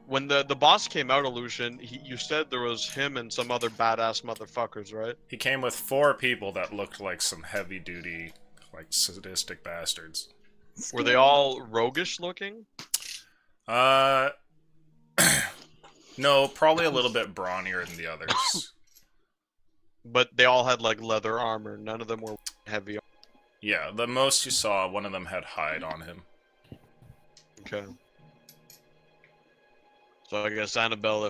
when the boss came out, Illusion, you said there was him and some other badass motherfuckers, right? He came with 4 people that looked like some heavy-duty, like, sadistic bastards. Were they all roguish looking? No, probably a little bit brawnier than the others. But they all had like leather armor. None of them were heavy. Yeah, the most you saw, one of them had hide on him. Okay. So I guess Annabelle,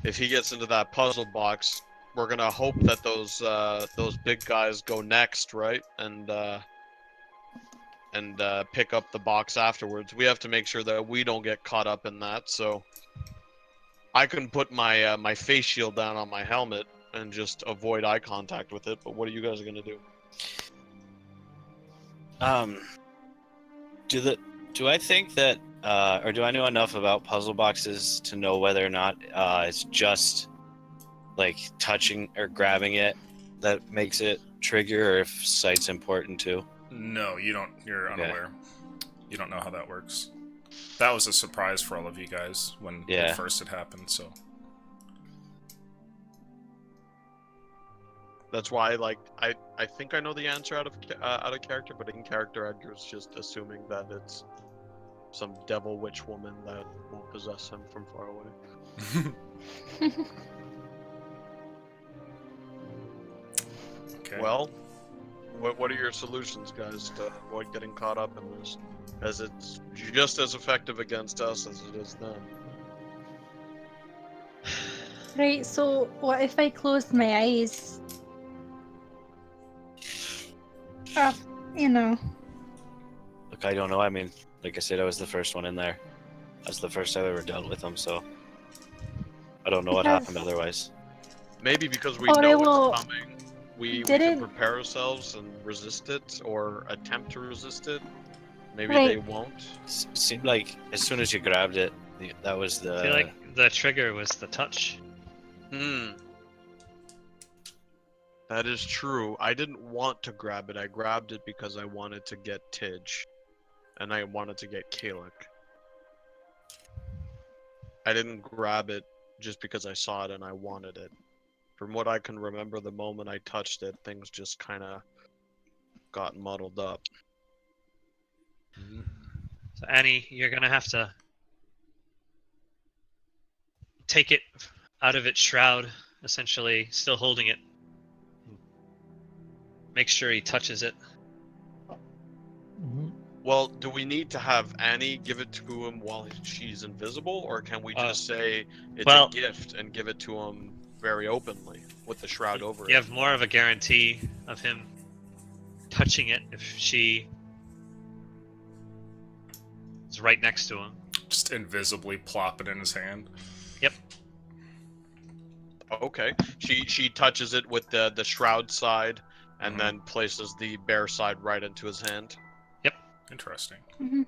if he gets into that puzzle box, we're gonna hope that those big guys go next, right? And pick up the box afterwards. We have to make sure that we don't get caught up in that. So I can put my my face shield down on my helmet and just avoid eye contact with it. But what are you guys gonna do? Do I think that, or do I know enough about puzzle boxes to know whether or not it's just like touching or grabbing it that makes it trigger, or if sight's important too? No, you don't. You're unaware. You don't know how that works. That was a surprise for all of you guys when it first had happened, so. That's why, like, I think I know the answer out of character, but in character, Edgar's just assuming that it's some devil witch woman that will possess him from far away. Okay. Well, what are your solutions, guys, to avoid getting caught up in this? As it's just as effective against us as it is them. Right, so what if I closed my eyes? You know. Look, I don't know. I mean, like I said, I was the first one in there. That's the first I've ever dealt with him, so I don't know what Because- happened otherwise. Maybe because we Oh, they know will- it's coming, we Did can it- prepare ourselves and resist it, or attempt to resist it. Maybe Right. they won't. It seemed like as soon as you grabbed it, that was I feel the. like the trigger was the touch. That is true. I didn't want to grab it. I grabbed it because I wanted to get Tidge. And I wanted to get Kalik. I didn't grab it just because I saw it and I wanted it. From what I can remember, the moment I touched it, things just kind of got muddled up. So Annie, you're gonna have to take it out of its shroud, essentially, still holding it. Make sure he touches it. Well, do we need to have Annie give it to him while she's invisible, or can we just say it's well- a gift and give it to him very openly with the shroud over You it? have more of a guarantee of him touching it if she is right next to him. Just invisibly plop it in his hand. Okay. She touches it with the shroud side, and Mhm. then places the bear side right into his hand. Interesting. Mhm.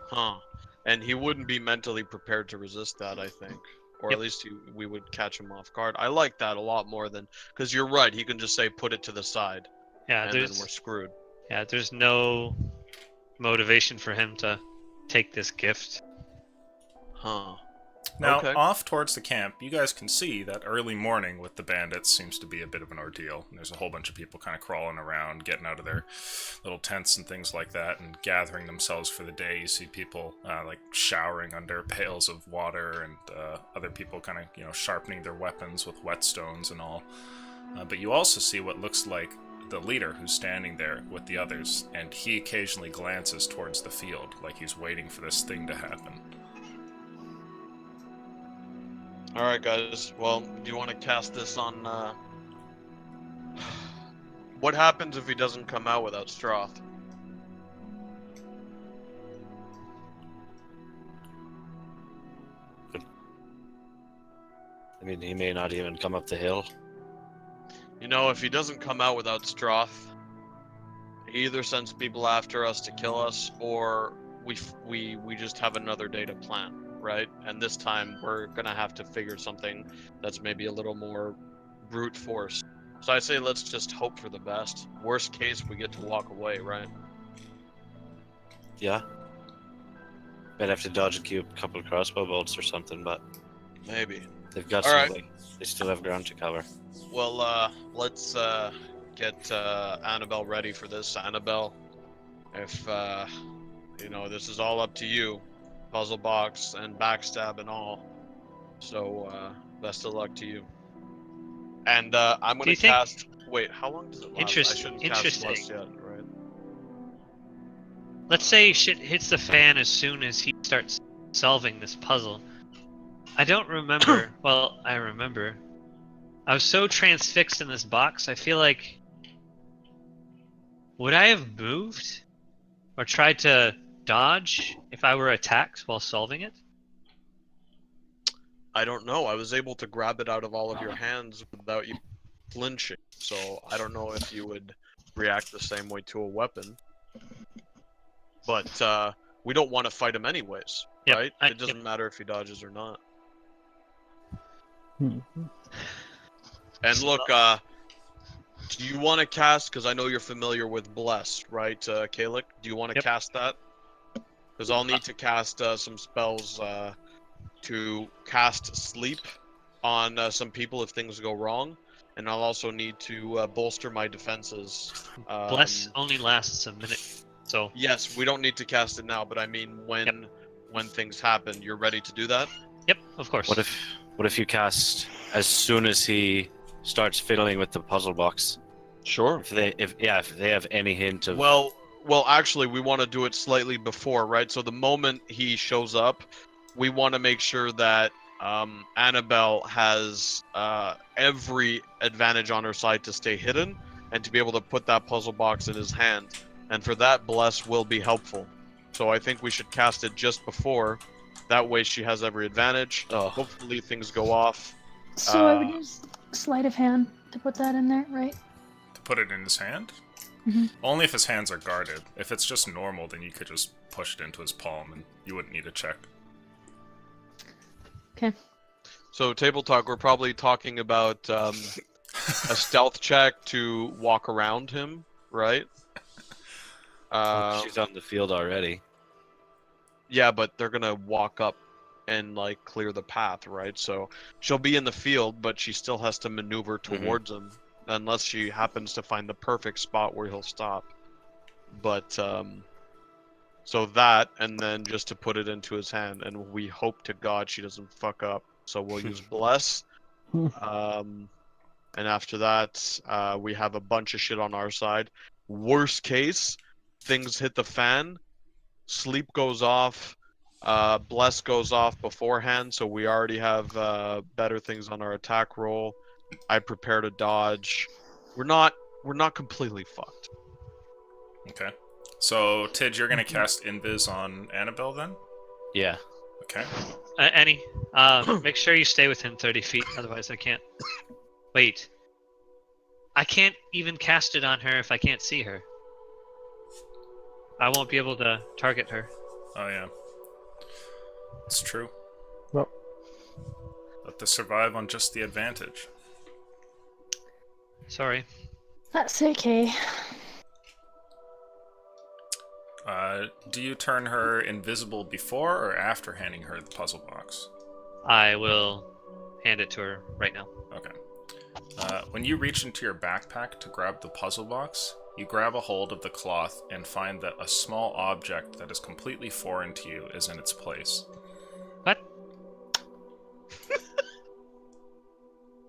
Huh. And he wouldn't be mentally prepared to resist that, I think. Or Yep. at least we would catch him off guard. I like that a lot more than... Because you're right, he can just say, put it to the side, Yeah, and then there's we're screwed. there's no motivation for him to take this gift. Huh. Now, Okay. off towards the camp, you guys can see that early morning with the bandits seems to be a bit of an ordeal. There's a whole bunch of people kind of crawling around, getting out of their little tents and things like that, and gathering themselves for the day. You see people like showering under pails of water, and other people kind of sharpening their weapons with whetstones and all. But you also see what looks like the leader who's standing there with the others, and he occasionally glances towards the field, like he's waiting for this thing to happen. Alright, guys. Well, do you want to cast this on... What happens if he doesn't come out without Stroth? I mean, he may not even come up the hill. You know, if he doesn't come out without Stroth, he either sends people after us to kill us, or we just have another day to plan, right? And this time we're gonna have to figure something that's maybe a little more brute force. So I say let's just hope for the best. Worst case, we get to walk away, right? Yeah. Might have to dodge a couple of crossbow bolts or something, but Maybe. they've got All right. something. They still have ground to cover. Well, let's get Annabelle ready for this. Annabelle, if this is all up to you, puzzle box and backstab and all. So best of luck to you. And I'm Do gonna you think- cast. Wait, how long does it last? I shouldn't cast Interesting. Lust yet, right? Let's say shit hits the fan as soon as he starts solving this puzzle. I don't remember. Well, I remember. I was so transfixed in this box, I feel like... Would I have moved? Or tried to dodge if I were attacked while solving it? I don't know. I was able to grab it out of all of your hands without you flinching. So I don't know if you would react the same way to a weapon. But we don't want to fight him anyways, Yep, right? I- It doesn't matter if he dodges or not. And look, do you want to cast? Because I know you're familiar with Bless, right, Kalik? Do you want to Yep. cast that? Because I'll need to cast some spells to cast sleep on some people if things go wrong, and I'll also need to bolster my defenses. Bless only lasts a minute, so Yes, we don't need to cast it now, but I mean when things happen, you're ready to do that? yep, of course. What if you cast as soon as he starts fiddling with the puzzle box? Sure. If they have any hint of Well, actually, we want to do it slightly before, right? So the moment he shows up, we want to make sure that Annabelle has every advantage on her side to stay hidden and to be able to put that puzzle box in his hand. And for that, Bless will be helpful. So I think we should cast it just before. That way she has every advantage. Oh. Hopefully things go off. So I would use sleight of hand to put that in there, right? To put it in his hand? Mhm. Only if his hands are guarded. If it's just normal, then you could just push it into his palm and you wouldn't need a check. Okay. So table talk, we're probably talking about a stealth check to walk around him, right? she's on the field already. Yeah, but they're gonna walk up and like clear the path, right? So she'll be in the field, but she still has to maneuver towards him, unless she happens to find the perfect spot where he'll stop. But so that, and then just to put it into his hand, and we hope to God she doesn't fuck up. So we'll use bless. And after that, we have a bunch of shit on our side. Worst case, things hit the fan, sleep goes off, bless goes off beforehand, so we already have better things on our attack roll. I prepare to dodge. We're not completely fucked. Okay. So, Tid, you're gonna cast Invis on Annabelle then? Yeah. Okay. Annie, make sure you stay within 30 feet, otherwise I can't. Wait. I can't even cast it on her if I can't see her. I won't be able to target her. Oh, yeah. It's true. Well. Let this survive on just the advantage. Sorry. That's okay. Do you turn her invisible before or after handing her the puzzle box? I will hand it to her right now. Okay. When you reach into your backpack to grab the puzzle box, you grab a hold of the cloth and find that a small object that is completely foreign to you is in its place. What?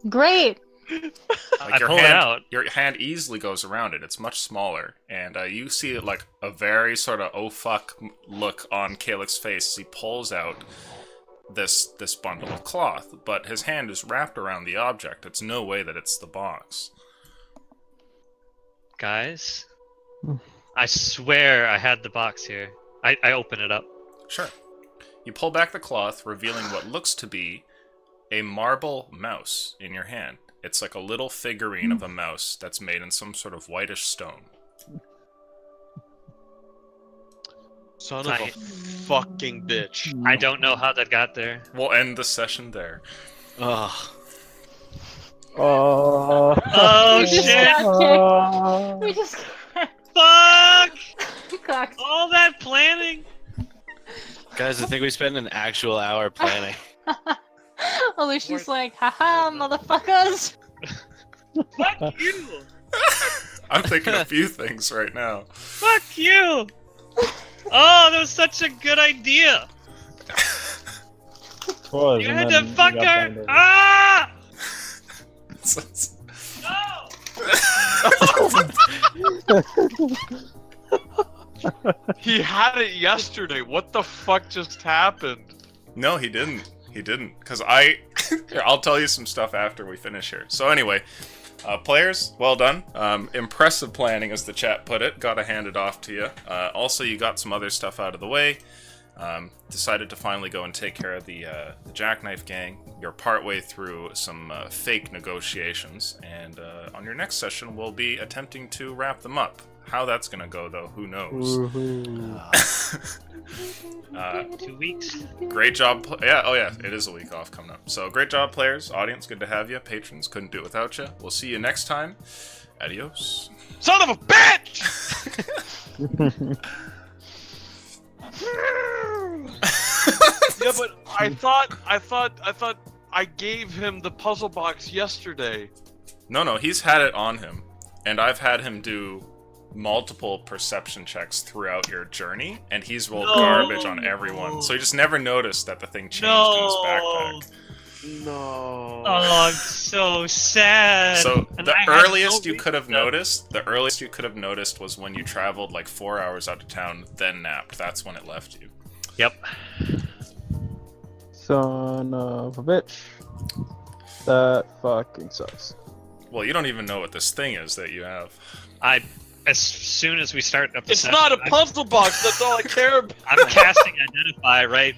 Great. I pull it out. Your hand easily goes around it. It's much smaller, and you see like a very sort of oh fuck look on Calyx's face as he pulls out this bundle of cloth, but his hand is wrapped around the object. It's no way that it's the box. Guys, I swear I had the box here. I open it up. Sure. You pull back the cloth, revealing what looks to be a marble mouse in your hand. It's like a little figurine of a mouse that's made in some sort of whitish stone. Son of a fucking bitch. I don't know how that got there. We'll end the session there. Ugh. Oh. Oh We just shit! got kicked. We just Fuck! got All that planning. Guys, I think we spent an actual hour planning. Alicia's like, haha, motherfuckers. Fuck you! I'm thinking a few things right now. Fuck you! Oh, that was such a good idea. Was, You and had then to we fuck got her. burned over. Ah! No! He had it yesterday. What the fuck just happened? No, he didn't. He didn't. Because here, I'll tell you some stuff after we finish here. So anyway, players, well done. Impressive planning, as the chat put it. Gotta hand it off to you. Also, you got some other stuff out of the way. Decided to finally go and take care of the Jackknife Gang. You're partway through some fake negotiations, and on your next session, we'll be attempting to wrap them up. How that's gonna go, though, who knows? 2 weeks. Great job. Yeah, it is a week off coming up. So great job, players. Audience, good to have you. Patrons, couldn't do it without you. We'll see you next time. Adios. Son of a bitch! Yeah, but I thought I gave him the puzzle box yesterday. No, he's had it on him, and I've had him do multiple perception checks throughout your journey, and he's rolled garbage on everyone. So he just never noticed that the thing changed in his backpack. No. Oh, I'm so sad. So And the I had earliest no you could have reason. noticed was when you traveled like 4 hours out of town, then napped. That's when it left you. Yep. Son of a bitch. That fucking sucks. Well, you don't even know what this thing is that you have. As soon as we start up the It's session, not a puzzle box. That's all I care about. I'm casting Identify right